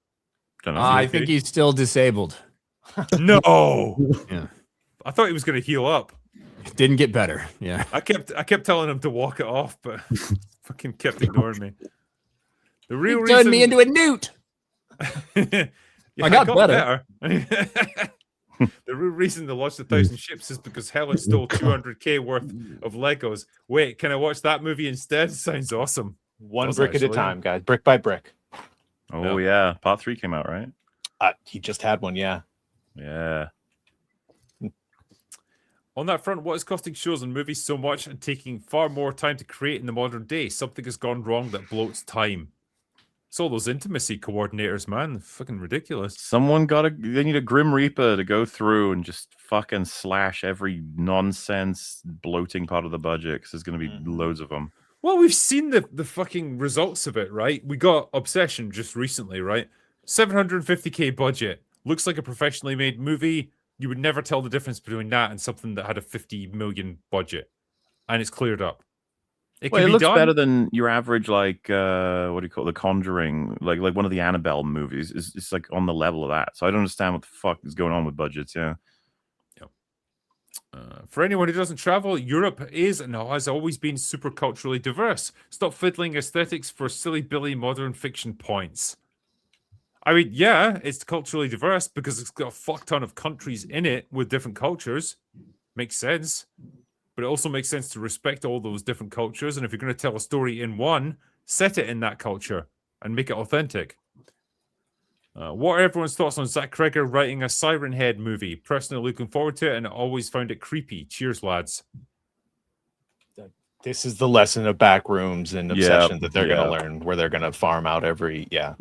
Don't know. I think he's still disabled. No. Yeah. I thought he was going to heal up. Didn't get better. Yeah. I kept telling him to walk it off, but fucking kept ignoring me. The real He reason turned me into a newt. Yeah, I got better. The real reason they launched 1,000 ships is because Helen stole 200k worth of Legos. Wait, can I watch that movie instead? Sounds awesome. One brick at a time, guys. Brick by brick. Oh yeah, Part 3 came out, right? He just had one, yeah. Yeah. On that front, what is costing shows and movies so much and taking far more time to create in the modern day? Something has gone wrong that bloats time. It's all those intimacy coordinators, man. Fucking ridiculous. They need a Grim Reaper to go through and just fucking slash every nonsense bloating part of the budget, because there's going to be loads of them. Well, we've seen the fucking results of it, right? We got Obsession just recently, right? 750k budget. Looks like a professionally made movie. You would never tell the difference between that and something that had a 50 million budget. And it's cleared up. It looks better than your average, like, what do you call it? The Conjuring, like one of the Annabelle movies. It's like on the level of that. So I don't understand what the fuck is going on with budgets, yeah. For anyone who doesn't travel, Europe is and has always been super culturally diverse. Stop fiddling aesthetics for silly Billy modern fiction points. I mean, yeah, it's culturally diverse because it's got a fuck ton of countries in it with different cultures. Makes sense. But it also makes sense to respect all those different cultures. And if you're going to tell a story in one, set it in that culture and make it authentic. What are everyone's thoughts on Zach Cregger writing a Siren Head movie? Personally looking forward to it and always found it creepy. Cheers, lads. This is the lesson of back rooms and obsession that they're going to learn, where they're going to farm out every, Yeah.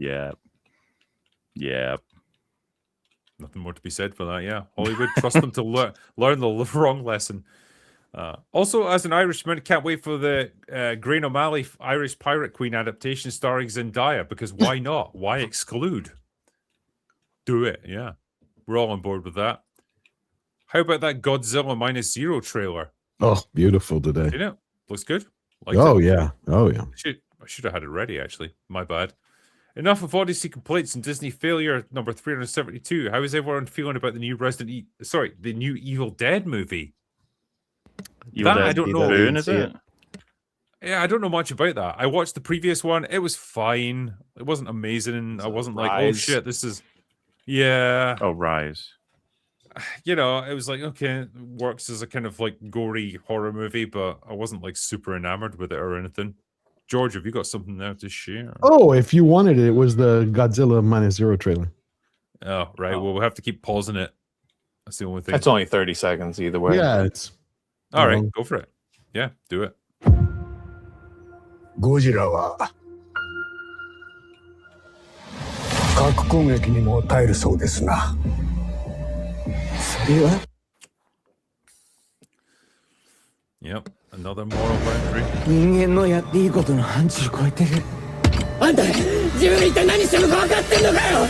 Nothing more to be said for that, yeah. Hollywood, trust them to learn the wrong lesson. Also, as an Irishman, can't wait for the Grain O'Malley Irish Pirate Queen adaptation starring Zendaya, because why not? Why exclude? Do it, yeah. We're all on board with that. How about that Godzilla -0 trailer? Oh, beautiful today. You know, looks good. Oh, yeah. I should have had it ready, actually. My bad. Enough of Odyssey complaints and Disney failure number 372. How is everyone feeling about the new the new Evil Dead movie? I don't know. Dune, is it? Yeah, I don't know much about that. I watched the previous one. It was fine. It wasn't amazing. I wasn't like, oh shit, this is... Yeah. Oh, Rise. You know, it was like, okay, it works as a kind of like gory horror movie, but I wasn't like super enamored with it or anything. George, have you got something there to share? Oh, if you wanted it, it was the Godzilla -0 trailer. Oh, right. Well, we'll have to keep pausing it. That's the only thing. That's only 30 seconds either way. Yeah, it's... All right, go for it. Yeah, do it. ゴジラは核攻撃にも耐えるそうですな。それは Yep, another moral boundary. 人間のやっていいことの範疇超えてる。あんた自分一体何してるのか分かってんのかよ。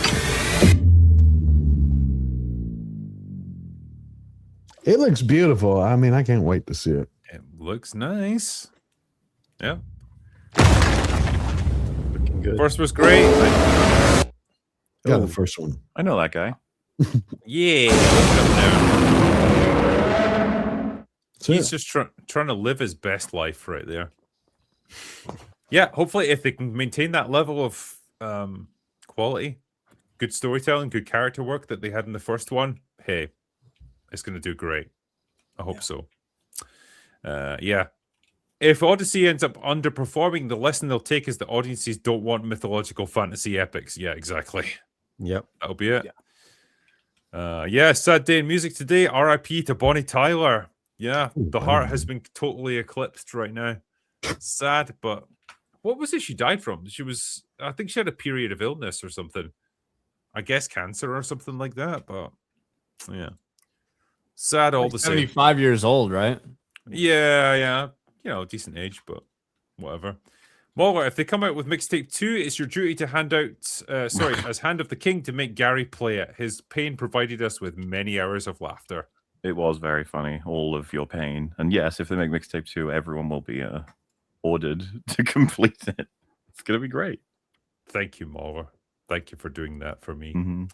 It looks beautiful. I mean, I can't wait to see it. It looks nice. Yeah. Looking good. First was great. Yeah, the first one. I know that guy. Yeah. He's just trying to live his best life right there. Yeah, hopefully if they can maintain that level of quality, good storytelling, good character work that they had in the first one, hey, it's going to do great. I hope so. Yeah. If Odyssey ends up underperforming, the lesson they'll take is that audiences don't want mythological fantasy epics. Yeah, exactly. Yep. That'll be it. Yeah, sad day in music today. R.I.P. to Bonnie Tyler. Yeah, the heart has been totally eclipsed right now. Sad, but what was it she died from? I think she had a period of illness or something. I guess cancer or something like that, but yeah. Sad all the same. 75 years old, right? Yeah. Decent age, but whatever. MauLer, if they come out with mixtape 2, it's your duty to hand out, as Hand of the King to make Gary play it. His pain provided us with many hours of laughter. It was very funny, all of your pain. And yes, if they make mixtape 2, everyone will be ordered to complete it. It's going to be great. Thank you, MauLer. Thank you for doing that for me. Mm-hmm.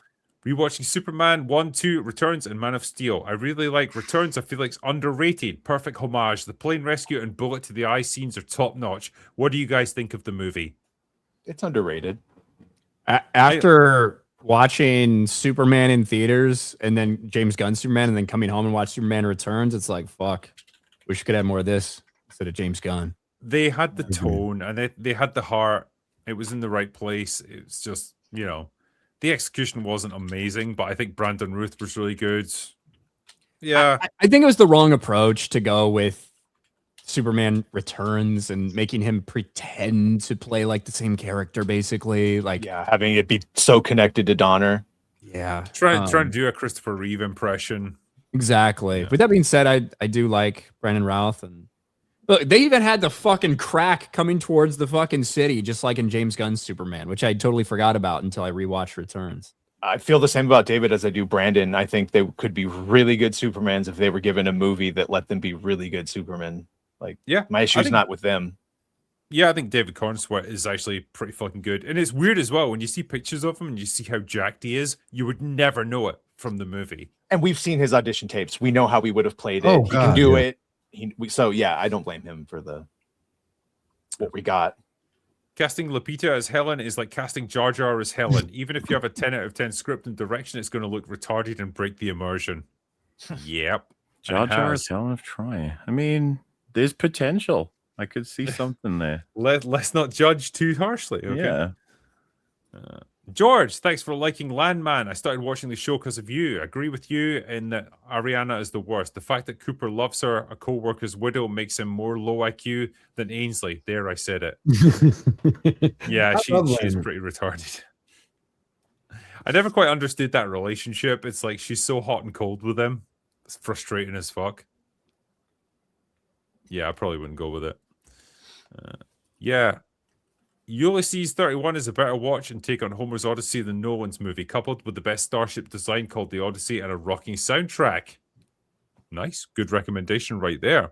Rewatching Superman 1, 2, Returns, and Man of Steel. I really like Returns. I feel like it's underrated. Perfect homage. The plane rescue and bullet to the eye scenes are top notch. What do you guys think of the movie? It's underrated. After watching Superman in theaters and then James Gunn Superman and then coming home and watch Superman Returns, it's like, fuck. Wish we could have more of this instead of James Gunn. They had the tone and they had the heart. It was in the right place. It's just, the execution wasn't amazing, but I think Brandon Routh was really good. Yeah. I think it was the wrong approach to go with Superman Returns and making him pretend to play like the same character, basically. Like, having it be so connected to Donner. Yeah. Trying to do a Christopher Reeve impression. Exactly. Yeah. With that being said, I do like Brandon Routh, and look, they even had the fucking crack coming towards the fucking city, just like in James Gunn's Superman, which I totally forgot about until I rewatched Returns. I feel the same about David as I do Brandon. I think they could be really good Supermans if they were given a movie that let them be really good Supermen. Like, my issue's not with them. Yeah, I think David Cornsweet is actually pretty fucking good. And it's weird as well, when you see pictures of him and you see how jacked he is, you would never know it from the movie. And we've seen his audition tapes. We know how he would have played it. He can do it. I don't blame him for what we got. Casting Lupita as Helen is like casting Jar Jar as Helen. Even if you have a 10 out of 10 script and direction, it's going to look retarded and break the immersion. Yep. Jar Jar as Helen of Troy. I mean, there's potential. I could see something there. Let's not judge too harshly. Okay? Yeah. George, thanks for liking Landman. I started watching the show because of you. I agree with you in that Ariana is the worst. The fact that Cooper loves her, a co-worker's widow, makes him more low IQ than Ainsley. There, I said it. Yeah, she's pretty retarded. I never quite understood that relationship. It's like she's so hot and cold with him. It's frustrating as fuck. Yeah, I probably wouldn't go with it. Yeah. Ulysses 31 is a better watch and take on Homer's Odyssey than Nolan's movie, coupled with the best starship design called the Odyssey and a rocking soundtrack. Nice. Good recommendation right there.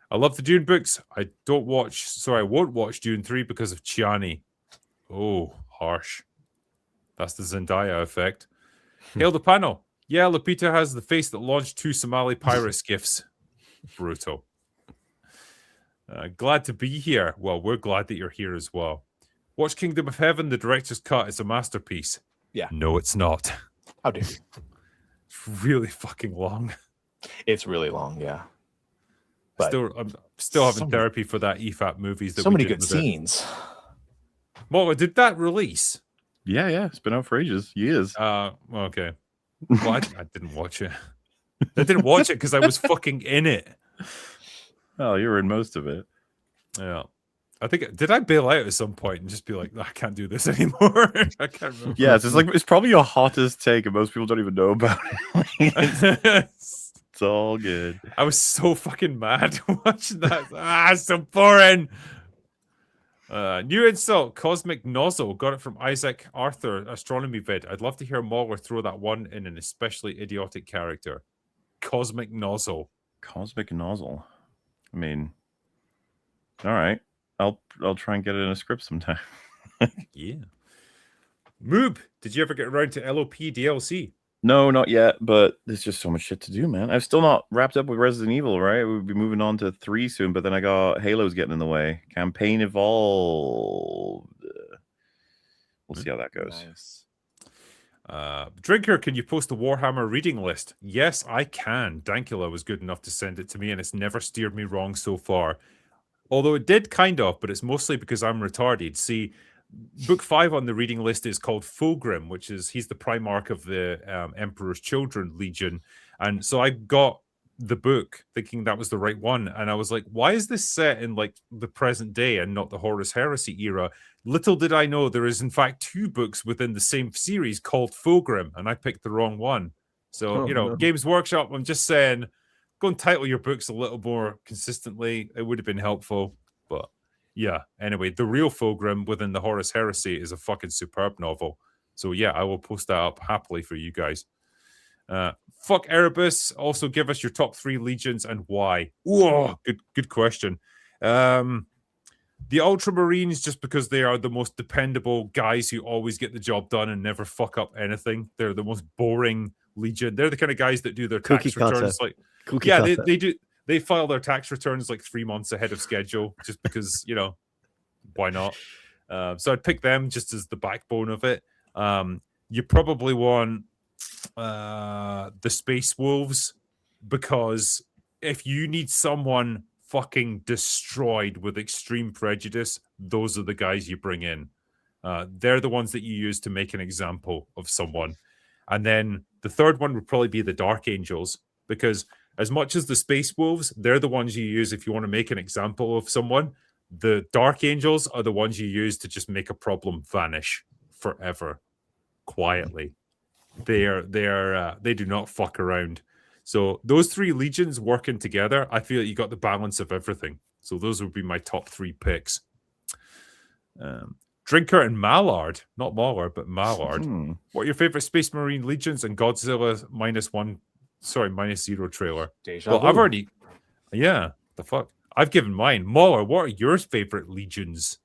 I love the Dune books. I won't watch Dune 3 because of Chiani. Oh, harsh. That's the Zendaya effect. Hail the panel. Yeah, Lupita has the face that launched 2 Somali pirate skiffs. Brutal. Glad to be here. Well, we're glad that you're here as well. Watch Kingdom of Heaven, the director's cut. It's a masterpiece. Yeah. No, it's not. How dare you? It's really fucking long. It's really long, yeah. I'm still having therapy for that EFAP movies. That so many good scenes. Well, did that release? Yeah. It's been out for ages. Years. Okay. Well, I didn't watch it. I didn't watch it because I was fucking in it. Oh, you were in most of it. Yeah. I think, did I bail out at some point and just be like, I can't do this anymore? I can't remember. Yes, it's probably your hottest take, and most people don't even know about it. It's all good. I was so fucking mad watching that. It's so boring. New insult, Cosmic Nozzle. Got it from Isaac Arthur, Astronomy Vid. I'd love to hear MauLer throw that one in an especially idiotic character. Cosmic Nozzle. Cosmic Nozzle. I mean, all right. I'll try and get it in a script sometime. Yeah. Moob, did you ever get around to LOP DLC? No, not yet, but there's just so much shit to do, man. I've still not wrapped up with Resident Evil, right? We'll be moving on to 3 soon, but then I got Halo's getting in the way. Campaign Evolved. We'll see how that goes. Nice. Drinker, can you post a Warhammer reading list? Yes, I can. Dankula was good enough to send it to me, and it's never steered me wrong so far. Although it did kind of, but it's mostly because I'm retarded. See, book 5 on the reading list is called Fulgrim, which is he's the Primarch of the Emperor's Children Legion. And so I got the book thinking that was the right one. And I was like, why is this set in like the present day and not the Horus Heresy era? Little did I know there is in fact 2 books within the same series called Fulgrim, and I picked the wrong one. So, Games Workshop, I'm just saying, go and title your books a little more consistently. It would have been helpful. But yeah, anyway, the real Fulgrim within the Horus Heresy is a fucking superb novel. So yeah, I will post that up happily for you guys. Fuck Erebus. Also give us your top 3 legions and why. Whoa, good question. The Ultramarines, just because they are the most dependable guys who always get the job done and never fuck up anything. They're the most boring legion. They're the kind of guys that do their tax returns like they do. They file their tax returns like 3 months ahead of schedule, just because why not? So I'd pick them just as the backbone of it. You probably want the Space Wolves, because if you need someone fucking destroyed with extreme prejudice, those are the guys you bring in. They're the ones that you use to make an example of someone. And then the third one would probably be the Dark Angels, because as much as the Space Wolves, they're the ones you use if you want to make an example of someone. The Dark Angels are the ones you use to just make a problem vanish forever, quietly. They do not fuck around. So those 3 legions working together, I feel like you got the balance of everything. So those would be my top 3 picks. Drinker and Mallard, not MauLer, but Mallard. What are your favorite Space Marine legions and Godzilla -0 trailer? Deja vu. I've already, the fuck. I've given mine. MauLer, what are your favorite legions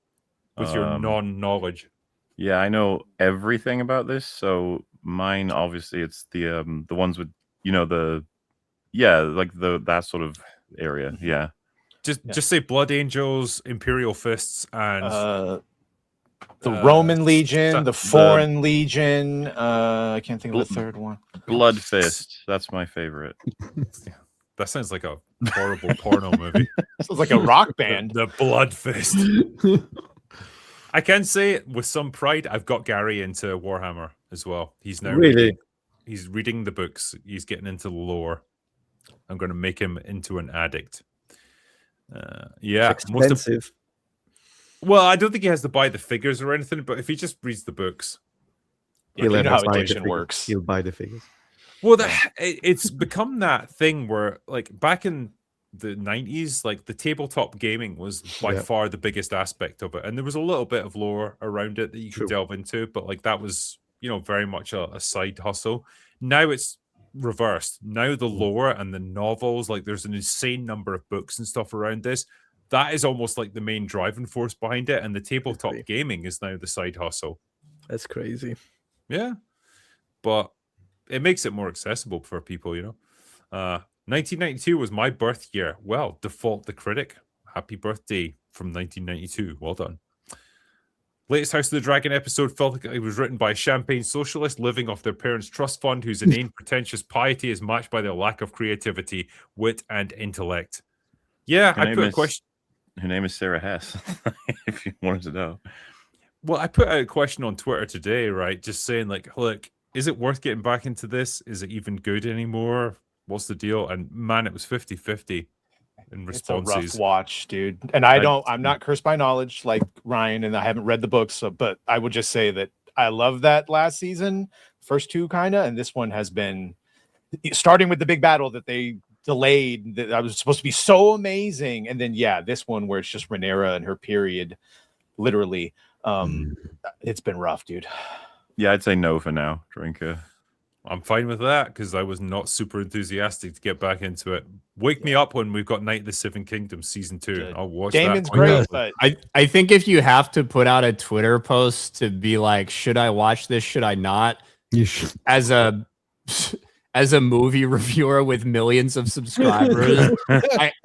with your non-knowledge? Yeah, I know everything about this. So mine, obviously, it's the ones with that sort of area. Yeah. Just say Blood Angels, Imperial Fists, and the Roman Legion, the Foreign Legion. I can't think of the third one. Blood Fist. That's my favorite. That sounds like a horrible porno movie. Sounds like a rock band. The Blood Fist. I can say with some pride, I've got Gary into Warhammer as well. He's now he's reading the books. He's getting into the lore. I'm going to make him into an addict. It's expensive. Well, I don't think he has to buy the figures or anything, but if he just reads the books, you know how addiction works. He'll buy the figures. Well, it's become that thing where, like, back in the 90s, like, the tabletop gaming was by far the biggest aspect of it, and there was a little bit of lore around it that you could delve into, but like that was very much a side hustle. Now it's reversed. Now the lore and the novels, like, there's an insane number of books and stuff around this. That is almost like the main driving force behind it, and the tabletop gaming is now the side hustle. That's crazy. Yeah, but it makes it more accessible for people, 1992 was my birth year. Well, Default the Critic, happy birthday from 1992. Well done. Latest House of the Dragon episode felt like it was written by a champagne socialist living off their parents' trust fund, whose inane, pretentious piety is matched by their lack of creativity, wit, and intellect. Yeah, I put a question. Her name is Sarah Hess, if you wanted to know. Well, I put out a question on Twitter today, right? Just saying, like, look, is it worth getting back into this? Is it even good anymore? What's the deal? And man, it was 50-50 in responses. It's a rough watch, dude. And I'm not cursed by knowledge like Ryan, and I haven't read the books, but I would just say that I love that last season, first 2 kind of, and this one has been, starting with the big battle that they delayed, that I was supposed to be so amazing, and then this one where it's just Rhaenyra and her period, literally. It's been rough, dude. Yeah, I'd say no for now, Drinker. I'm fine with that because I was not super enthusiastic to get back into it. Wake me up when we've got Night of the Seven Kingdoms season 2. I'll watch Damon's that. great, but I think if you have to put out a Twitter post to be like, should I watch this? Should I not? You should. As as a movie reviewer with millions of subscribers,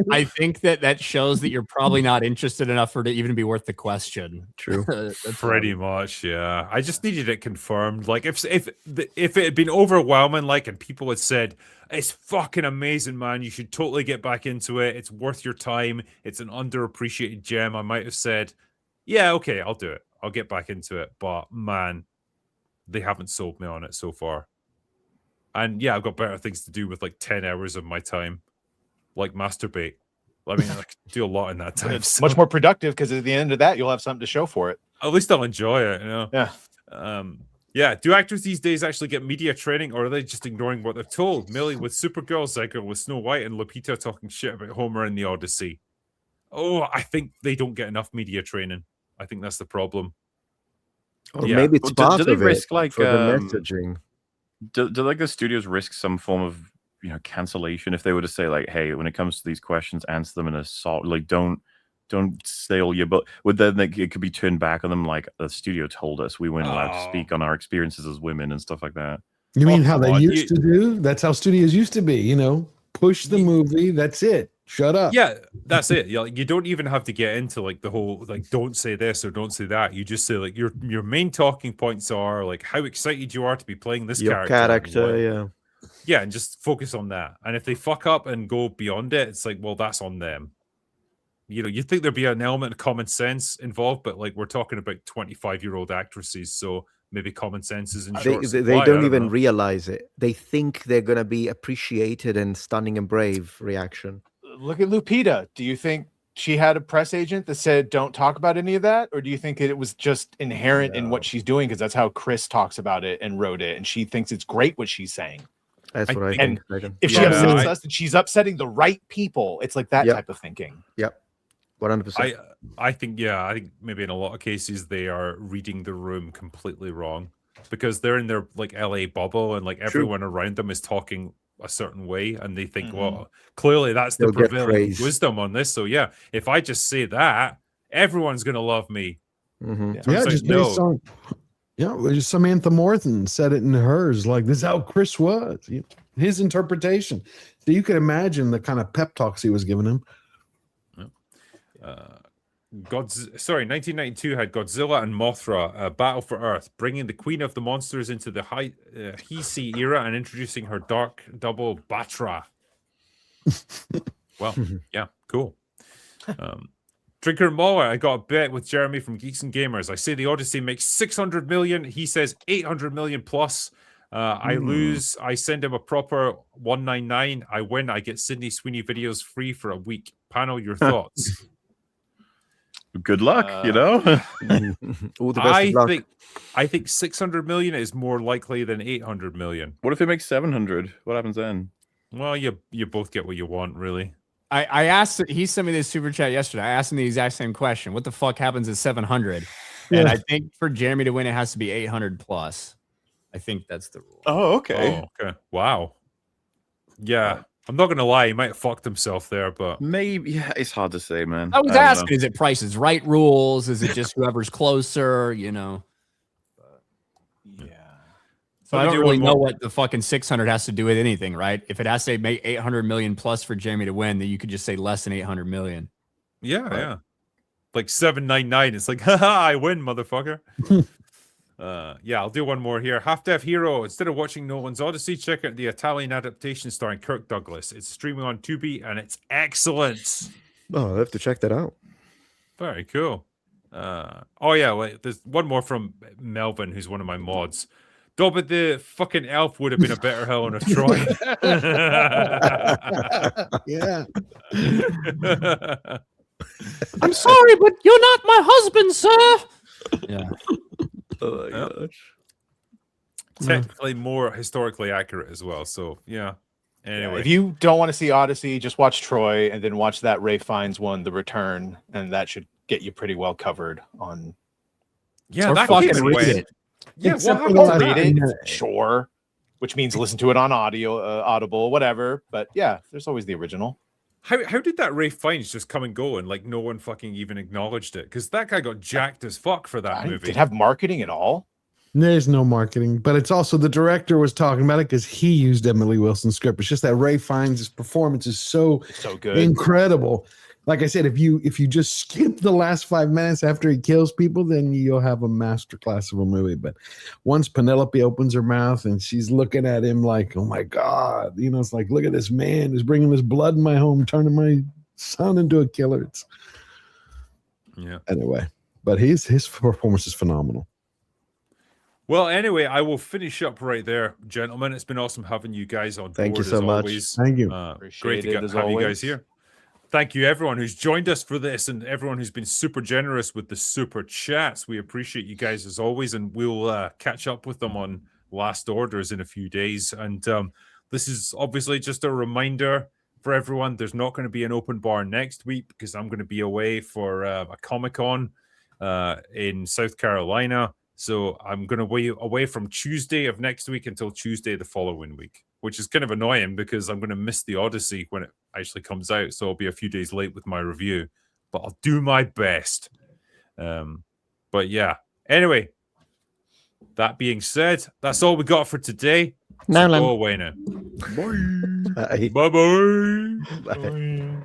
I think that shows that you're probably not interested enough for it to even be worth the question. True. Pretty much, yeah. I just needed it confirmed. Like if it had been overwhelming, like, and people had said it's fucking amazing, man, you should totally get back into it. It's worth your time. It's an underappreciated gem. I might have said, yeah, okay, I'll do it. I'll get back into it. But man, they haven't sold me on it so far. And yeah, I've got better things to do with like 10 hours of my time, like masturbate. I mean, I could do a lot in that time. It's much more productive because at the end of that, you'll have something to show for it. At least I'll enjoy it, you know? Yeah. Yeah. Do actors these days actually get media training, or are they just ignoring what they're told? Millie with Supergirl, Zygo with Snow White, and Lupita talking shit about Homer in the Odyssey. Oh, I think they don't get enough media training. I think that's the problem. Or maybe it's part of risk, like for the messaging. Do like the studios risk some form of cancellation if they were to say like, hey, when it comes to these questions, answer them in a sort like don't say all your but would then it could be turned back on them like the studio told us we weren't allowed to speak on our experiences as women and stuff like that. You mean how they used to do? That's how studios used to be, push the movie, that's it. Shut up. Yeah, that's it. You don't even have to get into like the whole like don't say this or don't say that. You just say like your main talking points are like how excited you are to be playing this character. Yeah, and just focus on that. And if they fuck up and go beyond it, it's like, well, that's on them. You think there'd be an element of common sense involved, but like we're talking about 25-year-old actresses, so maybe common sense is in short supply. They don't even realize it. They think they're gonna be appreciated and stunning and brave reaction. Look at Lupita. Do you think she had a press agent that said don't talk about any of that, or do you think it was just inherent in what she's doing because that's how Chris talks about it and wrote it, and she thinks it's great what she's saying? That's what I think. If she upsets us, then she's upsetting the right people. It's like that type of thinking. Yep. 100%. I think maybe in a lot of cases they are reading the room completely wrong because they're in their like LA bubble and like everyone around them is talking a certain way and they think, well, clearly that's the prevailing wisdom on this. So yeah, if I just say that, everyone's gonna love me. Based on Samantha Morton said it in hers, like this is how Chris was. His interpretation. So you could imagine the kind of pep talks he was giving him. 1992 had Godzilla and Mothra, Battle for Earth, bringing the Queen of the Monsters into the Heisei era and introducing her dark double Batra. Well, yeah, cool. Drinker MauLer, I got a bet with Jeremy from Geeks and Gamers. I say the Odyssey makes 600 million. He says 800 million plus. I lose. I send him a proper 199. I win. I get Sydney Sweeney videos free for a week. Panel, your thoughts? Good luck, all the best of luck. I think 600 million is more likely than 800 million. What if it makes 700? What happens then? Well, you both get what you want, really. I asked, he sent me this super chat yesterday. I asked him the exact same question. What the fuck happens at 700? And I think for Jeremy to win, it has to be 800 plus. I think that's the rule. Oh, okay. Oh, okay. Wow. Yeah. I'm not going to lie. He might have fucked himself there, but maybe. Yeah, it's hard to say, man. I was asking, is it Price is Right rules? Is it just whoever's closer, Yeah. So I don't really know what the fucking 600 has to do with anything, right? If it has to make 800 million plus for Jeremy to win, then you could just say less than 800 million. Yeah, right? Yeah. Like 799. It's like, haha, I win, motherfucker. Yeah, I'll do one more here. Half-Deaf Hero. Instead of watching Nolan's Odyssey, check out the Italian adaptation starring Kirk Douglas. It's streaming on Tubi, and it's excellent. Oh, I'll have to check that out. Very cool. Wait, there's one more from Melvin, who's one of my mods. But the fucking elf would have been a better Helen of Troy. Yeah. I'm sorry, but you're not my husband, sir. Yeah. Oh my gosh. Technically more historically accurate as well. So yeah. Anyway, if you don't want to see Odyssey, just watch Troy and then watch that Ray Fiennes one, The Return, and that should get you pretty well covered on. Yeah, that fucking read it. Yeah, well, read it, sure. Which means listen to it on Audible, whatever. But yeah, there's always the original. How did that Ray Fiennes just come and go and like no one fucking even acknowledged it? Because that guy got jacked as fuck for that movie. Did it have marketing at all? There's no marketing, but it's also the director was talking about it because he used Emily Wilson's script. It's just that Ray Fiennes' performance is so good, incredible. Like I said, if you just skip the last 5 minutes after he kills people, then you'll have a masterclass of a movie. But once Penelope opens her mouth and she's looking at him like, oh my God, you know, it's like, look at this man who's bringing this blood in my home, turning my son into a killer. It's anyway, but his performance is phenomenal. Well, anyway, I will finish up right there, gentlemen. It's been awesome having you guys on board. Thank you so as much. Always. Thank you. Great to have you guys here. Thank you, everyone who's joined us for this and everyone who's been super generous with the super chats. We appreciate you guys as always, and we'll catch up with them on last orders in a few days. And this is obviously just a reminder for everyone. There's not going to be an open bar next week because I'm going to be away for a Comic-Con in South Carolina. So I'm going to be away from Tuesday of next week until Tuesday the following week, which is kind of annoying because I'm going to miss the Odyssey when it actually comes out. So I'll be a few days late with my review, but I'll do my best. But yeah, anyway, that being said, that's all we got for today. So go away now. Bye. Bye-bye. Bye.